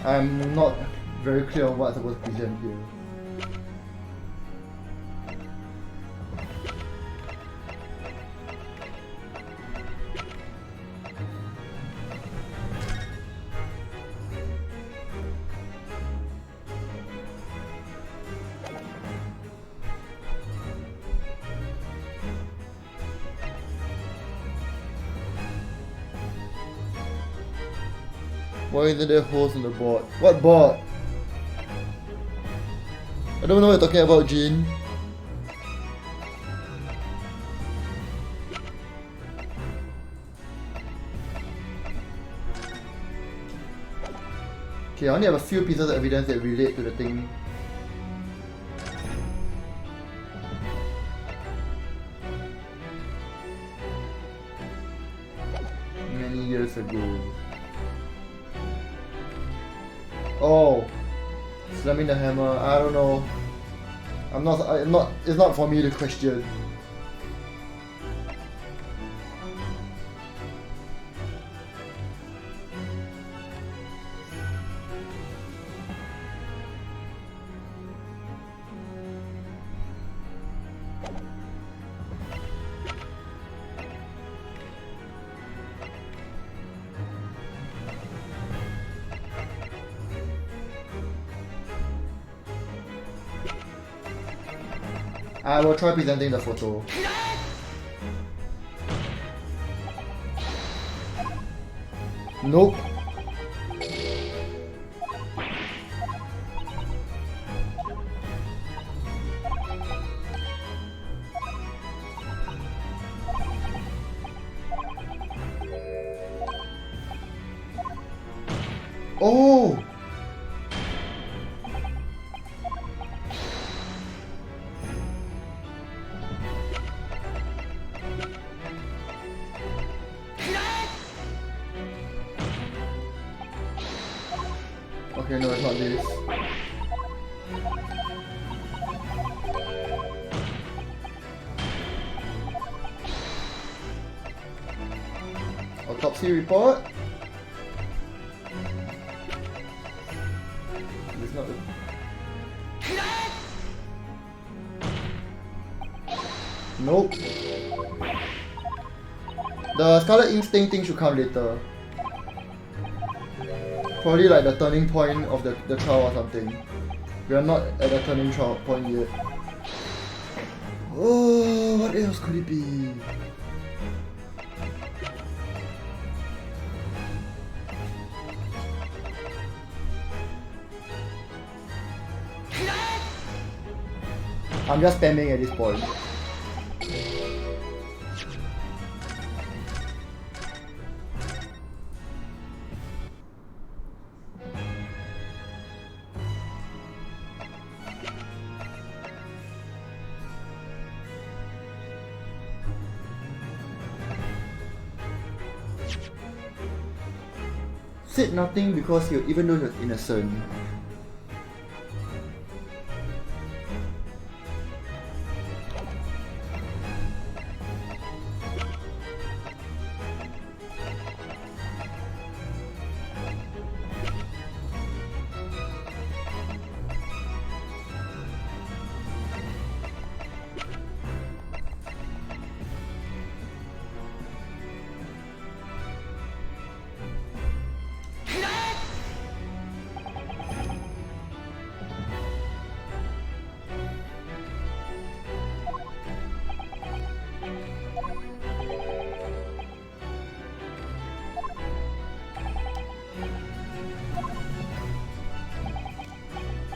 I'm not very clear on what I'm supposed to present here. Why isn't there holes in the board? What board? I don't know what you're talking about, Jin. Okay, I only have a few pieces of evidence that relate to the thing. ago. Oh, slamming the hammer. I don't know. It's not for me to question. I will try presenting the photo. Nope. Oh! Okay, no, it's not this. Autopsy report? It's not the... Nope. The Scarlet Instinct thing should come later. Probably like the turning point of the trial or something. We are not at the turning point yet. Oh, what else could it be? I'm just spamming at this point. Said nothing because even though you're innocent.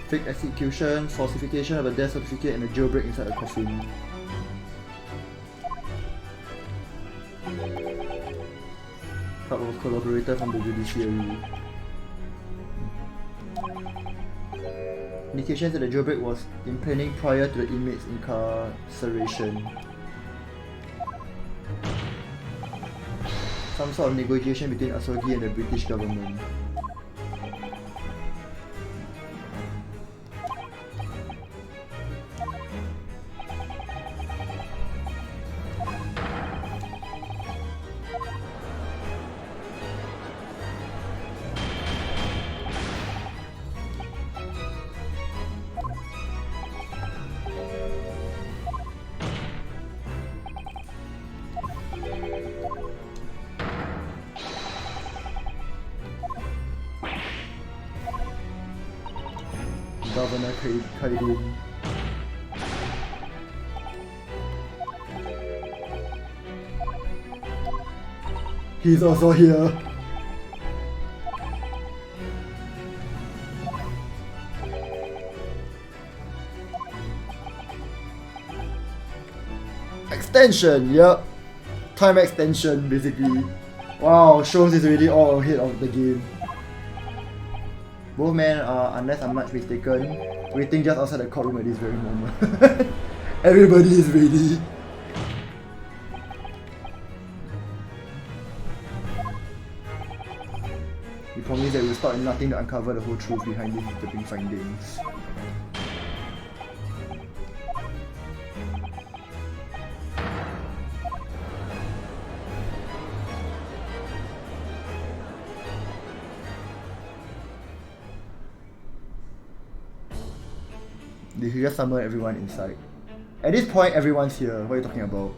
Fake execution, falsification of a death certificate, and a jailbreak inside a coffin. Part of a collaborator from the judiciary. Indications that the jailbreak was in planning prior to the inmate's incarceration. Some sort of negotiation between Asogi and the British government. Governor Kaidin. He's also here. Extension, yep. Time extension, basically. Wow, shows is already all ahead of the game. Both men are, unless I'm not mistaken, waiting just outside the courtroom at this very moment. Everybody is ready. He promised that we'll stop at nothing to uncover the whole truth behind these disturbing findings. They should just summon everyone inside. At this point, everyone's here. What are you talking about?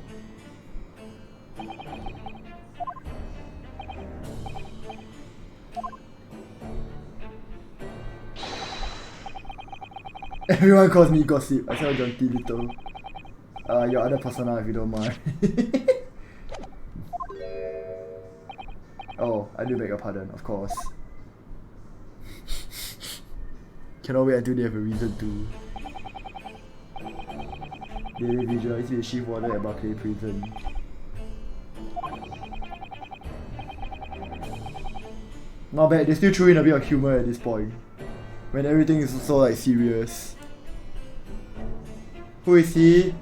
Everyone calls me Gossip. I saw John T. Little. Your other persona if you don't mind. Oh, I do beg your pardon, of course. Cannot wait until they have a reason to. Daily Vigil is the chief warden at Barclay Prison. Not bad, they still threw in a bit of humor at this point. When everything is so like serious. Who is he?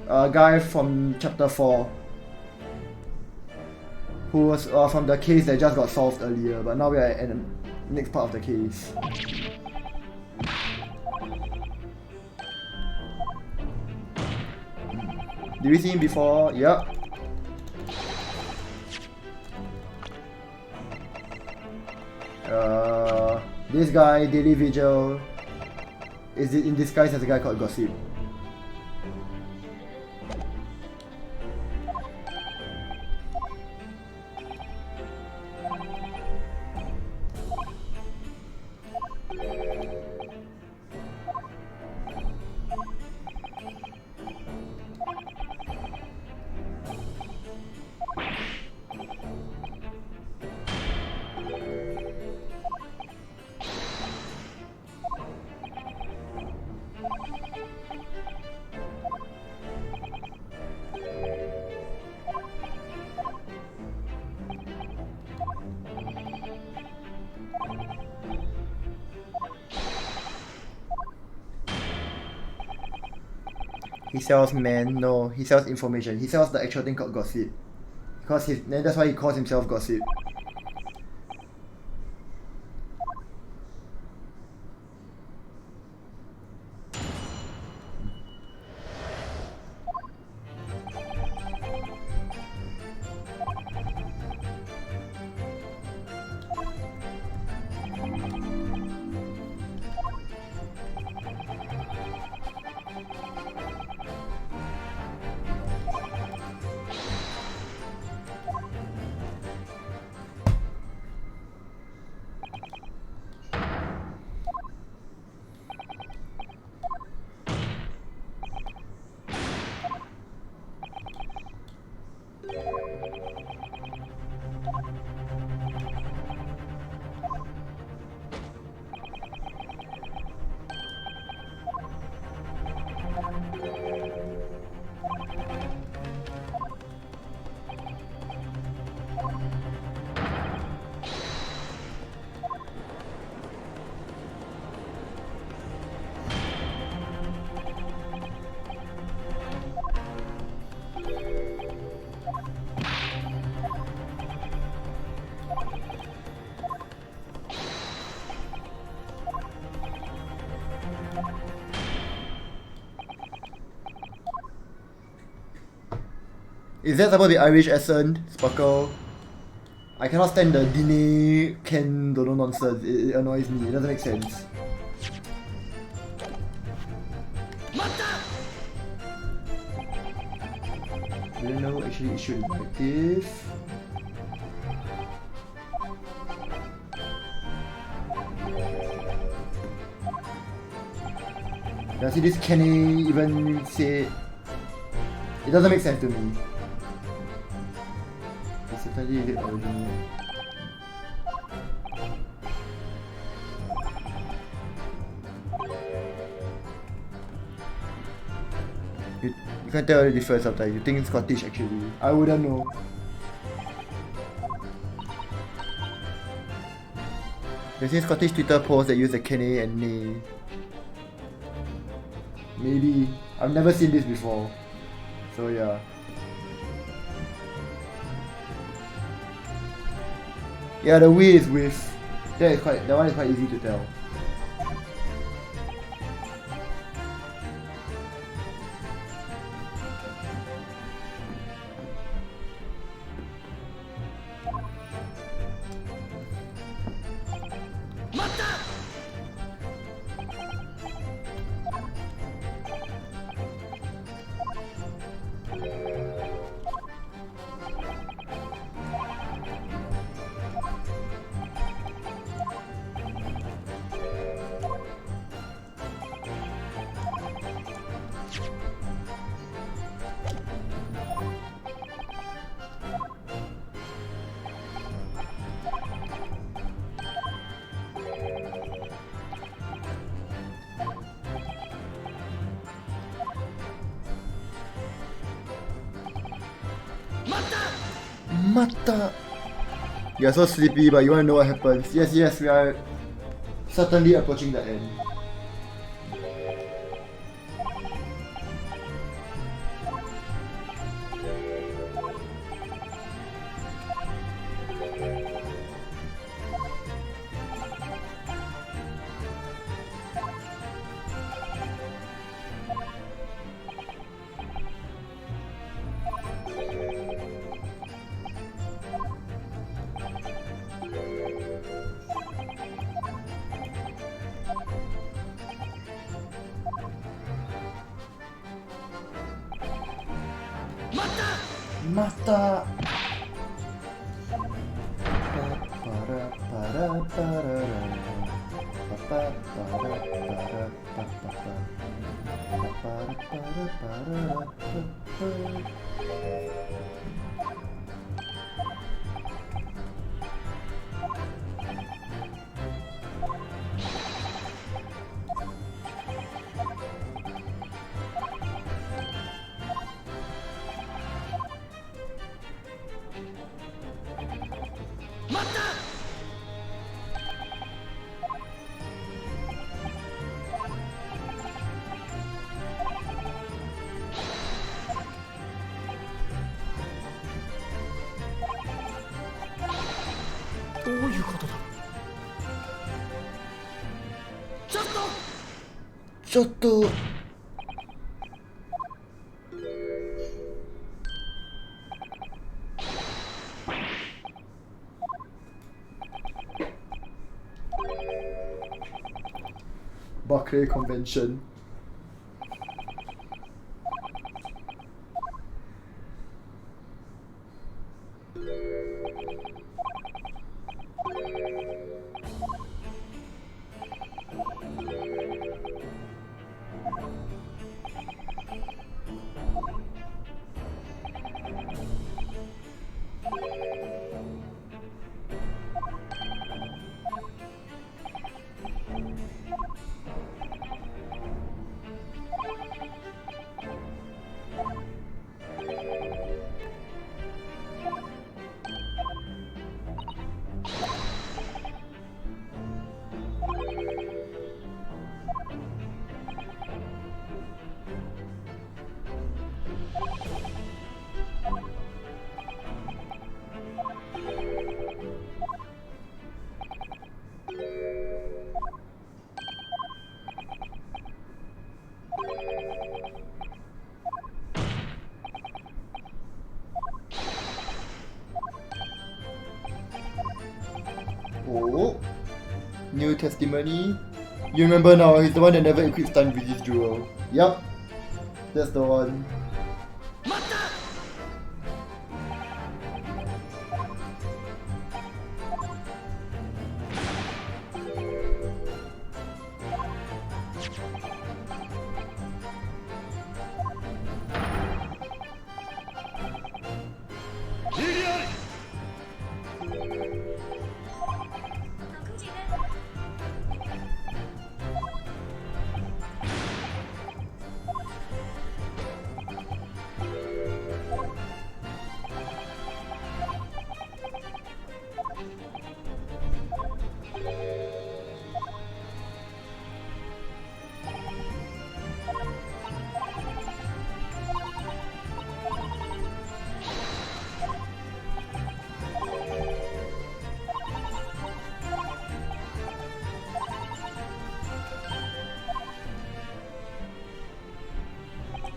A guy from chapter 4. Who was from the case that just got solved earlier, but now we are at the next part of the case. Did we see him before? Yup. This guy, Daily Vigil, is in disguise as a guy called Gossip. He sells men, no, he sells information. He sells the actual thing called Gossip. Because that's why he calls himself Gossip. Is that supposed to be Irish accent, Sparkle? I cannot stand the Dine Ken don't know nonsense. It annoys me. It doesn't make sense. Didn't know actually it should be active. Now see this Kenny even say it doesn't make sense to me. It's certainly the original. You can't tell the difference sometimes. You think it's Scottish actually. I wouldn't know. There's a Scottish Twitter post that use the Kenny and Nay. Maybe. I've never seen this before. So yeah. Yeah, the way is with. That one is quite easy to tell. Mata! You're so sleepy, but you wanna know what happens. Yes, we are certainly approaching the end. Mata!ちょっとBarclay Convention. Oh, new testimony. You remember now, he's the one that never equipped stun with his jewel. Yup, that's the one.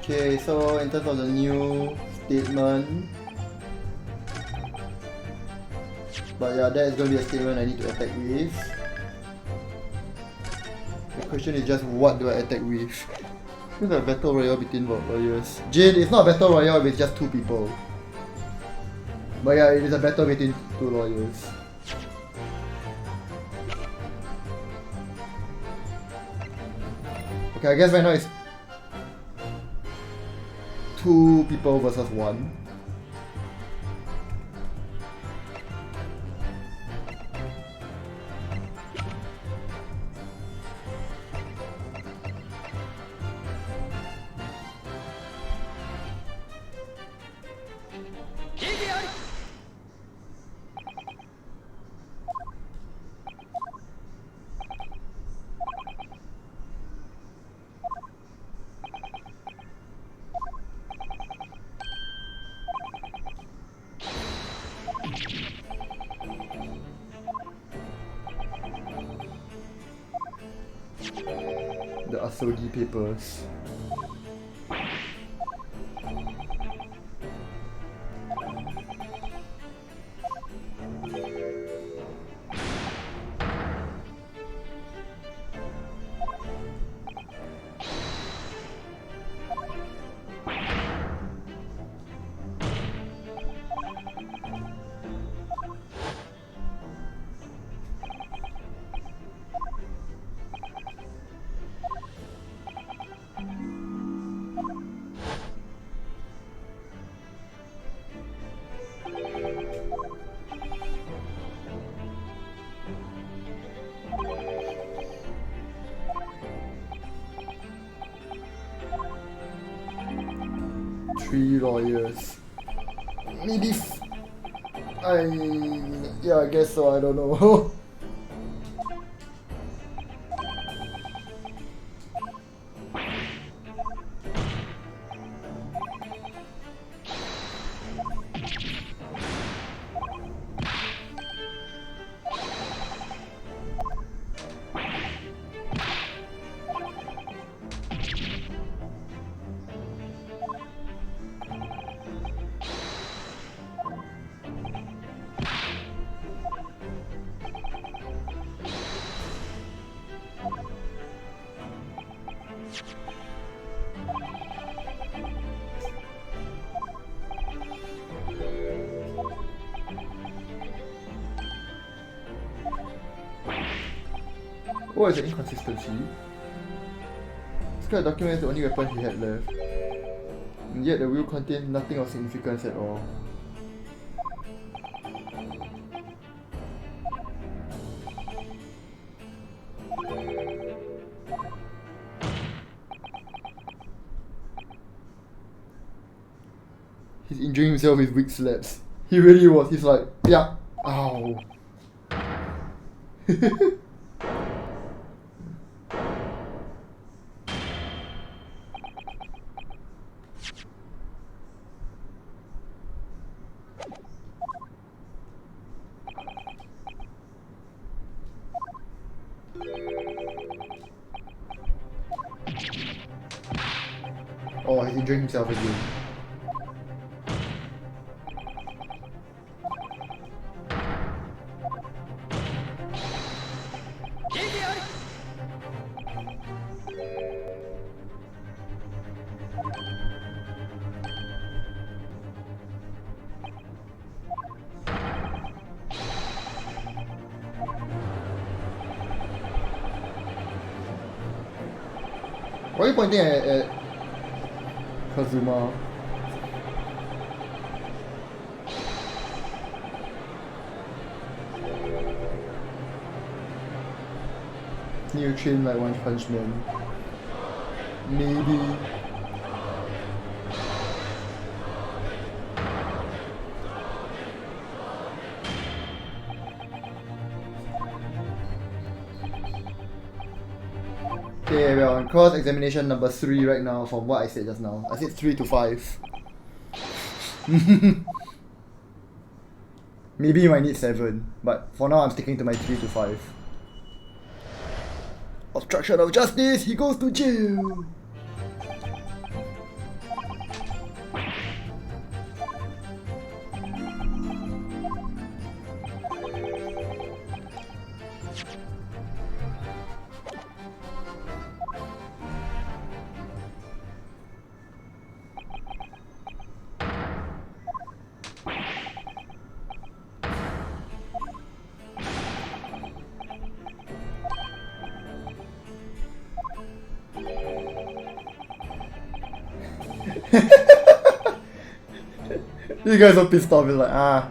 Okay, so in terms of the new statement, but yeah, that is going to be a statement I need to attack with. The question is just what do I attack with? It's a battle royale between warriors. Jade, it's not a battle royale with just 2 people. But yeah, it is a battle between 2 lawyers. Okay, I guess right now it's 2 people versus 1. The Asogi papers. Three lawyers. Maybe. Yeah, I guess so. I don't know. What is the inconsistency? This guy documents the only weapon he had left. And yet the wheel contained nothing of significance at all. He's injuring himself with weak slaps. He really was. He's like, yeah, ow. Oh, he's injuring himself again. Why are you pointing at Kazuma? You train like One Punch Man. Maybe. Okay, we're on cross examination number 3 right now from what I said just now. I said 3 to 5. Maybe you might need 7, but for now I'm sticking to my 3 to 5. Obstruction of justice, he goes to jail! You guys are pissed off. It's like,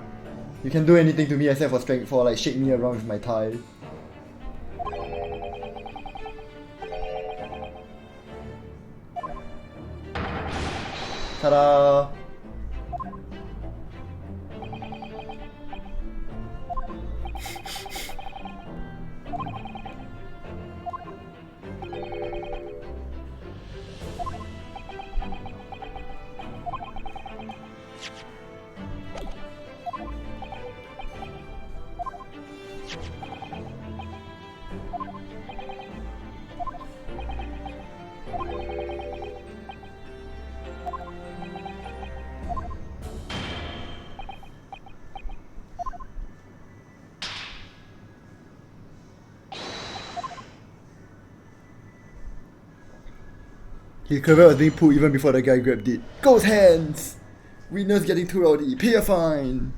you can do anything to me except for strength, for like shake me around with my thigh. Ta-da! His career was being pulled even before the guy grabbed it. Ghost hands! Winner's getting too rowdy. Pay a fine!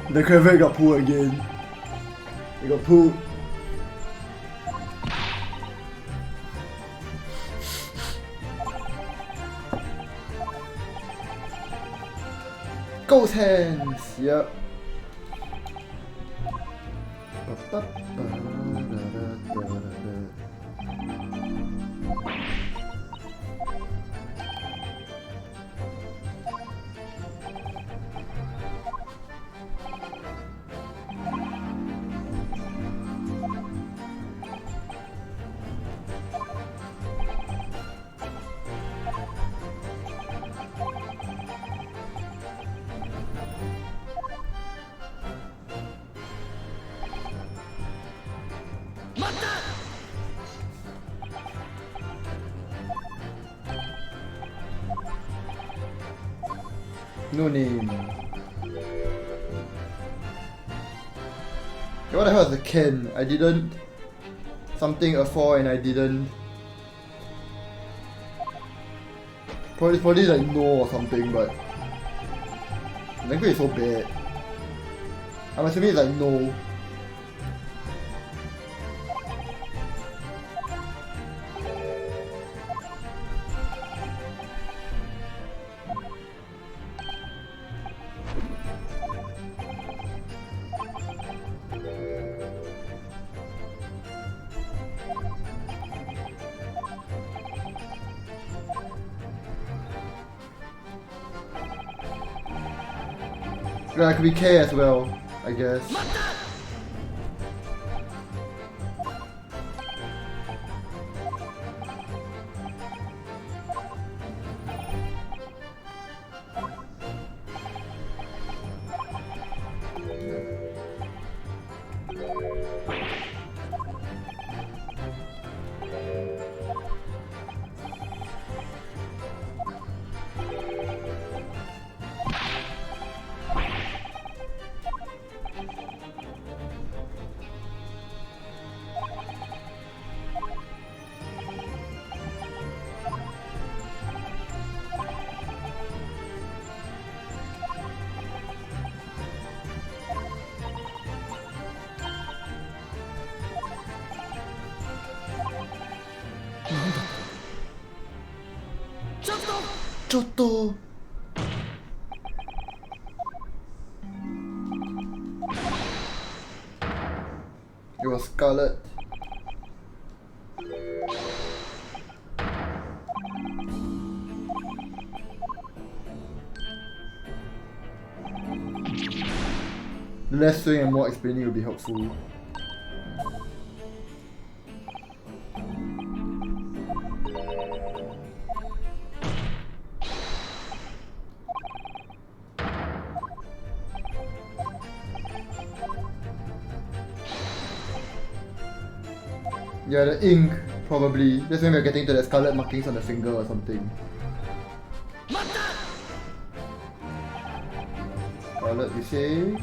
The cravat got pulled again. It got pulled. Ghost hands! Yep. No name. What the hell is the Ken? I didn't. Something a 4 and I didn't. Probably like no or something, but language is so bad. I'm assuming it's like no. Yeah, it could be K as well, I guess. Choto! It was Scarlet. Less swing and more explaining will be helpful. Yeah, the ink, probably. That's when we're getting to the scarlet markings on the finger or something. Scarlet, you say?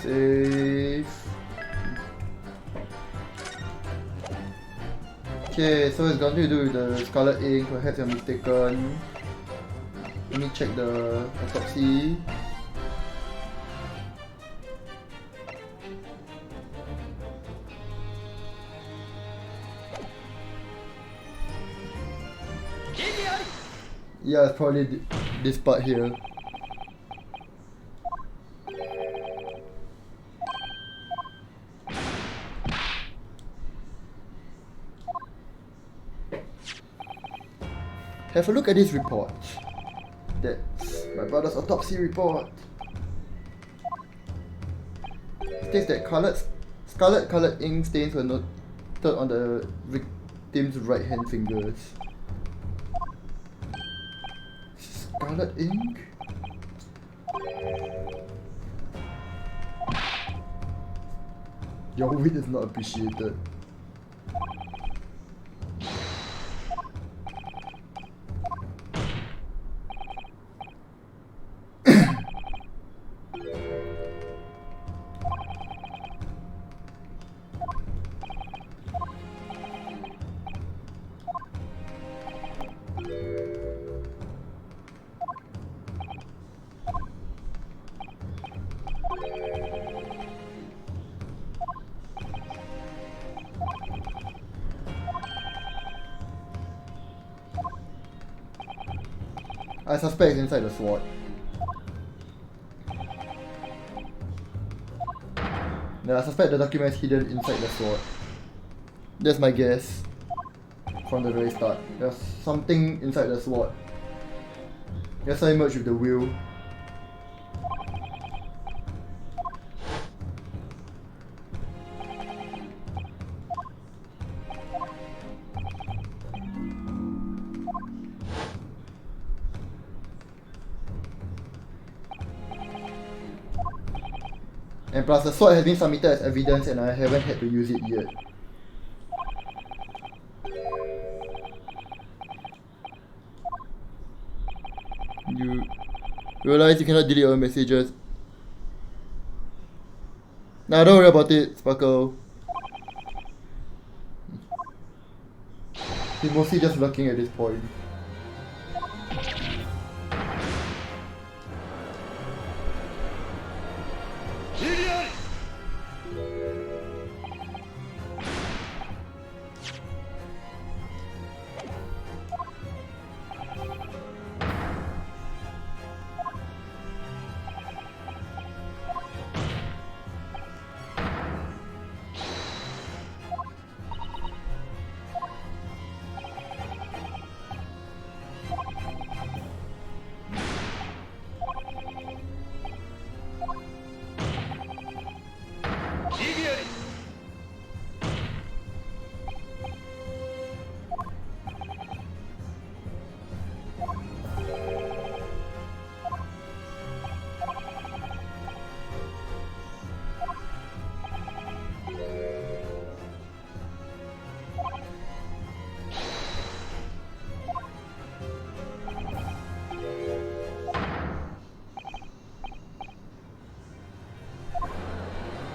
Save. Okay, so it's got to do with the scarlet ink, perhaps I'm mistaken. Let me check the autopsy. Yeah, it's probably this part here. Have a look at this report. That's my brother's autopsy report. It states that scarlet colored ink stains were noted on the victim's right hand fingers. Scarlet ink? Your wit is not appreciated. I suspect it's inside the sword. No, I suspect the document is hidden inside the sword. That's my guess. From the very start. There's something inside the sword. That's how it merged with the wheel. And plus the sword has been submitted as evidence and I haven't had to use it yet. You realize you cannot delete your messages. Nah, don't worry about it, Sparkle. He's mostly just lurking at this point.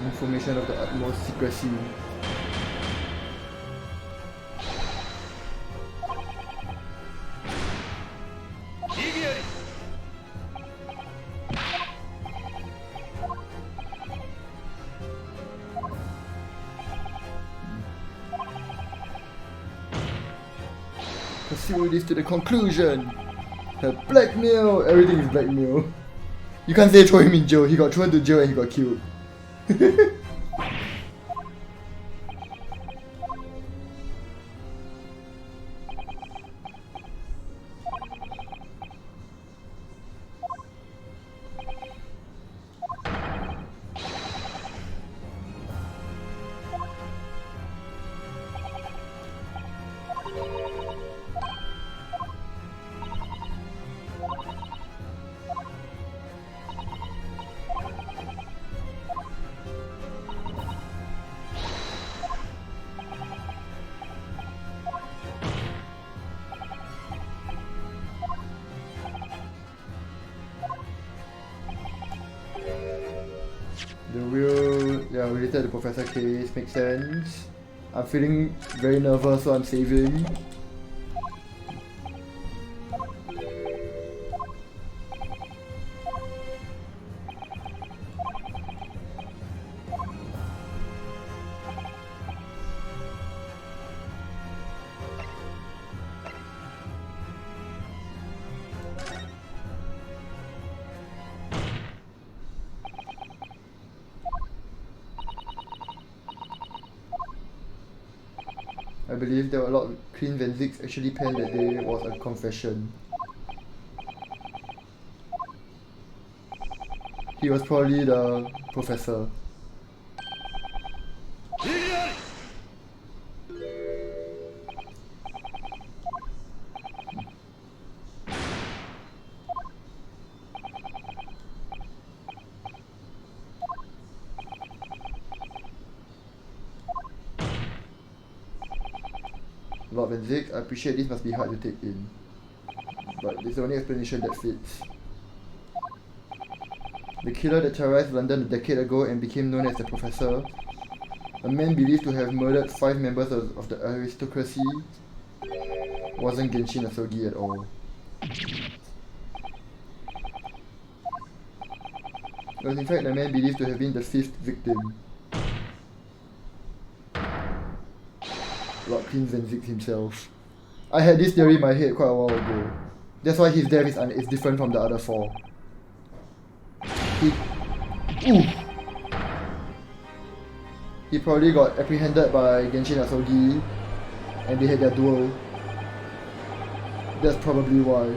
Information of the utmost secrecy. Pursue this to the conclusion. Blackmail! Everything is blackmail. You can't say throw him in jail. He got thrown to jail and he got killed. The real, related to Professor case makes sense. I'm feeling very nervous, so I'm saving. I believe there were a lot of Queen Venzix actually penned that day was a confession. He was probably the professor. Lord Venzix, I appreciate this must be hard to take in, but it's the only explanation that fits. The killer that terrorized London a decade ago and became known as the Professor, a man believed to have murdered 5 members of the aristocracy, wasn't Genshin Asogi at all. It was in fact the man believed to have been the 5th victim, Lord Queen Venzix himself. I had this theory in my head quite a while ago. That's why his death is different from the other 4. He probably got apprehended by Genshin Asogi and they had their duel. That's probably why.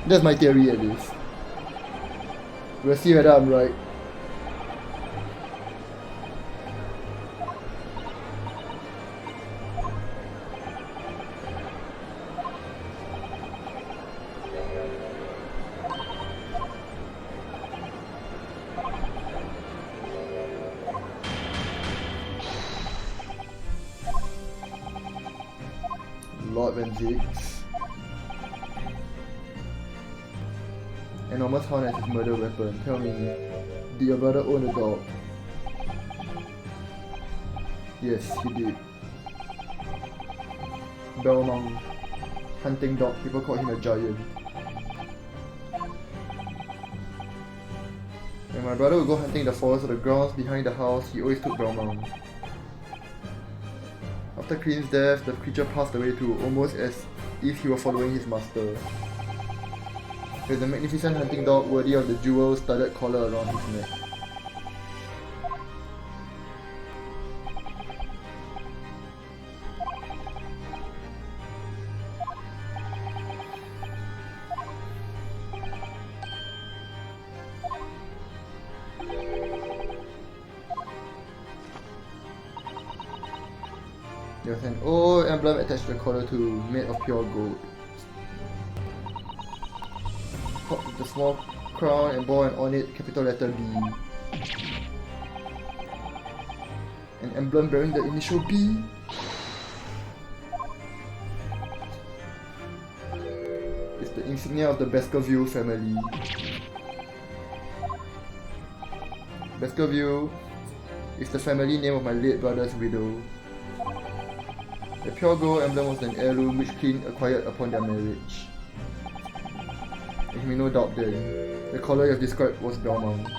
That's my theory at least. We'll see whether I'm right. Lord Venzix. Enormous hound as his murder weapon. Tell me, did your brother own a dog? Yes, he did. Belmont. Hunting dog. People call him a giant. When my brother would go hunting in the forest or the grounds behind the house, he always took Belmont. After Queen's death, the creature passed away too, almost as if he were following his master. He was a magnificent hunting dog worthy of the jewel-studded collar around his neck. There was an old emblem attached to the collar too, made of pure gold. Topped with a small crown and bore an ornate capital letter B. An emblem bearing the initial B. It's the insignia of the Baskerville family. Baskerville is the family name of my late brother's widow. The pure gold emblem was an heirloom which Clint acquired upon their marriage. There can be no doubt then. The colour you have described was Belmont's.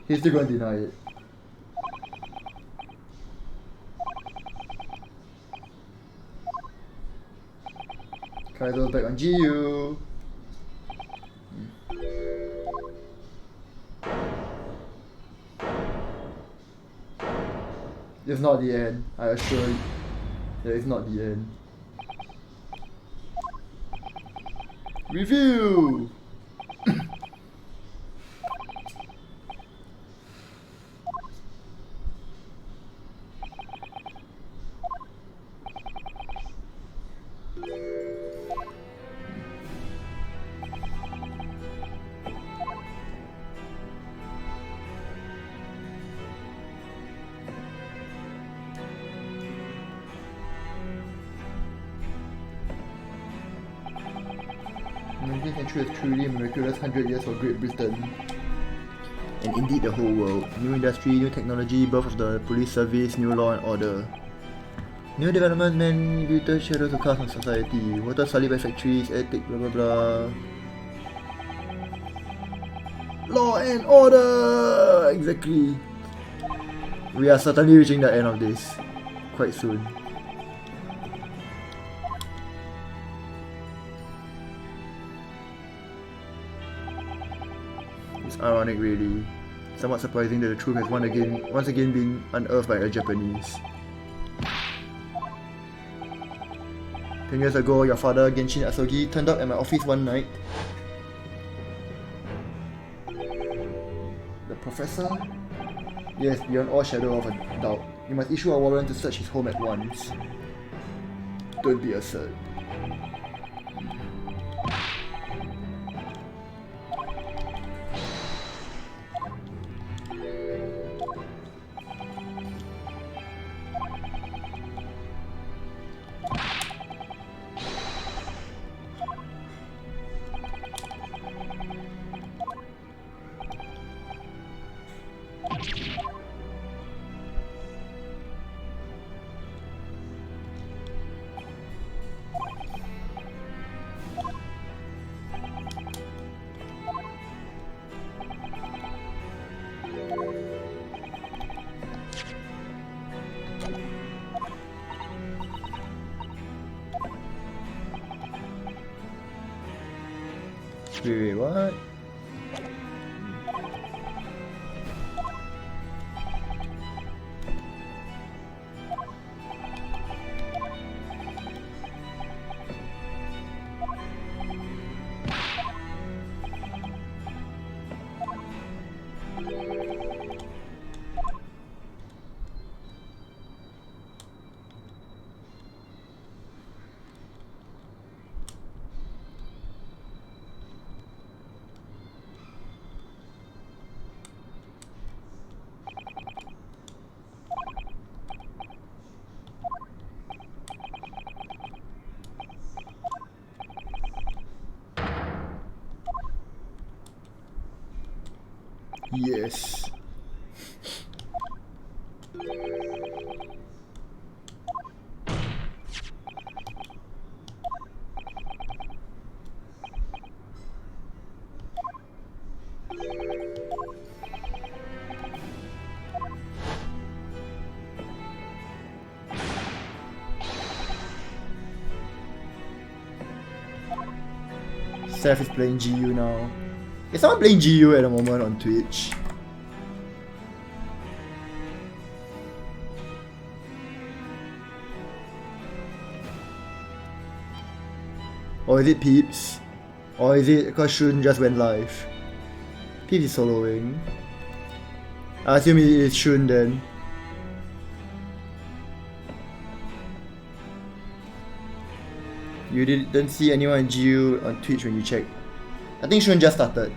He's still gonna deny it. Kaido's back on GU. It's not the end, I assure you. Yeah, it's not the end. Review! The 19th century is truly a miraculous 100 years for Great Britain. And indeed the whole world. New industry, new technology, birth of the police service, new law and order. New developments meant little shadow to cast on society. Water sullied by factories, ethic, blah blah blah. Law and order! Exactly. We are certainly reaching the end of this quite soon. It's ironic really. Somewhat surprising that the truth has once again been unearthed by a Japanese. 10 years ago, your father, Genshin Asogi, turned up at my office one night. The professor? Yes, beyond all shadow of a doubt. You must issue a warrant to search his home at once. Don't be absurd. Wait, what? Yes. Seth is playing GU now. Is someone playing GU at the moment on Twitch? Or is it Peeps? Or is it because Shun just went live? Peeps is soloing. I assume it is Shun then. You didn't see anyone in GU on Twitch when you checked. I think Shun just started.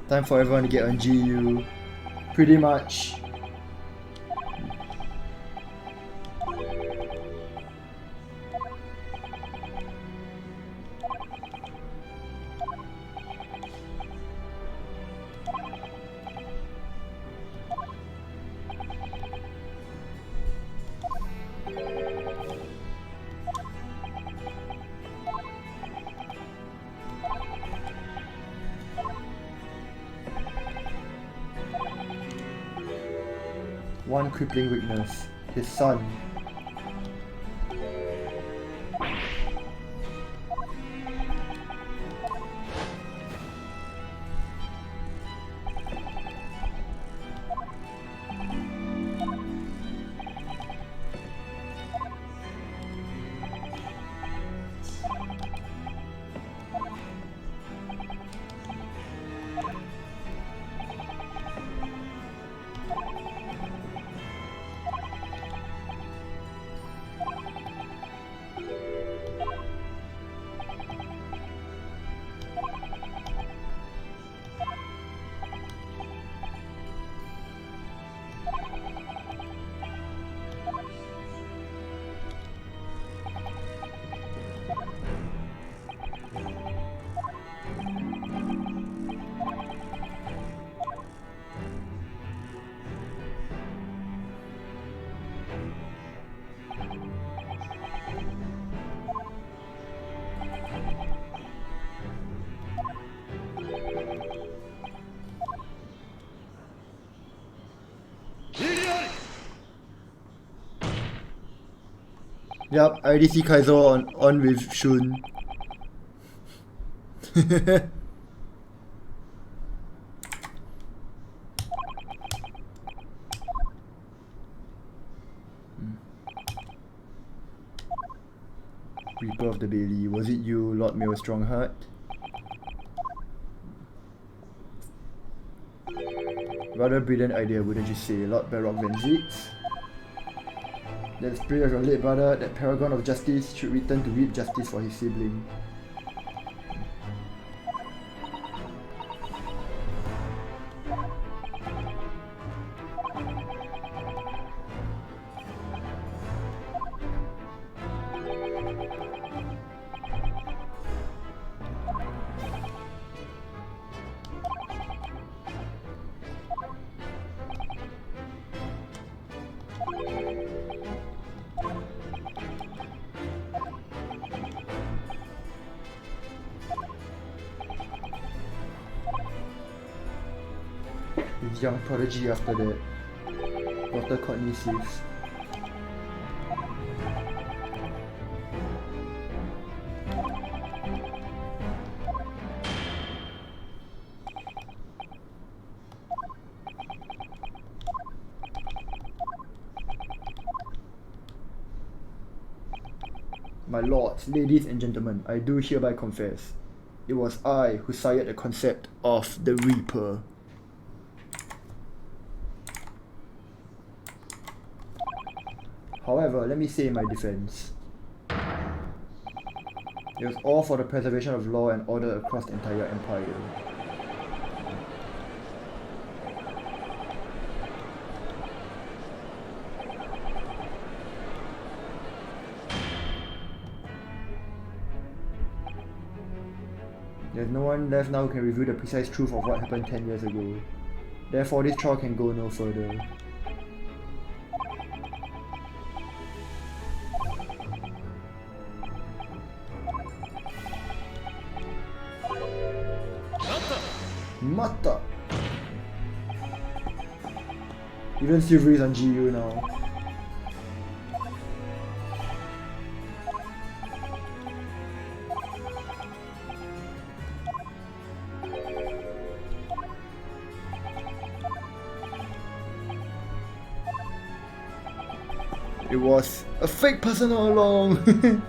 Time for everyone to get on GU. Pretty much. One crippling weakness, his son. Yup, I already see Kaizo on with Shun. Reaper of the Bailey, was it you, Lord Mail Strongheart? Rather brilliant idea, wouldn't you say, Lord Baroque Venzix? That spirit of your late brother, that paragon of justice, should return to reap justice for his sibling. His young prodigy after that. Dr. Courtney says. My lords, ladies and gentlemen, I do hereby confess, it was I who sired the concept of the Reaper. However, let me say in my defense, it was all for the preservation of law and order across the entire empire. There's no one left now who can reveal the precise truth of what happened 10 years ago. Therefore, this trial can go no further. Mata! Even Silvery is on GU now. It was a fake person all along.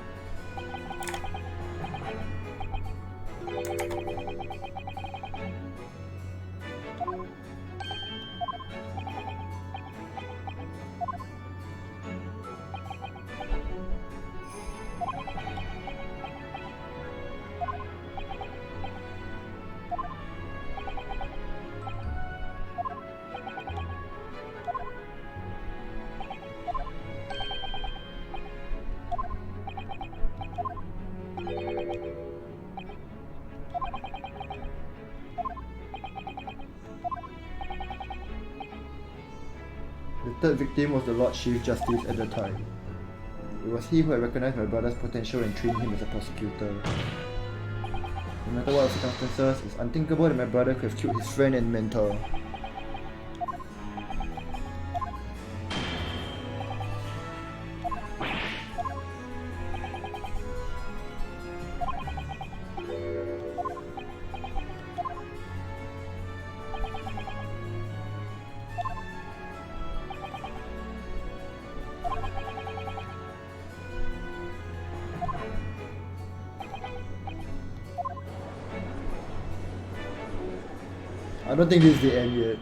The third victim was the Lord Chief Justice at the time. It was he who had recognized my brother's potential and trained him as a prosecutor. No matter what the circumstances, it's unthinkable that my brother could have killed his friend and mentor. I don't think this is the end yet.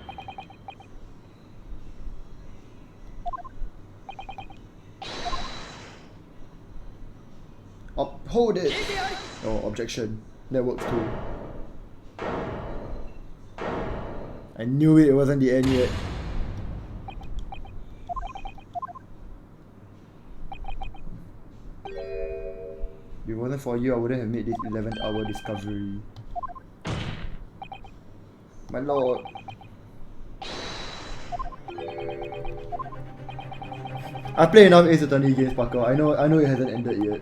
Uphold it! Oh, objection. That works too. I knew it wasn't the end yet. If it wasn't for you, I wouldn't have made this 11th hour discovery. My lord. I play enough Ace Attorney games, Parker. I know it hasn't ended yet.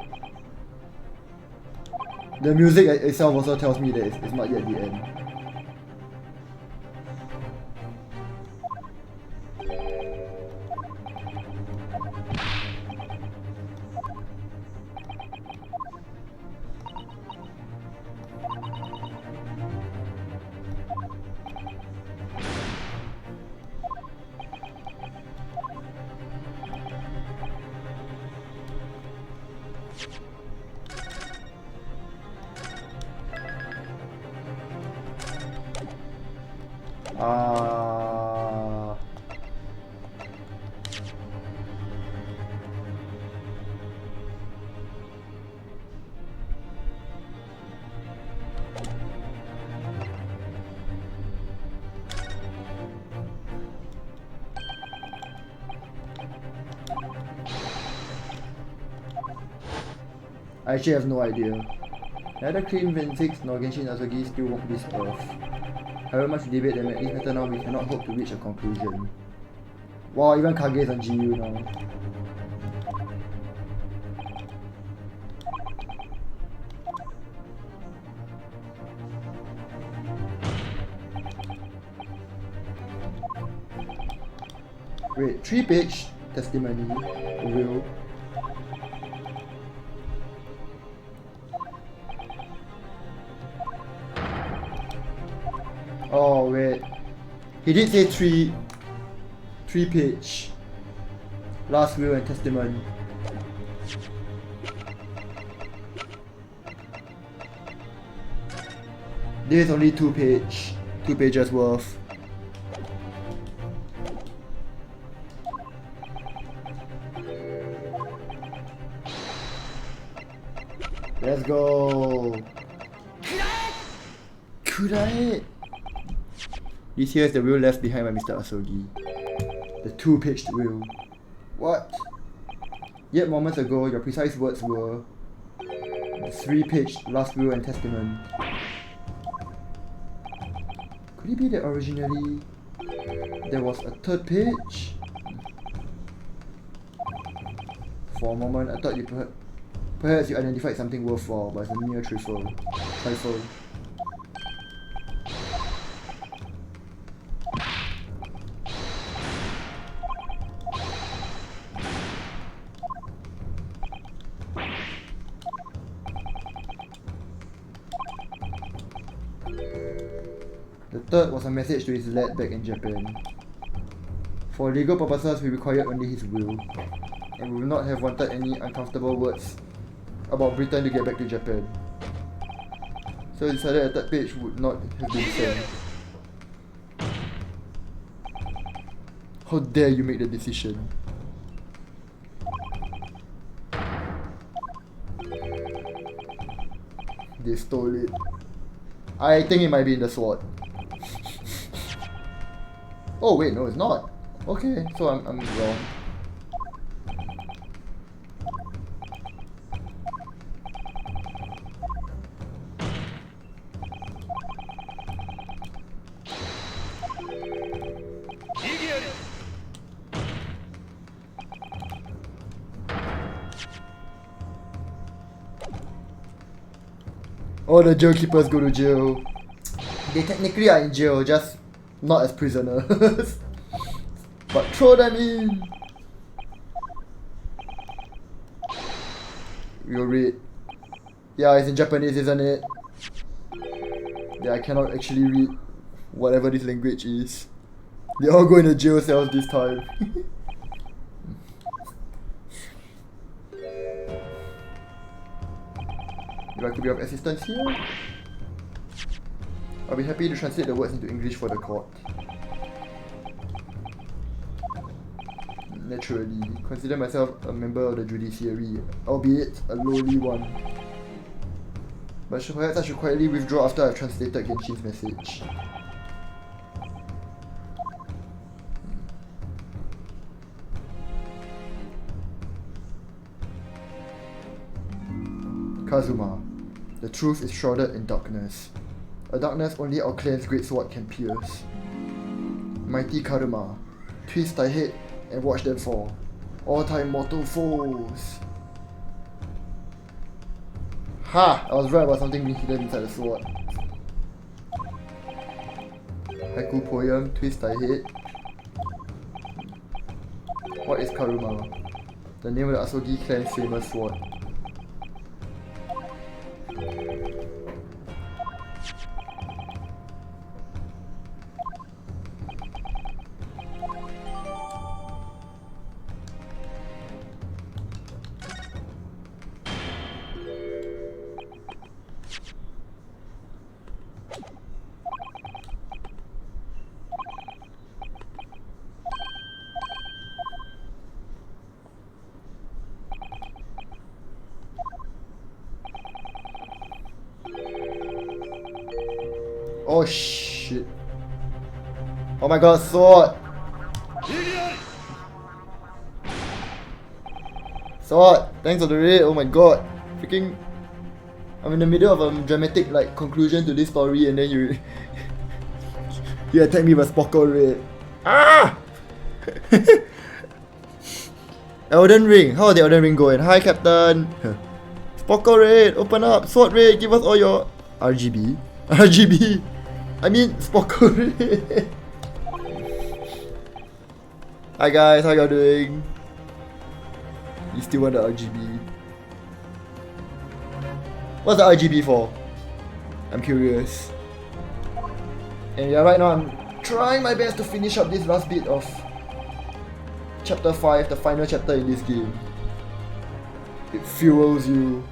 The music itself also tells me that it's not yet the end. I actually have no idea. Neither Clean Vensix nor Genshin Azuki still walk this earth. However much debate that may matter now, we cannot hope to reach a conclusion. Wow, even Kage is on GU now. Wait, 3-page testimony? Will? Oh wait, he did say 3-page last will and testament. This is only 2 pages worth. Let's go. Kurae. This here is the will left behind by Mr. Asogi. The 2-paged will. What? Yet moments ago, your precise words were the 3-paged last will and testament. Could it be that originally there was a third page? For a moment, I thought you perhaps you identified something worthwhile, but it's a mere trifle. The third was a message to his lad back in Japan. For legal purposes, we required only his will, and we will not have wanted any uncomfortable words about Britain to get back to Japan. So we decided a third page would not have been sent. How dare you make the decision? They stole it. I think it might be in the sword. Oh wait, no, it's not. Okay, so I'm wrong. All the jail keepers go to jail. They technically are in jail, just not as prisoners. But throw them in! We'll read. Yeah, it's in Japanese, isn't it? Yeah, I cannot actually read whatever this language is. They all go into jail cells this time. If I could be of assistance here, I'll be happy to translate the words into English for the court. Naturally, consider myself a member of the judiciary, albeit a lowly one. But perhaps I should quietly withdraw after I've translated Genshin's message. Kazuma. The truth is shrouded in darkness. A darkness only our clan's great sword can pierce. Mighty Karuma. Twist thy head and watch them fall. All time mortal foes. Ha! I was right about something being hidden inside the sword. Haiku poem, twist thy head. What is Karuma? The name of the Asogi clan's famous sword. Oh shit. Oh my god, sword! Sword! Thanks for the raid, oh my god. Freaking... I'm in the middle of a dramatic like conclusion to this story and then you... you attack me with a Spockle raid. Ah! Elden Ring, how did Elden Ring going? Hi Captain! Spockle raid, open up! Sword raid, give us all your... RGB? RGB! I mean, Spockle raid! Hi guys, how y'all doing? You still want the RGB? What's the RGB for? I'm curious. And yeah, right now I'm trying my best to finish up this last bit of Chapter 5, the final chapter in this game. It fuels you.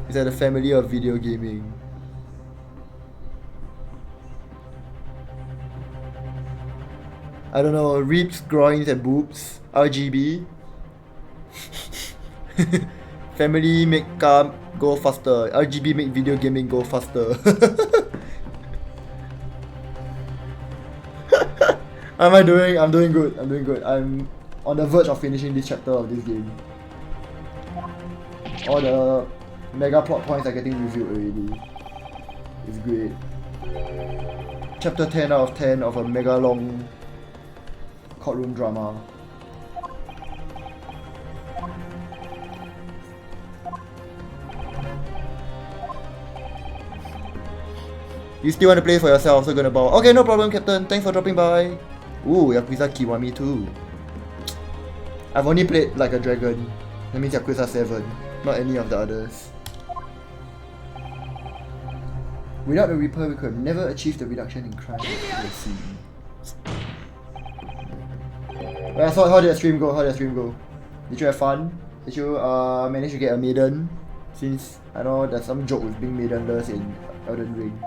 It's like the family of video gaming. I don't know, ribs, groins and boobs. RGB. Family make car go faster. RGB make video gaming go faster. How am I doing? I'm doing good. I'm doing good. I'm on the verge of finishing this chapter of this game. All the mega plot points are getting revealed already. It's great. Chapter 10 out of 10 of a mega long courtroom drama. You still want to play for yourself, so gonna bow. Okay, no problem, Captain. Thanks for dropping by. Ooh, Yakuza Kiwami too. I've only played like a dragon. That means Yakuza 7, not any of the others. Without the Reaper, we could have never achieved the reduction in crime. Well, so how did the stream go? Did you have fun? Did you manage to get a maiden? Since I know there's some joke with being maidenless in Elden Ring.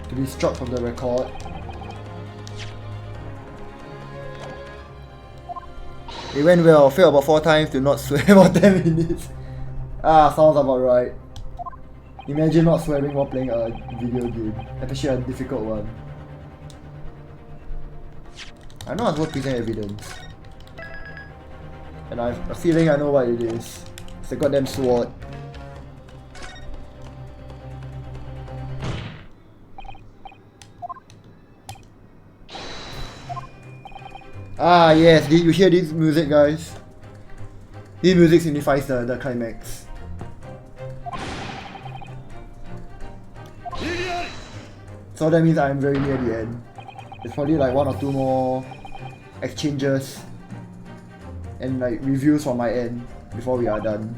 To be struck from the record. It went well, failed about 4 times to not swear about 10 minutes. Ah, sounds about right. Imagine not swearing while playing a video game, especially a difficult one. I know I was worth present evidence. And I have a feeling I know what it is. It's a goddamn sword. Ah yes, did you hear this music, guys? This music signifies the climax. So that means I'm very near the end. There's probably like 1 or 2 more exchanges and like reviews from my end before we are done.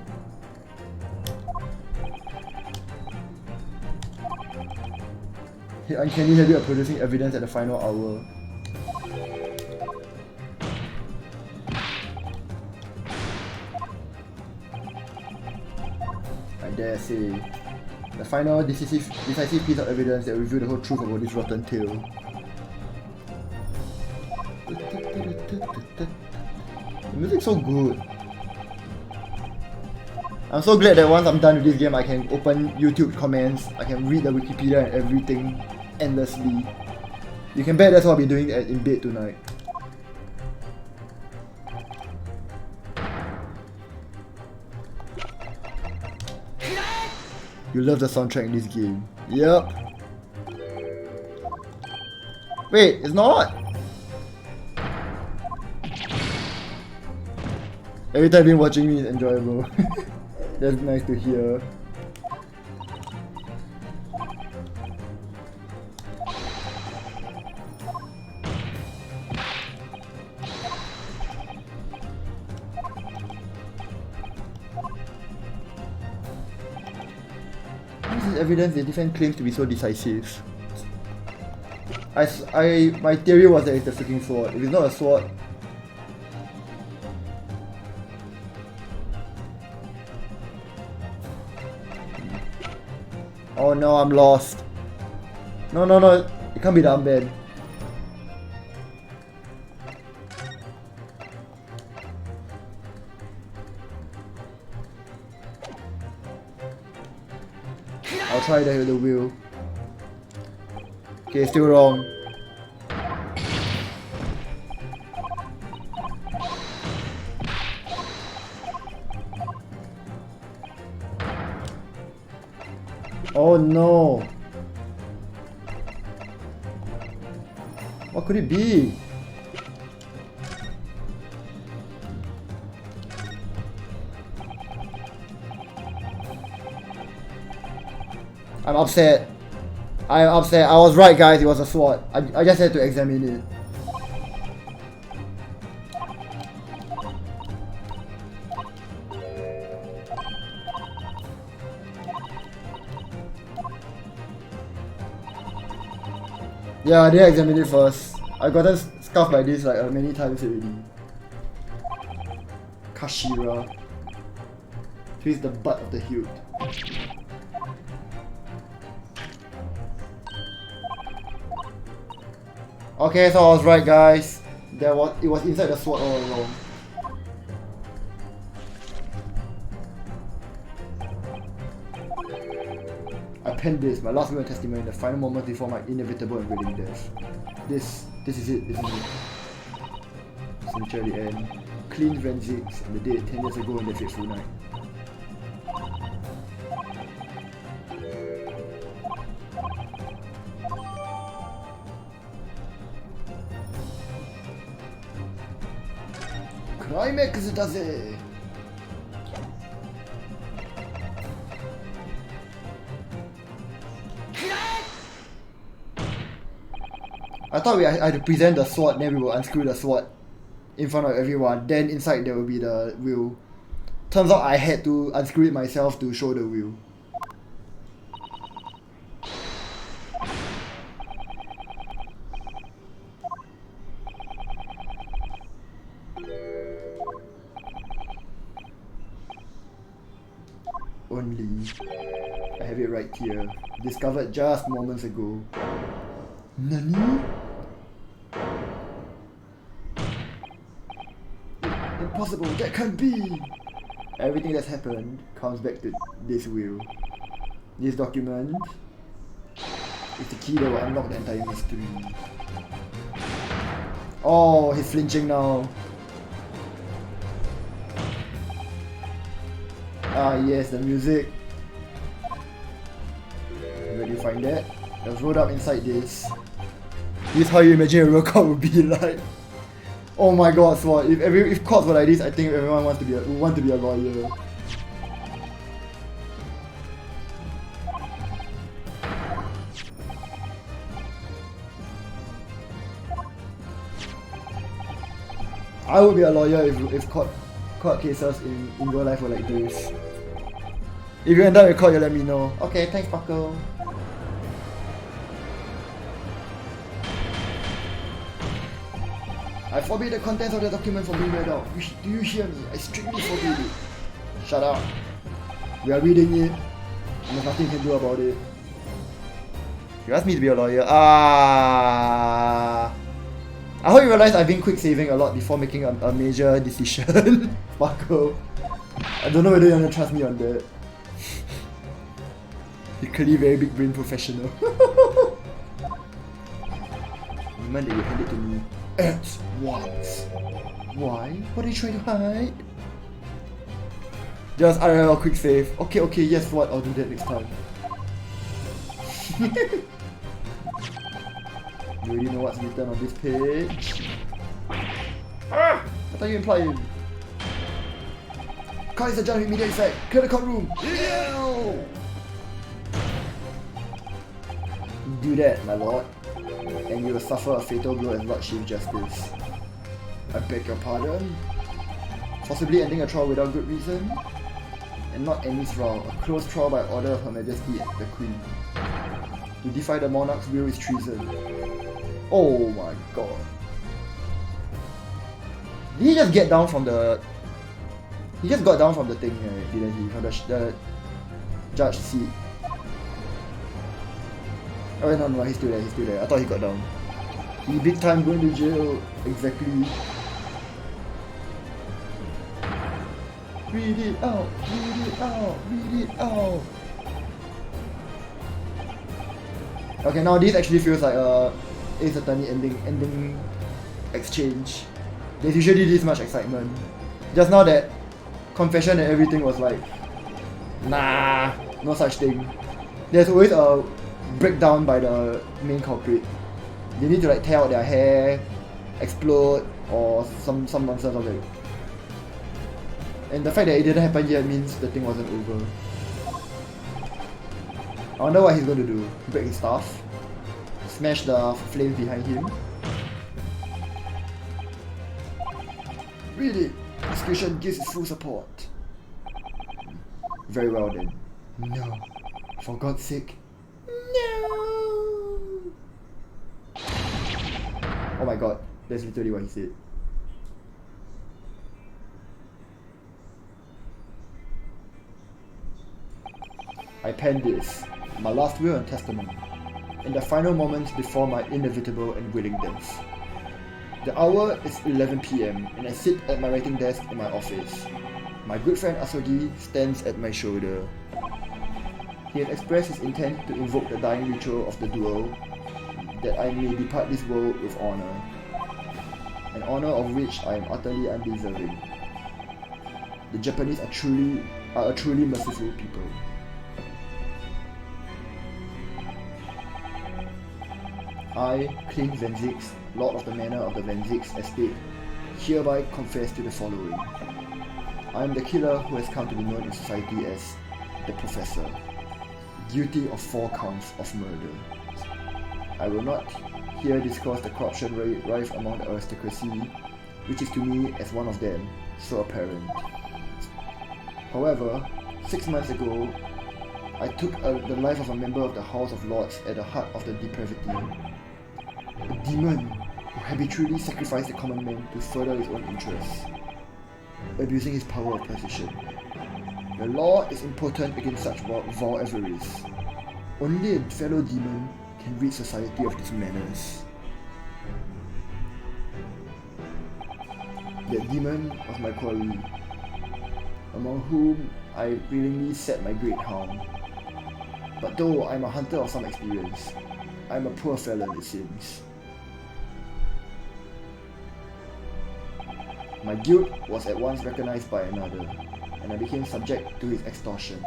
The uncanny habit of producing evidence at the final hour. I dare say, the final decisive piece of evidence that will reveal the whole truth about this rotten tale. The music's so good. I'm so glad that once I'm done with this game, I can open YouTube comments, I can read the Wikipedia and everything endlessly. You can bet that's what I'll be doing in bed tonight. You love the soundtrack in this game. Yep. Wait, it's not? Every time being watching me is enjoyable. That's nice to hear. This is evidence the defense claims to be so decisive. My theory was that it's a freaking sword. If it's not a sword, oh no, I'm lost. No, it can't be the armband. I'll try that with the wheel. Okay, still wrong. Oh no! What could it be? I'm upset. I'm upset. I was right, guys. It was a sword. I just had to examine it. Yeah, I didn't examine it first. I gotten scuffed by this like many times already. Kashira. He's the butt of the hilt. Okay, so I was right, guys. It was inside the sword all along. I penned this, my last will and testimony, the final moment before my inevitable and willing death. This is it, isn't it? Sincerely, end. Clean Renzix and the date 10 years ago in the fateful night. Climax does it! I thought I had to present the sword, then we will unscrew the sword in front of everyone, then inside there will be the wheel. Turns out I had to unscrew it myself to show the wheel. Only. I have it right here. Discovered just moments ago. Nani? Impossible, that can't be! Everything that's happened comes back to this wheel. This document is the key that will unlock the entire mystery. Oh, he's flinching now. Ah yes, the music. Where do you find that? It was rolled up inside this. This is how you imagine a real court would be like. Oh my god, SWAT. If courts were like this, I think everyone would want to be a lawyer. I would be a lawyer if court cases in real life were like this. If you end up in court, you let me know. Okay, thanks, Paco. I forbid the contents of the document from being read out. Do you hear me? I strictly forbid it. Shut up. We are reading it, and there's nothing you can do about it. You asked me to be a lawyer. I hope you realize I've been quick saving a lot before making a major decision. Paco. I don't know whether you want to trust me on that. You're clearly very big brain professional. The moment that you hand it to me. At once. Why? What are you trying to hide? Just IRL quick save. Okay, yes, what? I'll do that next time. You already know what's written on this page. I thought you implied. Call is a giant immediate effect. Clear the courtroom. Yeah! Do that, my lord, and you will suffer a fatal blow as Lord Chief Justice. I beg your pardon? Possibly ending a trial without good reason? And not any trial, a closed trial by order of Her Majesty the Queen. To defy the monarch's will is treason. Oh my god. Did he just get down from the... He just got down from the thing here, didn't he? From the judge seat. Oh no, he's still there. I thought he got down. He big time going to jail. Exactly. Read it out. Okay, now this actually feels like a Ace Attorney ending exchange. There's usually this much excitement. Just now that confession and everything was like, nah, no such thing. There's always a breakdown by the main culprit. They need to like tear out their hair, explode, or some nonsense of it. And the fact that it didn't happen yet means the thing wasn't over. I wonder what he's going to do. Break his staff, smash the flames behind him. Read it. Execution gives its full support. Very well then. No. For God's sake. No. Oh my god. That's literally what he said. I pen this, my last will and testament, in the final moments before my inevitable and willing death. The hour is 11 PM and I sit at my writing desk in my office. My good friend Asogi stands at my shoulder. He has expressed his intent to invoke the dying ritual of the duel, that I may depart this world with honor, an honor of which I am utterly undeserving. The Japanese are a truly merciful people. I, Clint Van Zix, Lord of the Manor of the Van Zix Estate, hereby confess to the following. I am the killer who has come to be known in society as the Professor, guilty of 4 counts of murder. I will not here discuss the corruption rife among the aristocracy, which is to me as one of them so apparent. However, 6 months ago, I took the life of a member of the House of Lords at the heart of the depravity. A demon who habitually sacrificed the common man to further his own interests, abusing his power of position. The law is impotent against such vile avarice. Only a fellow demon can rid society of these manners. That demon was my colleague, among whom I willingly set my great hound. But though I am a hunter of some experience, I am a poor felon, it seems. My guilt was at once recognized by another, and I became subject to his extortion.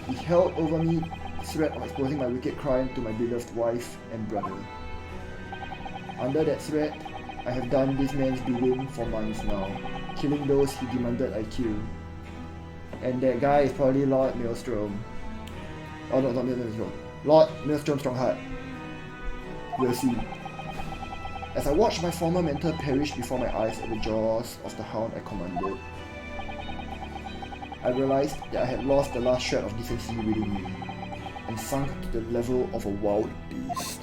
He held over me the threat of exposing my wicked crime to my beloved wife and brother. Under that threat, I have done this man's bidding for months now, killing those he demanded I kill. And that guy is probably Lord Maelstrom. Oh no, not Maelstrom. Lord Maelstrom Strongheart. We'll see. As I watched my former mentor perish before my eyes at the jaws of the hound I commanded, I realized that I had lost the last shred of decency within me, and sunk to the level of a wild beast.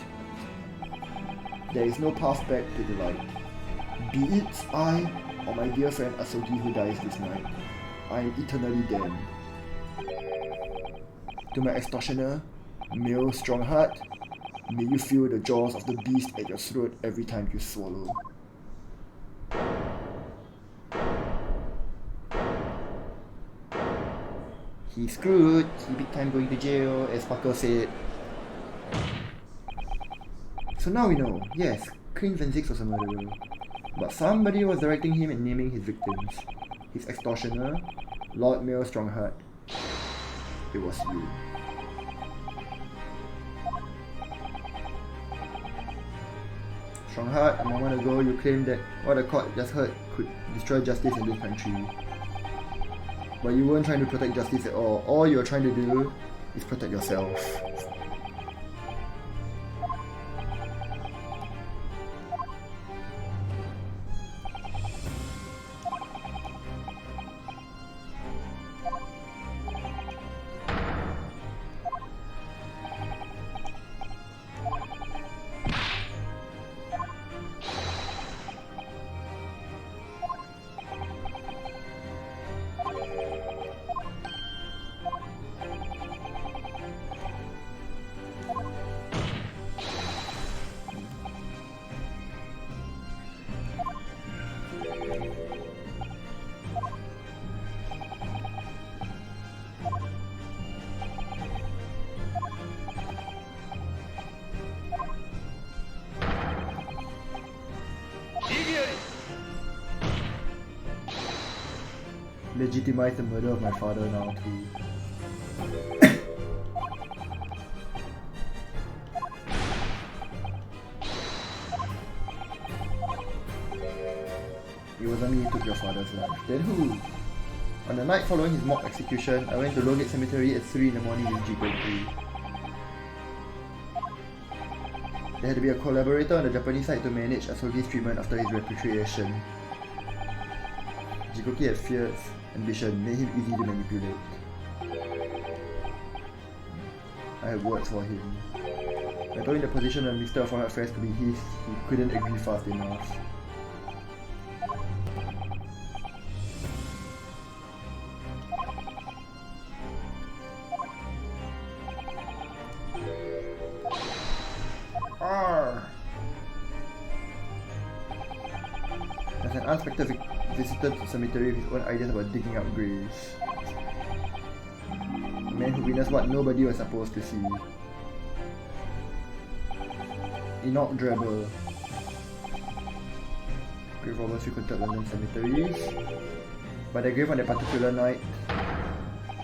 There is no path back to the light. Be it I or my dear friend Asogi who dies this night, I am eternally damned. To my extortioner, Male Strongheart, may you feel the jaws of the beast at your throat every time you swallow. He's screwed, he big time going to jail, as Parker said. So now we know, yes, Clint Van Zix was a murderer, but somebody was directing him and naming his victims. His extortioner, Lord Male Strongheart. It was you. Strongheart, a moment ago you claimed that what the court just heard could destroy justice in this country. But you weren't trying to protect justice at all. All you were trying to do is protect yourself. Legitimize the murder of my father now too. It wasn't me who took your father's life. Then who? On the night following his mock execution, I went to Lowgate Cemetery at 3 in the morning with GAA2. There had to be a collaborator on the Japanese side to manage Asogi's treatment after his repatriation. Jikoki had fierce ambition, made him easy to manipulate. I had words for him. I told him the position of Mr. Foreheart Affairs could be his, he couldn't agree fast enough. Arr! As an unexpected visitor to the cemetery with his own ideas about digging up graves. A man who witnessed what nobody was supposed to see. Enoch Drebber. Grave robbers frequented London cemeteries. By their grave on that particular night.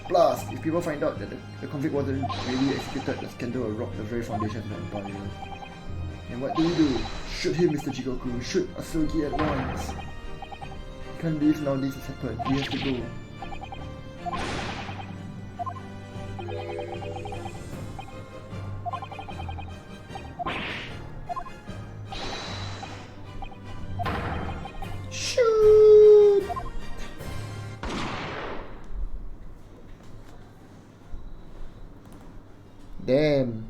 Plus, if people find out that the convict wasn't really executed, the scandal will rock the very foundation of the empire. And what do? Shoot him, Mr. Jigoku. Shoot Asogi at once. He can't believe now this has happened. He has to go. Shoot! Damn.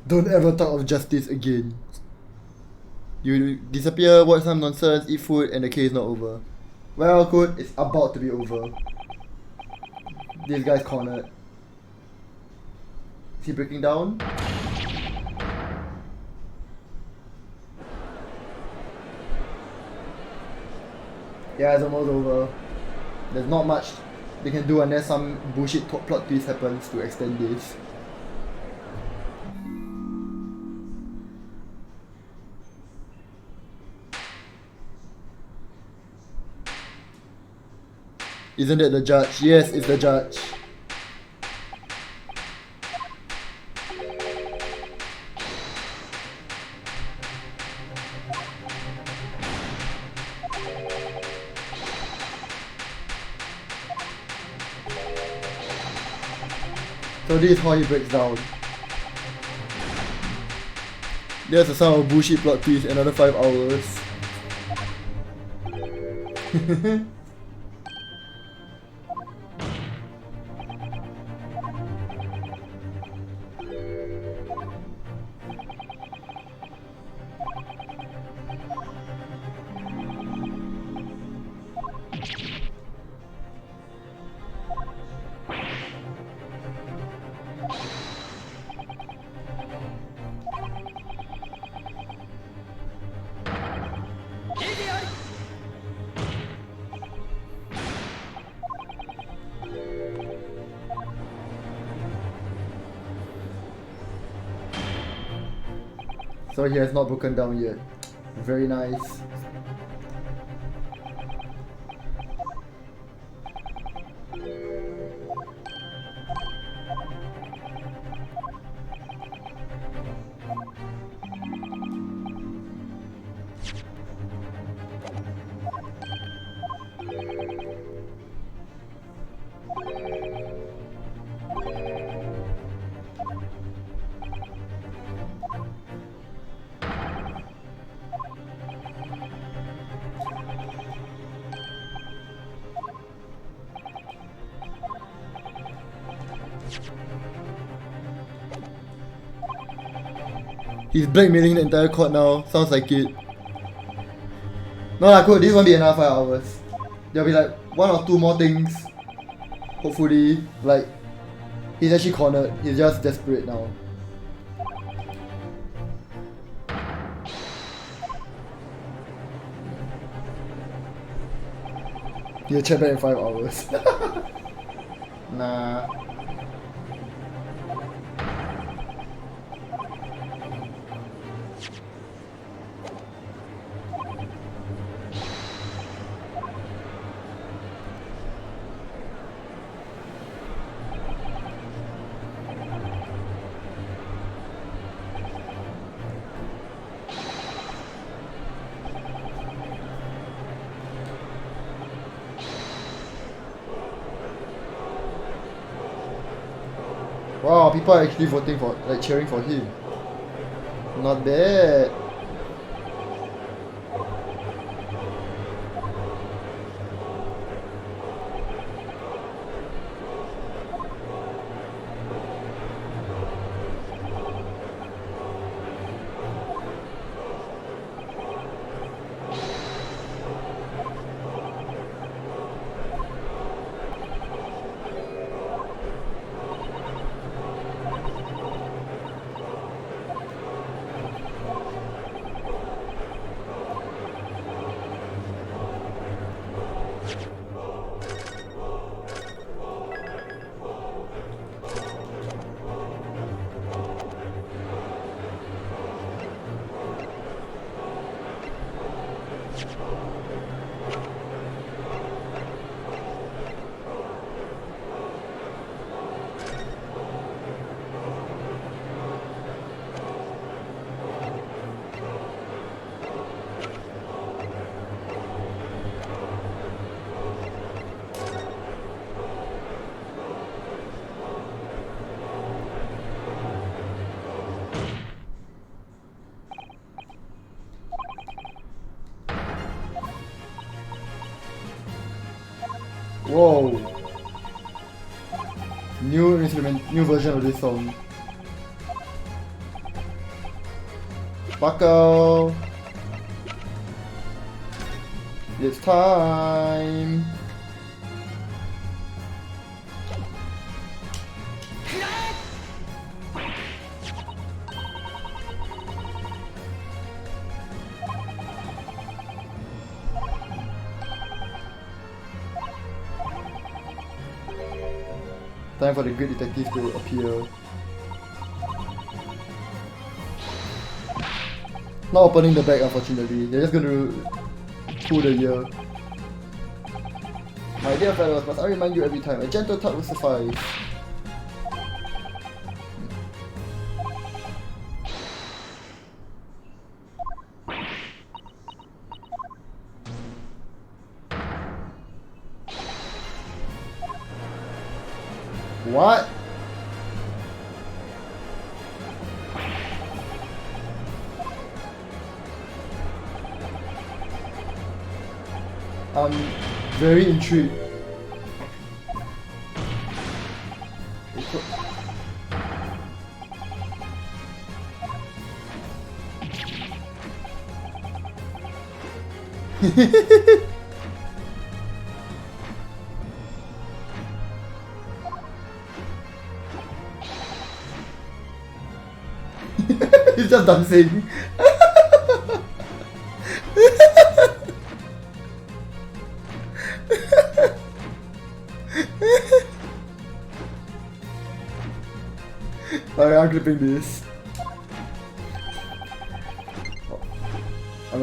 Don't ever talk of justice again. You disappear, watch some nonsense, eat food, and the case is not over. Well, good, it's about to be over. This guy's cornered. Is he breaking down? Yeah, it's almost over. There's not much they can do unless some bullshit plot twist happens to extend this. Isn't it the judge? Yes, it's the judge. So this is how he breaks down. There's the sound of bullshit plot twist, another 5 hours. So he has not broken down yet. Very nice. He's blackmailing the entire court now. Sounds like it. No lah, cool. This won't be another 5 hours. There'll be like 1 or 2 more things. Hopefully, like he's actually cornered. He's just desperate now. He'll check back in 5 hours. Nah. Wow, people are actually voting for, like cheering for him. Not bad. Whoa. New version of this song. Bucko. It's time. Time for the great detective to appear. Not opening the bag, unfortunately. They're just gonna pull the ear. My dear fellows, must I remind you every time, a gentle touch will suffice. What? I'm very intrigued. He's just dancing. Alright, I'm clipping this.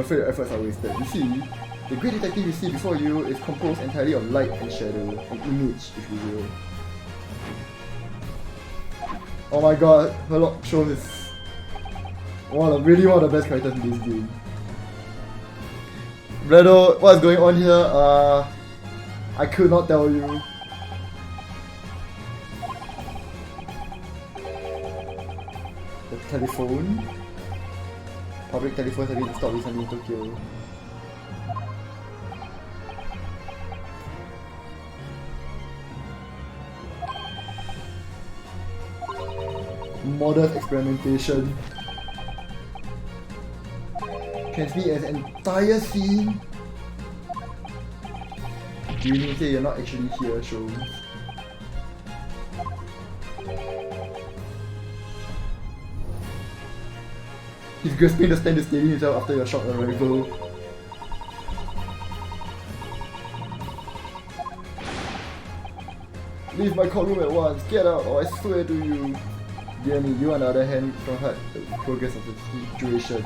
I'm afraid your efforts are wasted. You see, the great detective you see before you is composed entirely of light and shadow, an image, if you will. Oh my god, Sherlock Holmes is really one of the best characters in this game. Bledo, what's going on here? I could not tell you. The telephone. Public telephones have been installed recently in Tokyo. Modern experimentation. Transmit as an entire scene. Do you mean to say you're not actually here, shows? He's grasping the stand to steady himself after your shock arrival. Leave my courtroom at once, get out or I swear to you. Dear me, you on the other hand don't hurt the progress of the situation.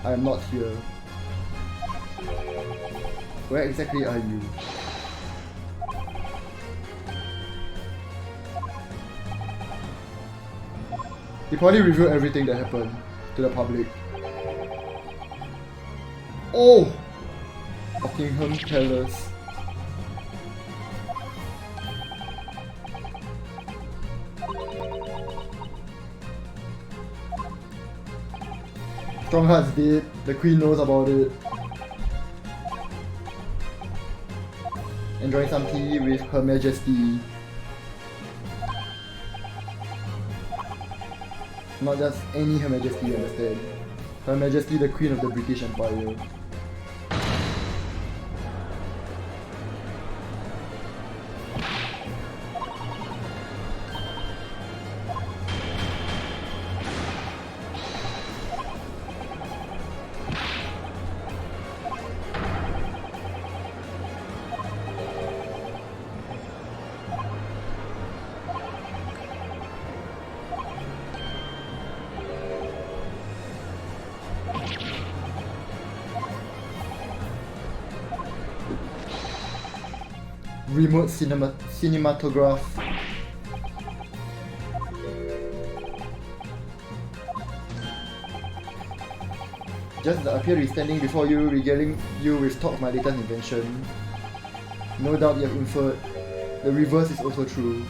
I am not here. Where exactly are you? He probably revealed everything that happened to the public. Oh! Buckingham Palace. Strongheart's dead. The Queen knows about it. Enjoying some tea with Her Majesty. Not just any Her Majesty, you understand. Her Majesty, the Queen of the British Empire. Remote cinematograph. Just as I appear to be standing before you, regaling you with talk of my latest invention. No doubt you have inferred. The reverse is also true.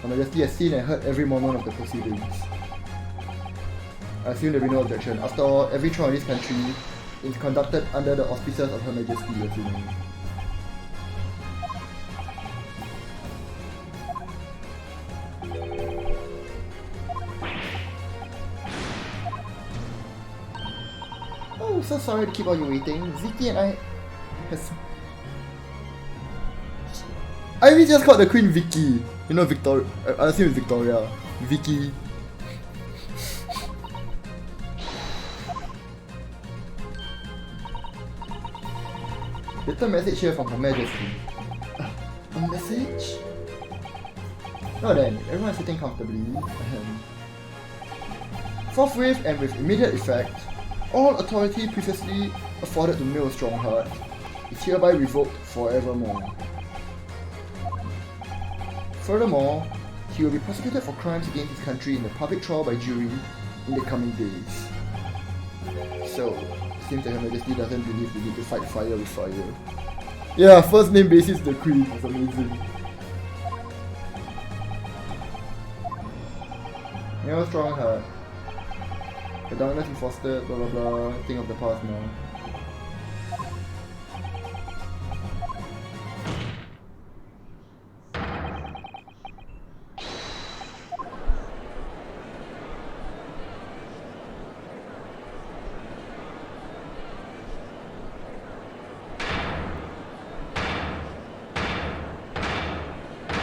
Her Majesty has seen and heard every moment of the proceedings. I assume there will be no objection. After all, every trial in this country is conducted under the auspices of Her Majesty, as you know. Oh, so sorry to keep all you waiting. Vicky and I really just called the Queen Vicky. You know Victoria. I assume it's Victoria. Vicky. Little message here from Her Majesty. A message? Now then, everyone is sitting comfortably. Forthwith and with immediate effect, all authority previously afforded to Male Strongheart is hereby revoked forevermore. Furthermore, he will be prosecuted for crimes against his country in the public trial by jury in the coming days. So, seems that Her Majesty doesn't believe we need to fight fire with fire. Yeah, first name basis the Queen is amazing. Male Strongheart. The darkness we fostered, blah blah blah, thing of the past now.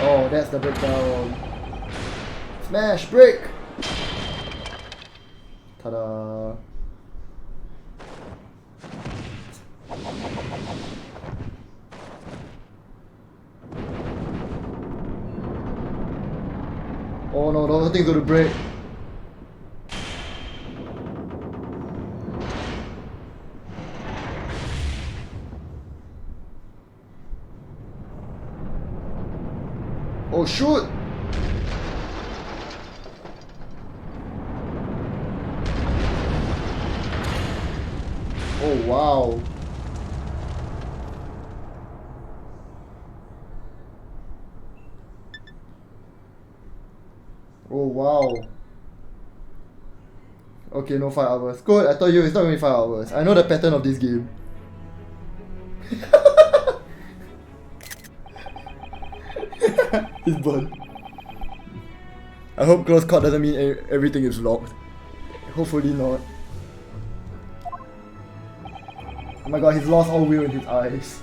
Oh, that's the breakdown. Smash! Break! Ta-da! Oh no, the whole thing's gonna break. Oh shoot! Oh wow! Oh wow! Okay, no 5 hours. Good, I told you it's not going to be 5 hours. I know the pattern of this game. He's burned. I hope close call doesn't mean everything is locked. Hopefully not. Oh my god, he's lost all will in his eyes.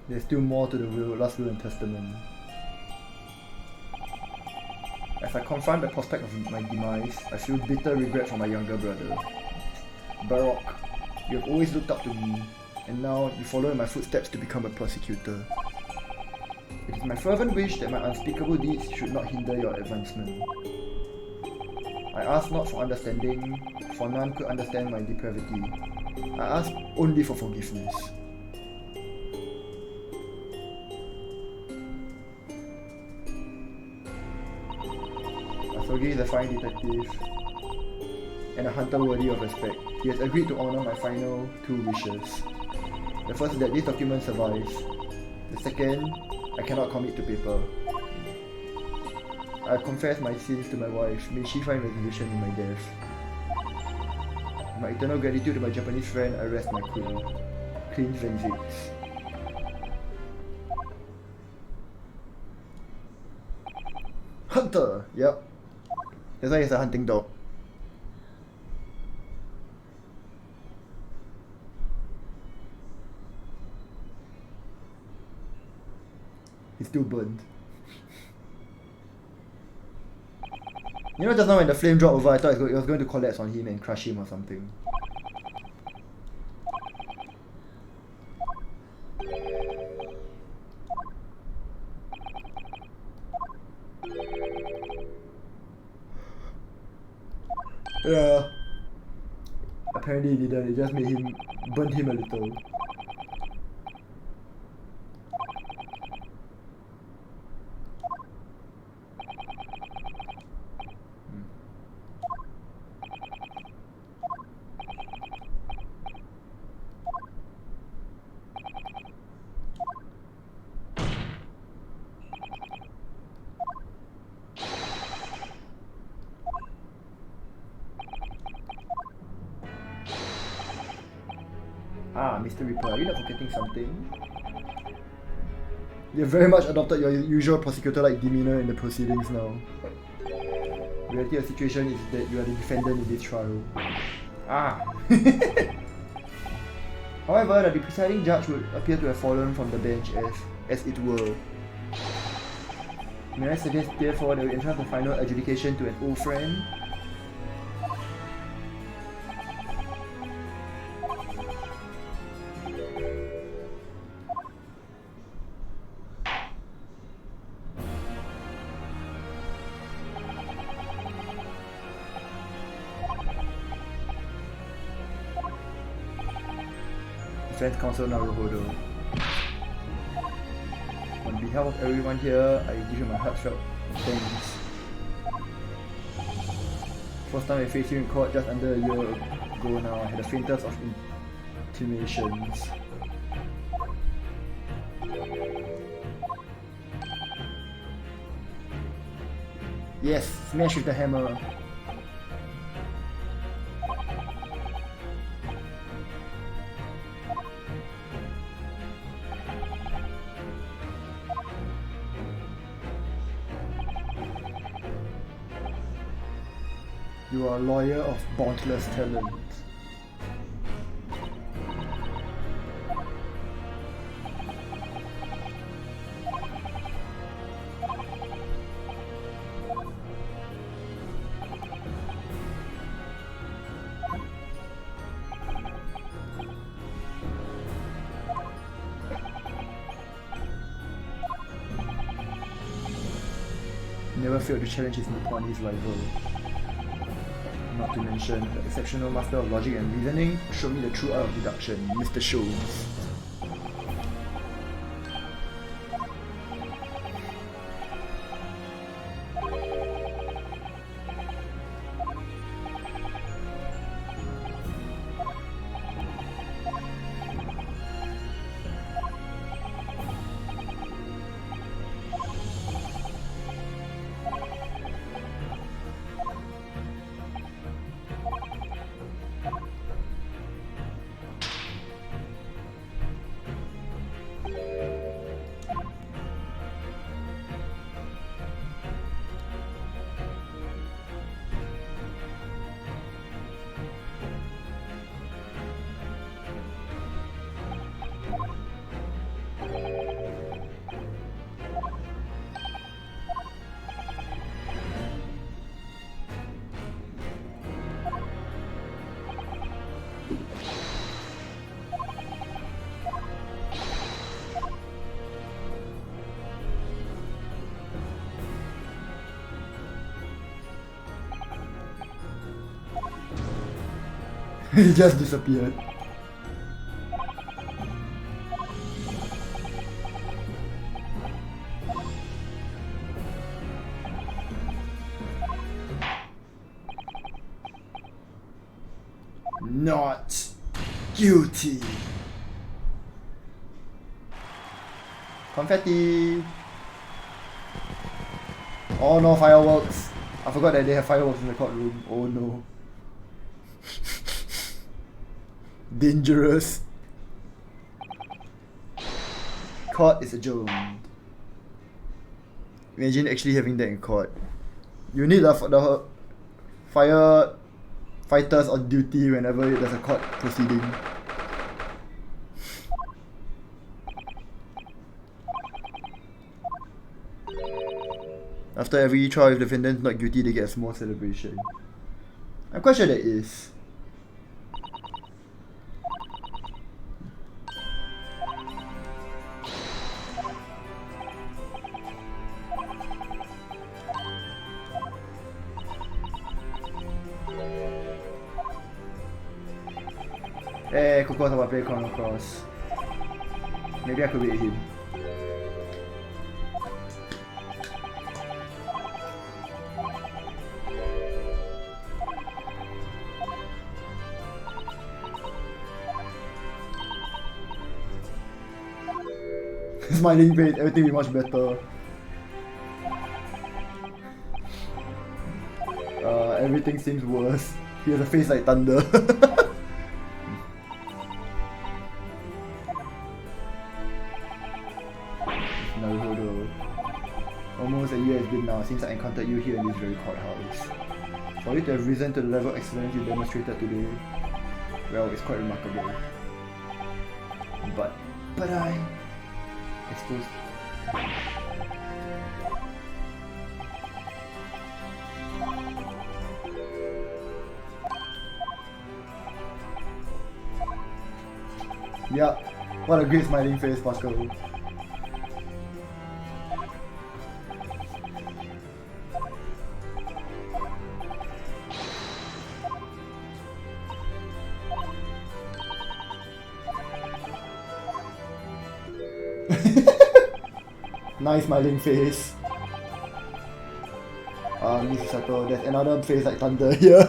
There's still more to the will, last will and testament. As I confront the prospect of my demise, I feel bitter regret for my younger brother. Baroque, you have always looked up to me, and now you follow in my footsteps to become a prosecutor. It is my fervent wish that my unspeakable deeds should not hinder your advancement. I ask not for understanding, for none could understand my depravity. I ask only for forgiveness. Asogi is a fine detective and a hunter worthy of respect. He has agreed to honor my final 2 wishes. The first is that this document survives. The second, I cannot commit to paper. I have confessed my sins to my wife. May she find resolution in my death. In my eternal gratitude to my Japanese friend, I rest my queen. Clean Venzix. Hunter! Yep. That's why he's a hunting dog. He's still burned. You know, just now when the flame dropped over, I thought it was going to collapse on him and crush him or something. Yeah. Apparently it didn't, it just made him, burnt him a little. Ah, Mr. Reaper, are you not forgetting something? You have very much adopted your usual prosecutor-like demeanor in the proceedings now. The reality of the situation is that you are the defendant in this trial. Ah! However, the presiding judge would appear to have fallen from the bench as it were. May I suggest therefore that we entrust the final adjudication to an old friend? Defense Counsel Naruhodo. On behalf of everyone here, I give you my heartfelt thanks. First time I faced you in court just under a year ago now, I had the faintest of intimations. Yes, smash with the hammer. You are a lawyer of boundless talent. Never failed to challenge his Nipponi's rival. Not to mention, the exceptional master of logic and reasoning showed me the true art of deduction, Mr. Shows. He just disappeared. Not guilty. Confetti. Oh no, fireworks. I forgot that they have fireworks in the courtroom. Oh no. Dangerous. Court is adjourned. Imagine actually having that in court. You need the fighters on duty whenever there's a court proceeding. After every trial, if the defendant is not guilty, they get a small celebration. I'm quite sure there is. Eh, Coco's about to play Chrono Cross. Maybe I could beat him. Smiling face, everything will be much better. Everything seems worse. He has a face like thunder. Naruhodo. Almost a year has been now since I encountered you here in this very courthouse. For you to have risen to the level of excellence you demonstrated today, well, it's quite remarkable. But I suppose. Yeah, what a great smiling face, Pascal. Nice smiling face. Misato, there's another face like thunder here.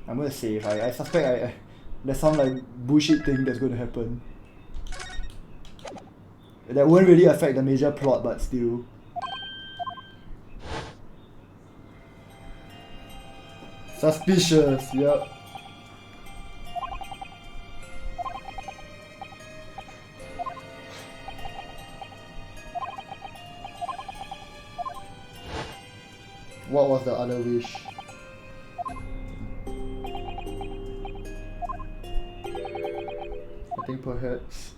I'm gonna save. I suspect there's some like bullshit thing that's gonna happen. That won't really affect the major plot, but still. Suspicious, yep. What was the other wish? I think perhaps.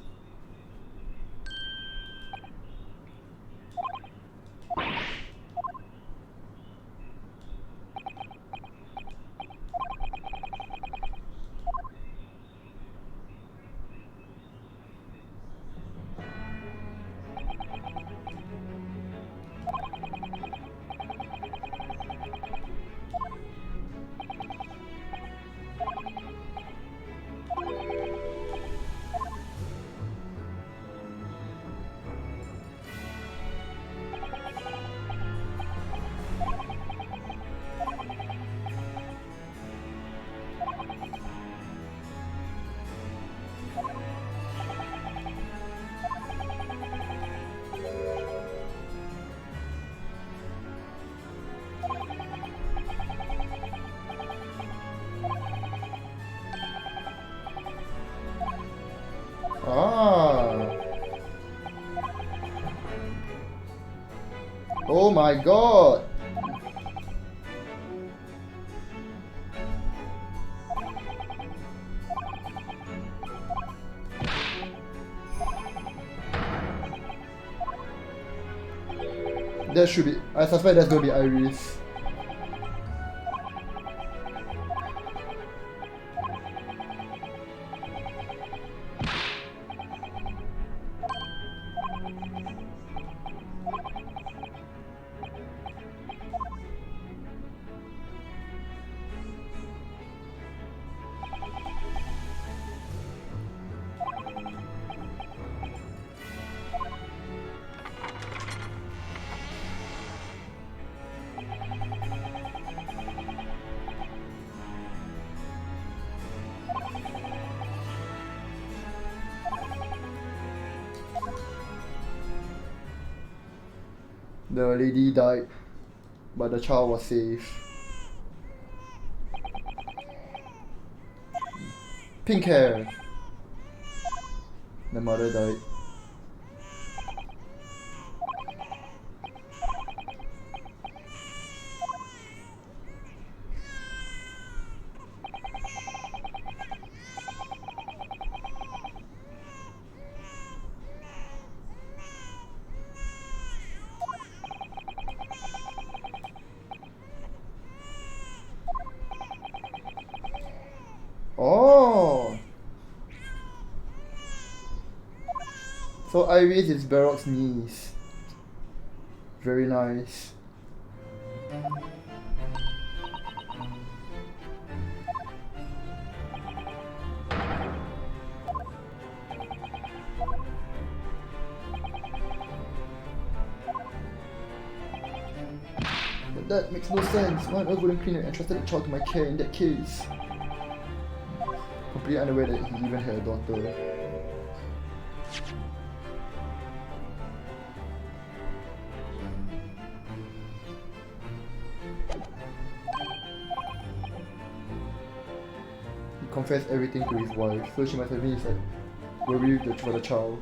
Ah. Oh my god. That should be. I suspect that's gonna be Iris. The lady died, but the child was saved. Pink hair. The mother died. Oh! So Iris is Barrock's niece. Very nice. But that makes no sense. Why on earth wouldn't Cleaner entrusted the child to my care in that case? Completely unaware that he even had a daughter. He confessed everything to his wife, so she must have been like worried for the child.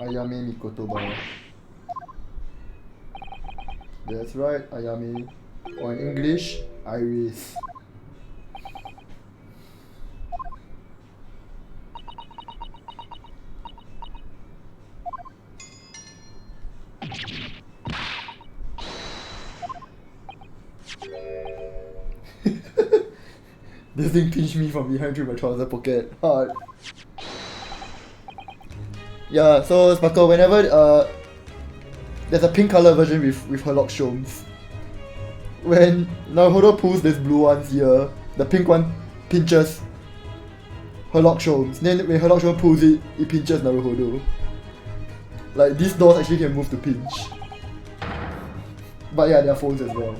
Ayame Mikotoba. That's right, Ayame. Or in English, Iris. This thing pinched me from behind through my trouser pocket. Hard. Yeah, so Sparkle, whenever there's a pink color version with Herlock Sholmes. When Naruhodo pulls this blue ones here, the pink one pinches Herlock Sholmes. Then when Herlock Sholmes pulls it, it pinches Naruhodo. Like these doors actually can move to pinch. But yeah, there are phones as well.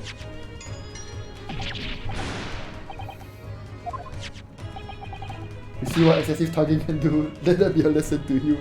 You see what excessive tugging can do? Let that be a lesson to you.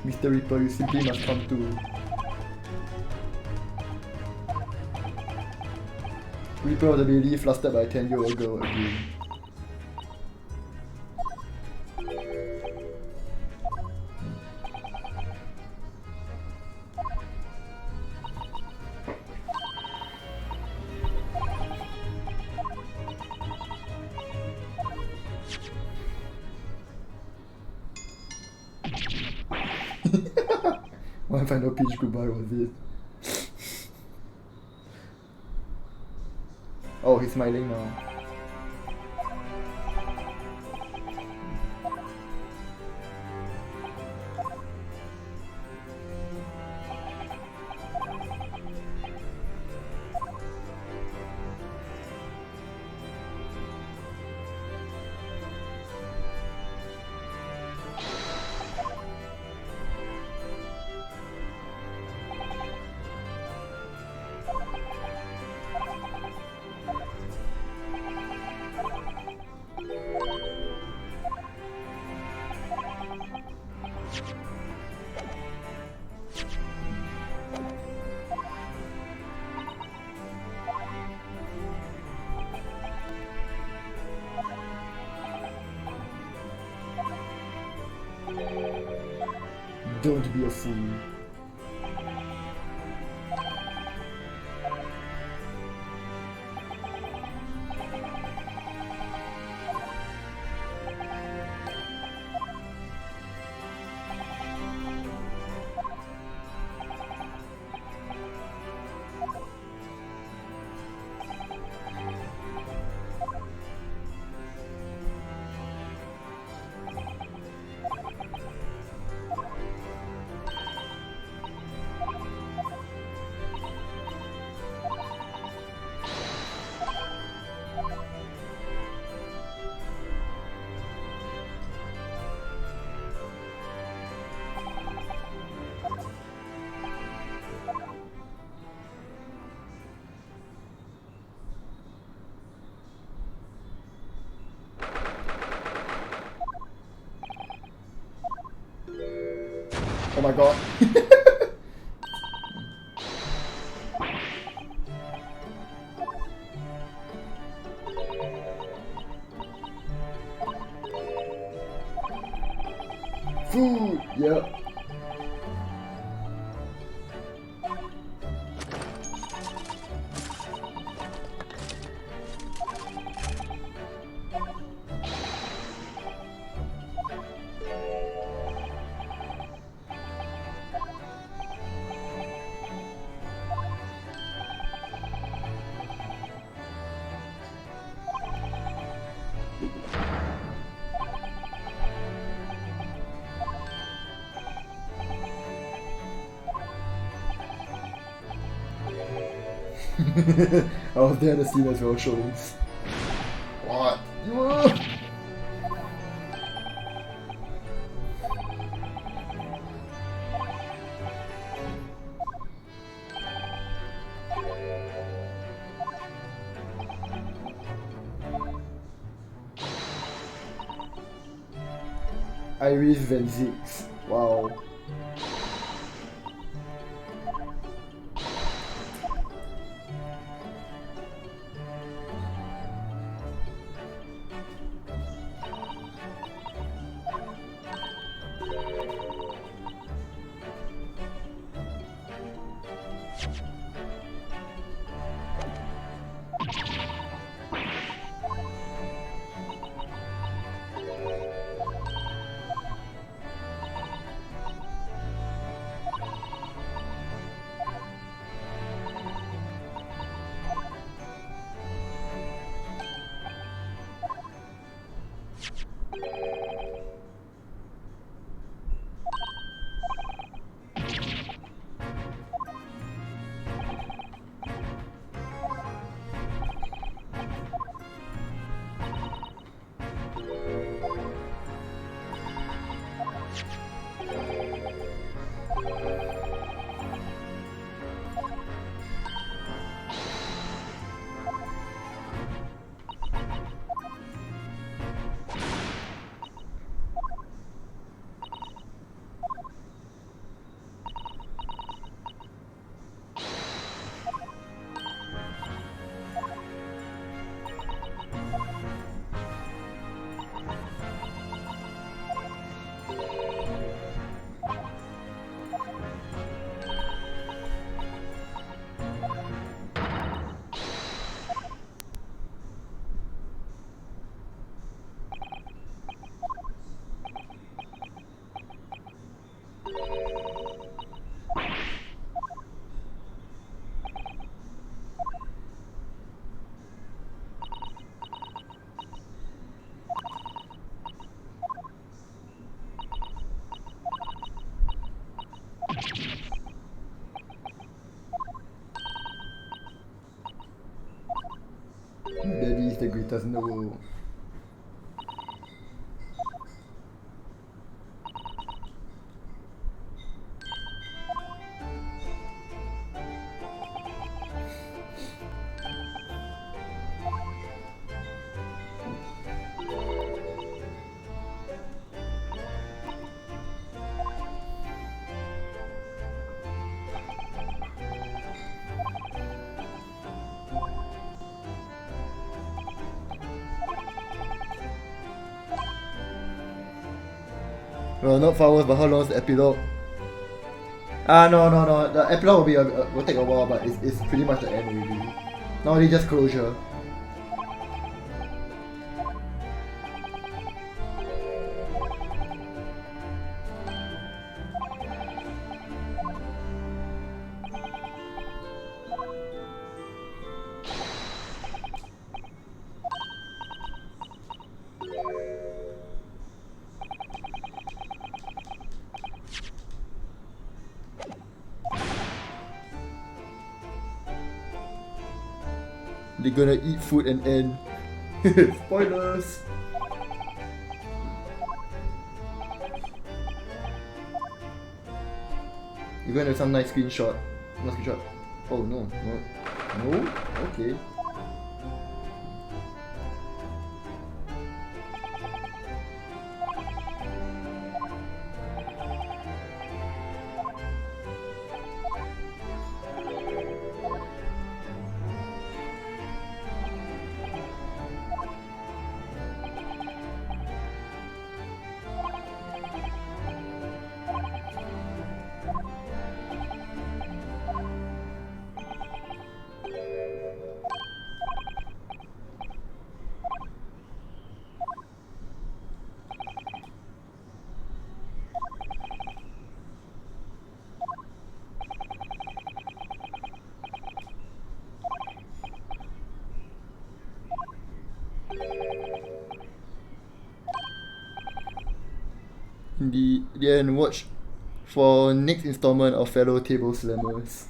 Mr. Reaper, you simply must come to. Reaper of the Bailey flustered by a 10-year-old girl again. One final pitch goodbye was it? Oh, he's smiling now. Don't be a fool. Oh my god. Food! Yep. I was there to see those real shows. What? Iris Van Zix. Wow. Daddy is the greatest in the world. Well, not flowers, but how long is the epilogue? No. The epilogue will take a while, but it's pretty much the end already. Now only just closure. They're gonna eat food and end. Spoilers! You're gonna have some nice screenshot. No screenshot. Oh no. No? Okay. And watch for next installment of fellow table slammers.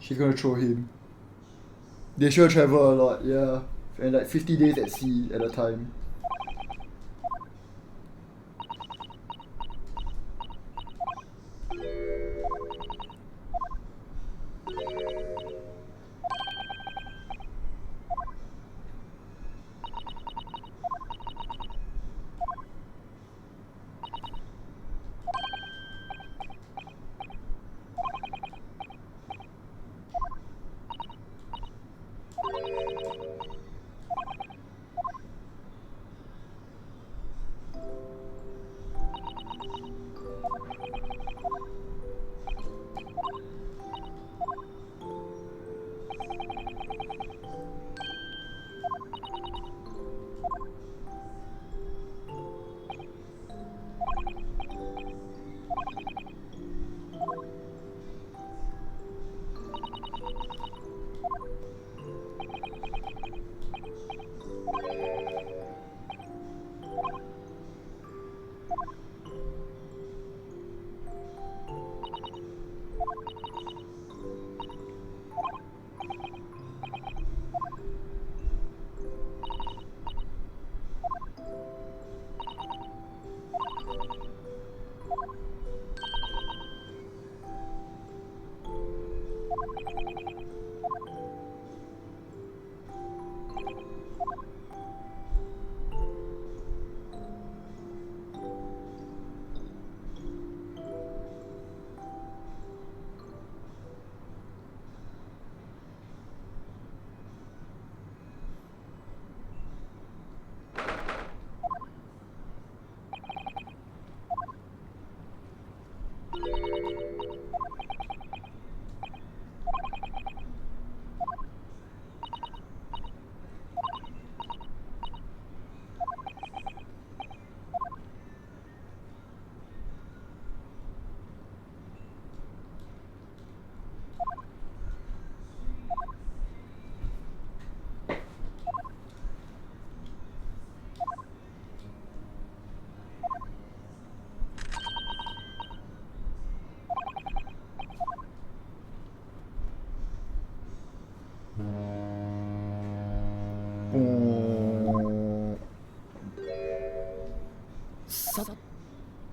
She's gonna throw him. They sure travel a lot, yeah. And like 50 days at sea at a time.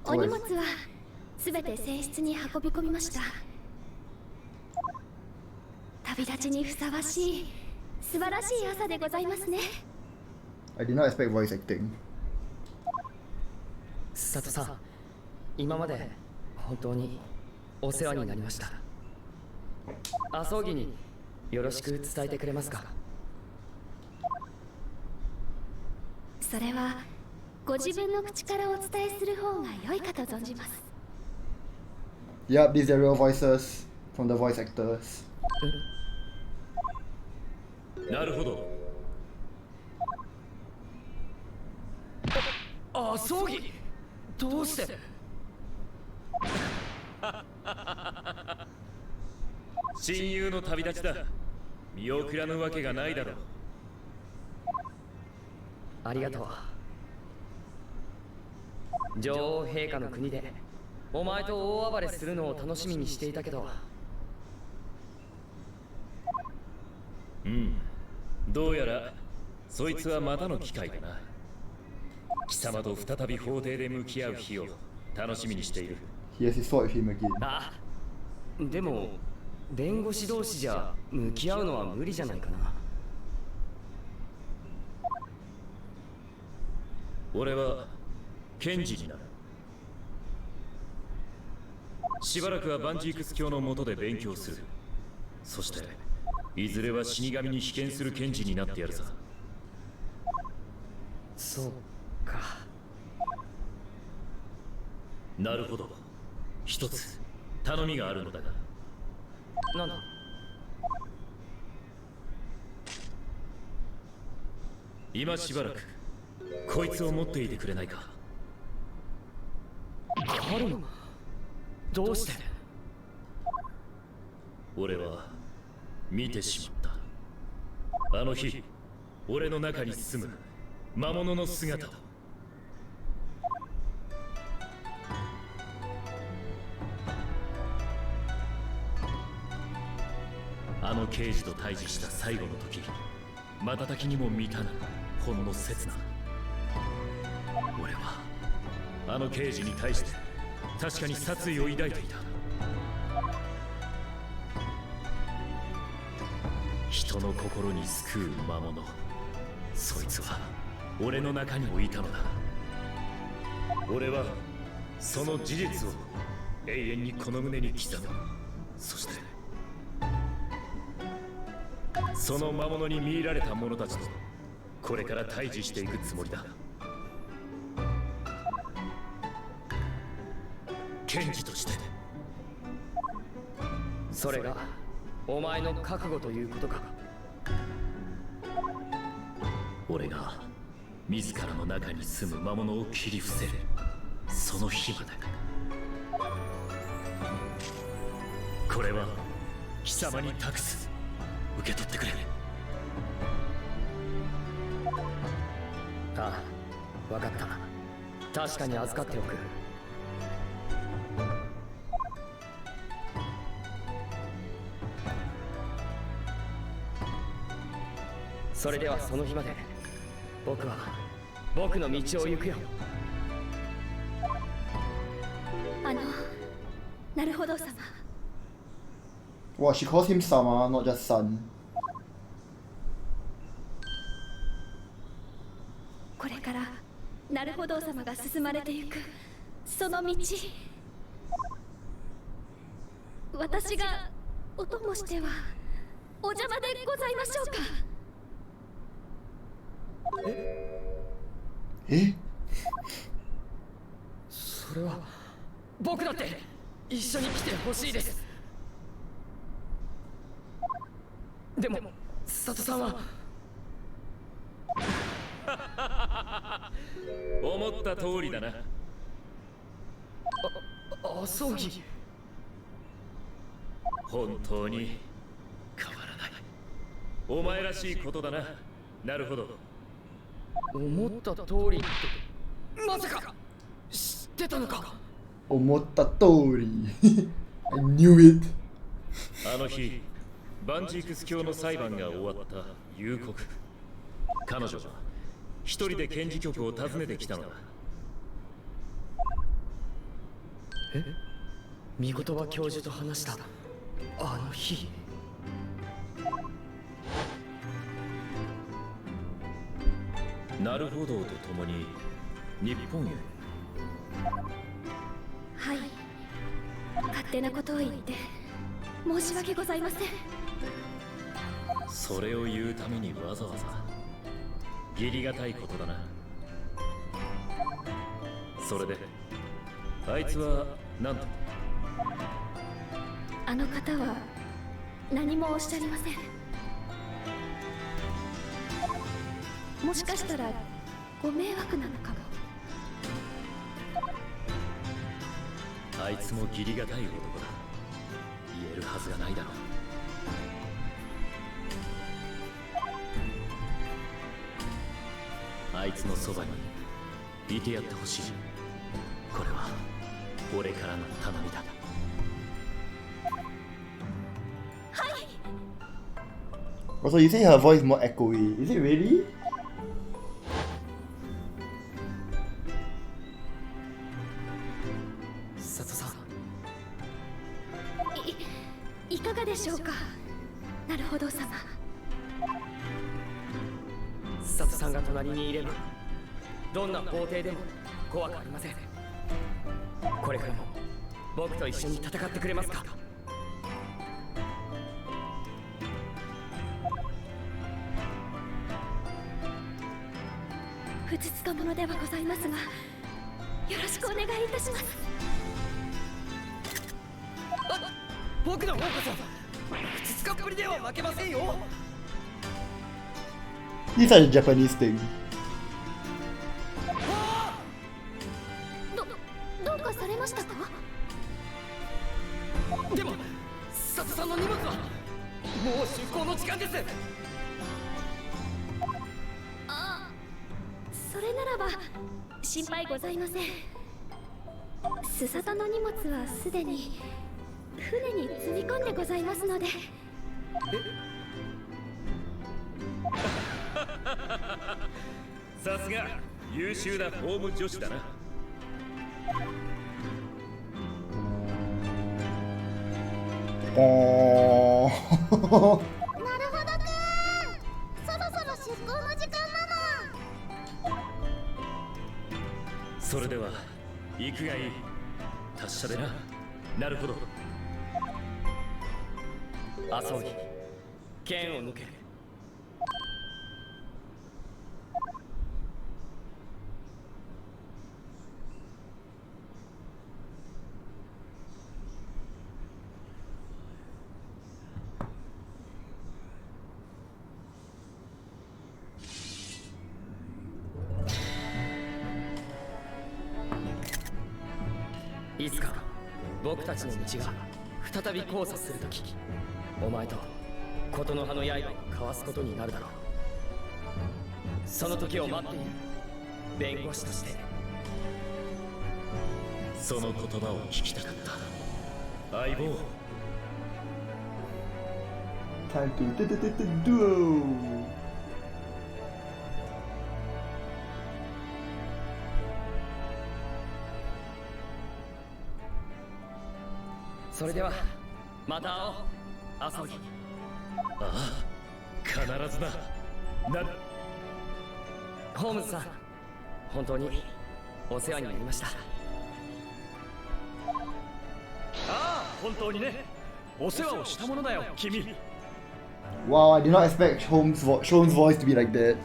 お荷物はすべて船室に運び込みました。旅立ちにふさわしい素晴らしい朝でございますね。 I did not expect voice acting. 佐藤さん、今まで本当にお世話になりました。麻生木によろしく伝えてくれますか？それはご自分の口からお伝えする方が良いかと存じます。 Yup, these are real voices from the voice actors. なるほど。麻生木、どうして？親友の旅立ちだ。見送らぬわけがないだろう。ありがとう。女王陛下の国でお前と大暴れするのを楽しみにしていたけど。うん、どうやらそいつはまたの機会だな。貴様と再び法廷で向き合う日を楽しみにしている。He has his sword with him again. あ、でも弁護士同士じゃ向き合うのは無理じゃないかな。俺は検事になる。しばらくはバンジークス教の下で勉強する。そしていずれは死神に被験する検事になってやるさ。そうか。なるほど。一つ頼みがあるのだが。なんだ？今しばらくこいつを持っていてくれないか。カルマ、どうして？俺は見てしまった。あの日俺の中に住む魔物の姿を。あの刑事と対峙した最後の時、瞬きにも満たぬほんの刹那。俺はあの刑事に対して確かに殺意を抱いていた。人の心に救う魔物、そいつは俺の中にもいたのだ。俺はその事実を永遠にこの胸に刻む。そしてその魔物に見入られた者たちとこれから対峙していくつもりだ。検事として。それがお前の覚悟ということか。俺が自らの中に住む魔物を切り伏せるその日まで。これは貴様に託す。受け取ってくれ。ああ、分かった。確かに預かっておく。それではその日まで僕は僕の道を行くよ。なるほど様。Wow, she calls him Sama, not just son. これからなるほど様が進まれてゆくその道、私がお供してはお邪魔でございましょうか。え？それは僕だって一緒に来てほしいです。でも佐藤さんは思った通りだな。麻生木、本当に変わらない。お前らしいことだな。なるほど。思った通りってまさか知ってたのか。思った通り。I knew it. あの日バンジークス教の裁判が終わった夕刻、彼女は一人で検事局を訪ねてきたのだ。見言葉教授と話したあの日。なるほどとともに日本へ。はい、勝手なことを言って申し訳ございません。それを言うためにわざわざ。義理がたいことだな。それであいつは何と。あの方は何もおっしゃりません。もしかしたらご迷惑なのかも。あいつも義理がたい男だ。言えるはずがないだろう。あいつのそばにいてやってほしい。これは俺からの頼みだ。Also, you say her voice more echoey. Is it really? 佐藤さん、いかがでしょうか。なるほど様。佐藤さんが隣にいればどんな法廷でも怖くありません。これからも僕と一緒に戦ってくれますか。ふつつか者ではございますが、よろしくお願いいたします。僕の方こそふつつかっぷりでは負けませんよ。 These are the Japanese thing. どうかされましたか。でも佐藤さんの荷物はもう出航の時間です。それならば心配ございません。スサタの荷物はすでに船に積み込んでございますので。さすが優秀なホーム女子だな。Oh. なるほどくん、そろそろ出航の時間なの。それでは行くがいい。達者でな。なるほど。麻生に剣を抜ける。いつか僕たちの道が再び交差するとき、お前と琴の葉の刃を交わすことになるだろう。その時を待っている弁護士として。その言葉を聞きたかった。相棒。 Time to duo. それではまた会おう、麻生。ああ、必ずだ。ホームズさん、本当にお世話になりました。ああ、本当にね。お世話をしたものだよ、君。 Wow, I did not expect Sean's voice to be like that.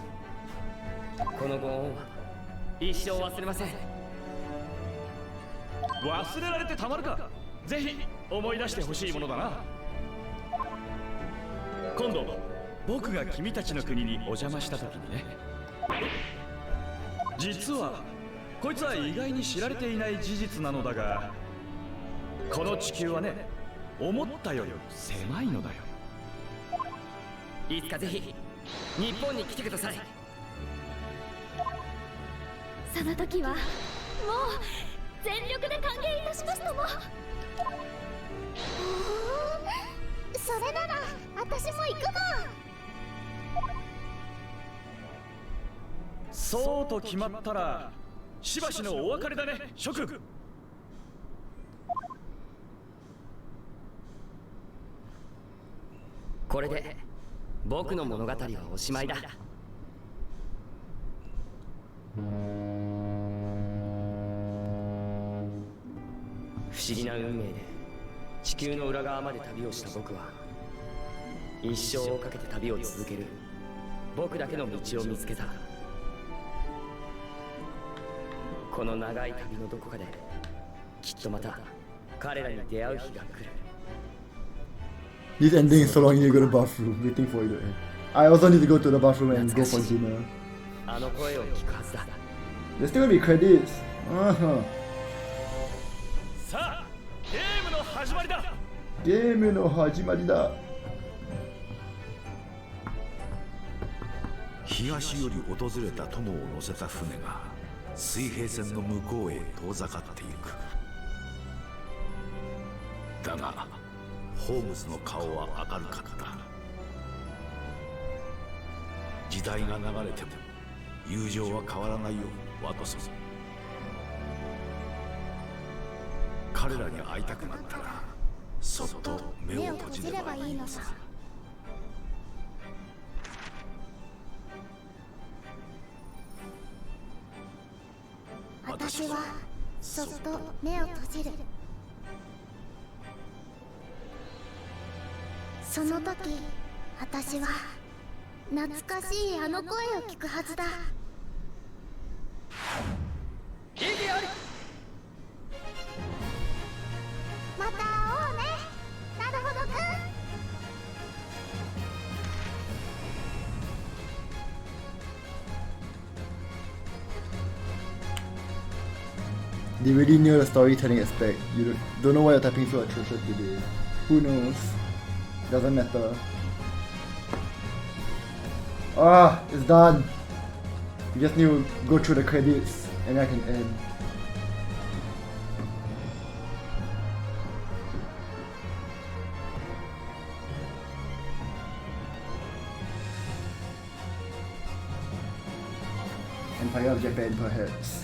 このご恩は一生忘れません。忘れられてたまるか。ぜひ思い出してほしいものだな。今度僕が君たちの国にお邪魔した時にね。実はこいつは意外に知られていない事実なのだが、この地球はね、思ったより狭いのだよ。いつかぜひ日本に来てください。その時はもう全力で歓迎いたしますとも。それなら私も行くぞ。そうと決まったらしばしのお別れだね、諸君。これで僕の物語はおしまいだ。不思議な運命で地球の裏側まで旅をした僕は、一生をかけて旅を続ける僕だけの道を見つけた。この長い旅のどこかできっとまた彼らに出会う日が来る。 This ending is so long, you need to go to the bathroom, waiting for it to end. I also need to go to the bathroom and go for dinner. あの声を聞くはずだ。 There's still gonna be credits. Uh-huh. さあゲームの始まりだ。ゲームの始まりだ。東より訪れた友を乗せた船が水平線の向こうへ遠ざかっていく。だがホームズの顔は明るかった。時代が流れても友情は変わらないよ、ワトソン。彼らに会いたくなったらそっと目を閉じればいいのさ。私はそっと目を閉じる。その時私は懐かしいあの声を聞くはずだ。聞いてやる。また会おうね、なるほどくん。They really knew the storytelling aspect. You don't know why you're typing so atrocious today. Who knows? Doesn't matter. Ah, it's done. You just need to go through the credits and I can end. Empire of Japan, perhaps.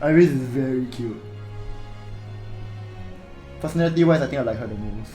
Iris is very cute. Personality wise, I think I like her the most.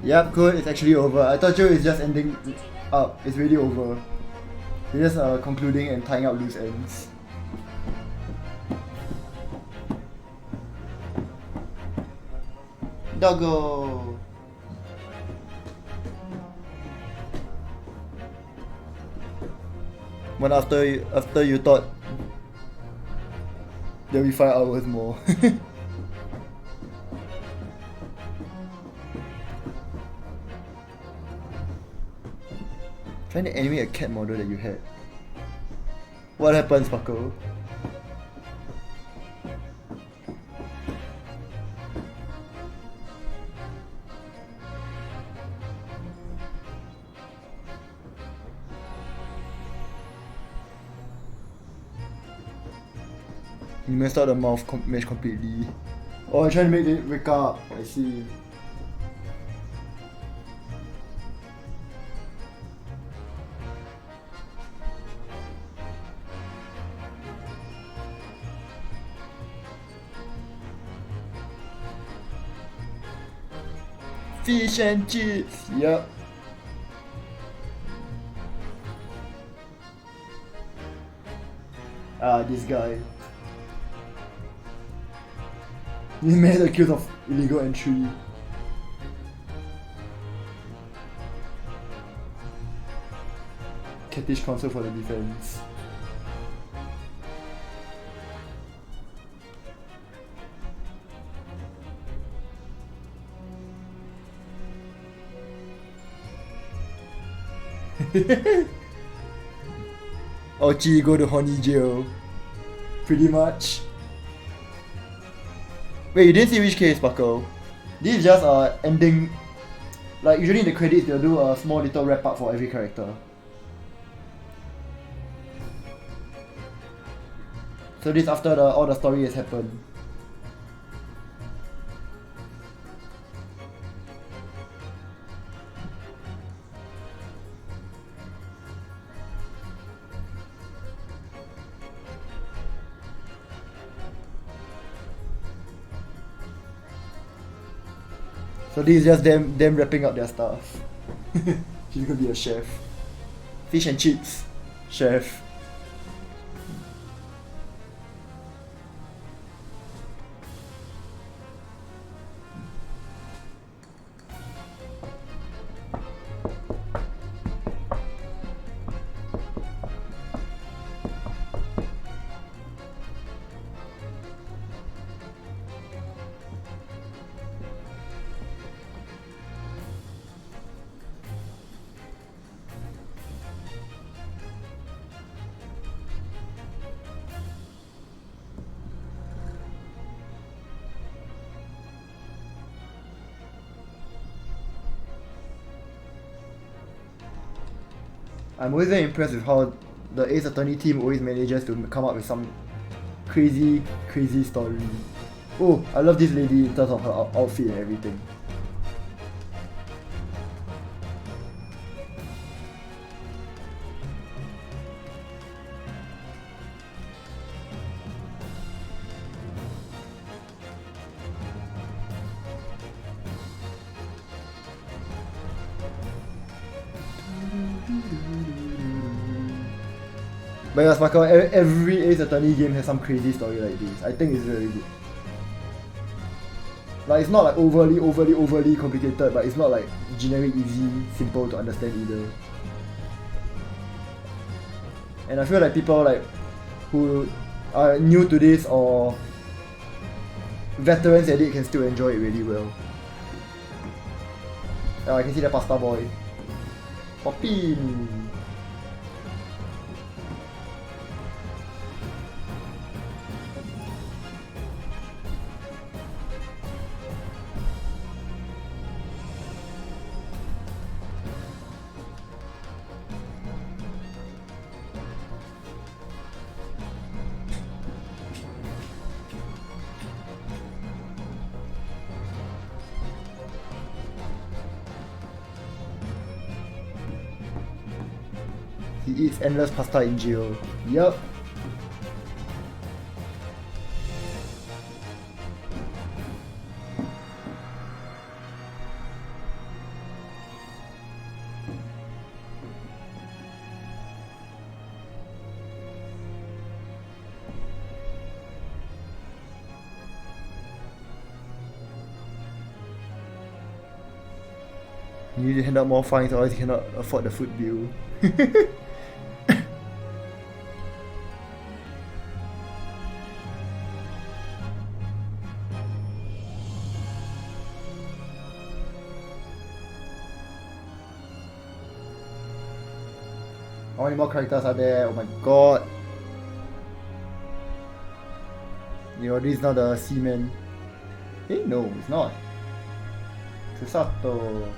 Yep, cool, it's actually over. I thought it's just ending up. It's really over. It's just concluding and tying up loose ends. Doggo! When after you thought there'll be 5 hours more. Trying to animate a cat model that you had. What happens, Paco? You messed up the mouth mesh completely. Oh, I'm trying to make it wake up. I see. Fish and chips. Yep. Ah, this guy. He made accused of illegal entry. Catfish counsel for the defense. Ochi go to Honey jail. Pretty much. Wait, you didn't see which case, Paco? This is just ending. Like usually in the credits they'll do a small little wrap up for every character. So this after all the story has happened. So this is just them wrapping up their stuff. She's gonna be a chef. Fish and chips, chef. I'm always very impressed with how the Ace Attorney team always manages to come up with some crazy story. Oh, I love this lady in terms of her outfit and everything. But yes, Marco, every Ace Attorney game has some crazy story like this. I think it's very good. Like it's not like overly complicated, but it's not like generic, easy, simple to understand either. And I feel like people like who are new to this or veterans at it can still enjoy it really well. I can see the pasta boy. Poppin! He eats endless pasta in jail. Yup. You need to hand out more fines or else you cannot afford the food bill. How many more characters are there? Oh my god. You know, this is not the seaman. Eh, no, it's not. Susato.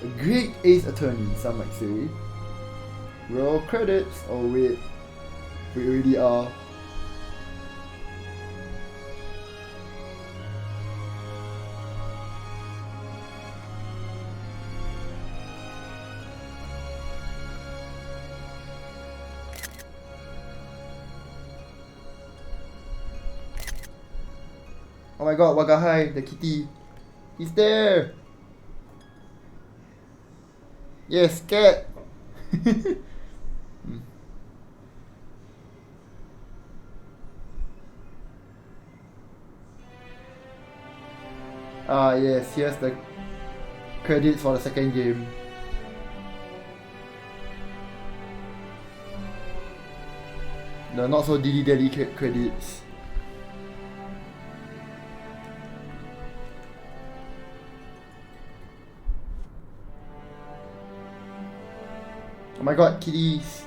A great Ace Attorney, some might say. Roll credits. Oh wait, we already are. Oh my god, Wagahai, the kitty. He's there! Yes, cat! Ah, yes, here's the credits for the second game. The not so dilly dally credits. Oh my god, kitties!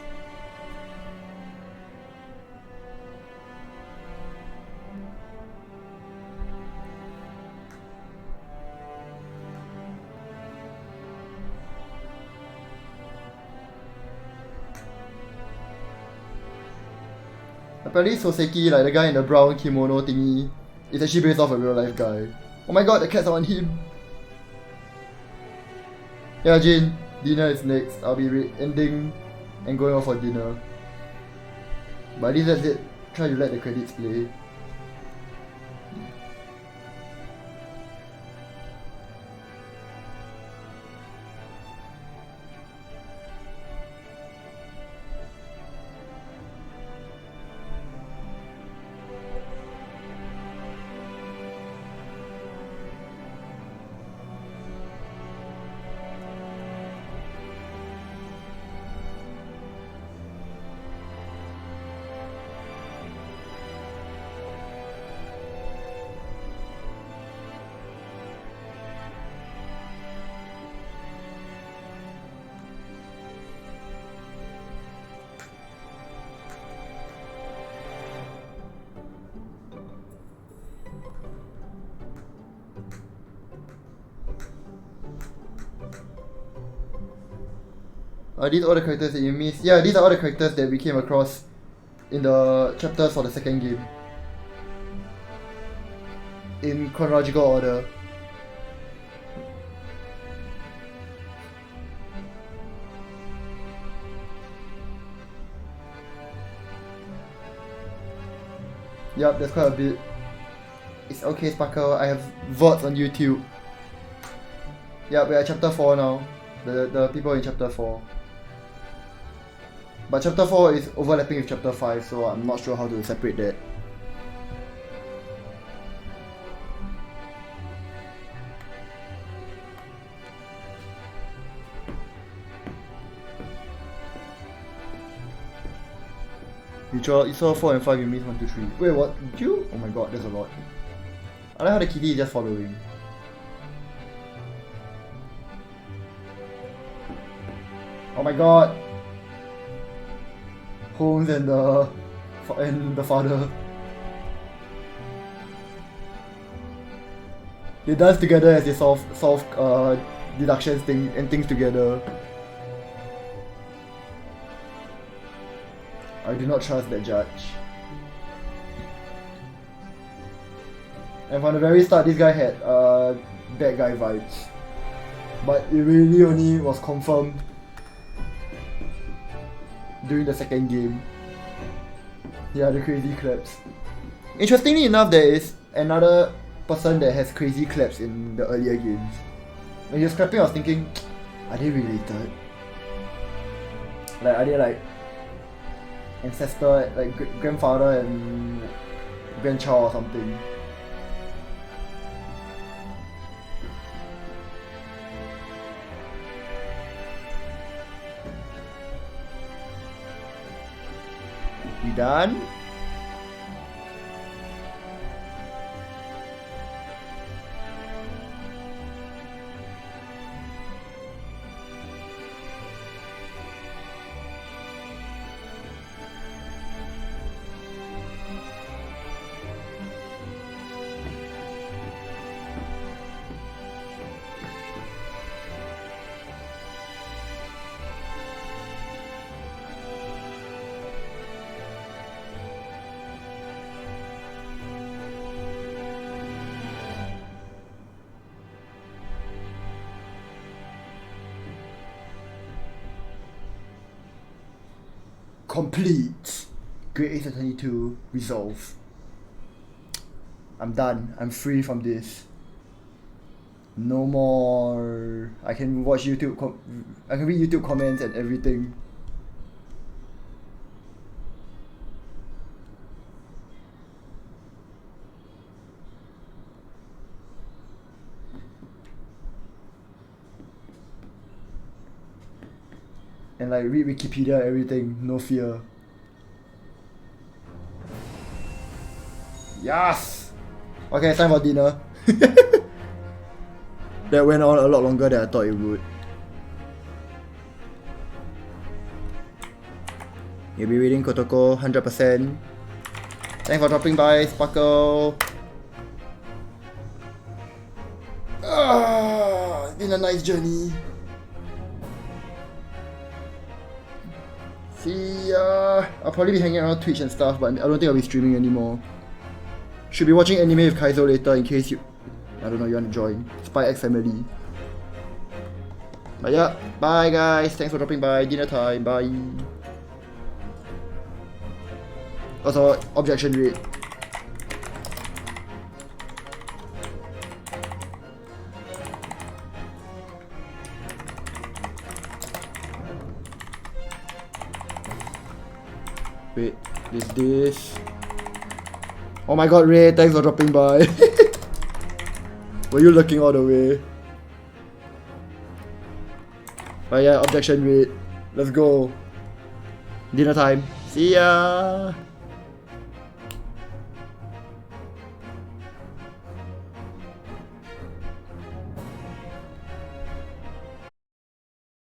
Apparently Soseki, like the guy in the brown kimono thingy, is actually based off a real life guy. Oh my god, the cats are on him! Yeah, Jane, dinner is next. I'll be ending and going off for dinner. But at least that's it. Try to let the credits play. Are these all the characters that you missed? Yeah, these are all the characters that we came across in the chapters for the second game. In chronological order. Yup, there's quite a bit. It's okay, Sparkle. I have VODs on YouTube. Yup, we're at chapter 4 now. The people in chapter 4. But chapter 4 is overlapping with chapter 5, so I'm not sure how to separate that. You saw 4 and 5, you missed 1, 2, 3. Wait, what? Did you? Oh my god, there's a lot. I like how the kitty is just following. Oh my god! Holmes and the father. They dance together as they solve deductions and things together. I do not trust that judge. And from the very start, this guy had bad guy vibes, but it really only was confirmed during the second game. Yeah, the crazy claps. Interestingly enough, there is another person that has crazy claps in the earlier games. When he was clapping, I was thinking, are they related? Like, are they like ancestor, like grandfather and grandchild or something? We done? Complete. GAA2 resolve. I'm done. I'm free from this. No more. I can watch YouTube. I can read YouTube comments and everything. And like read Wikipedia, everything. No fear. Yes. Okay, it's time for dinner. That went on a lot longer than I thought it would. You'll be reading Kotoko 100%. Thanks for dropping by, Sparkle. It's been a nice journey. See ya. I'll probably be hanging around Twitch and stuff, but I don't think I'll be streaming anymore. Should be watching anime with Kaizo later in case you, I don't know, you want to join. Spy X Family. But yeah, bye guys. Thanks for dropping by. Dinner time. Bye. Also, objection rate. Wait, is this? Oh my god, Ray, thanks for dropping by. Were you looking all the way? But yeah, objection rate. Let's go. Dinner time. See ya.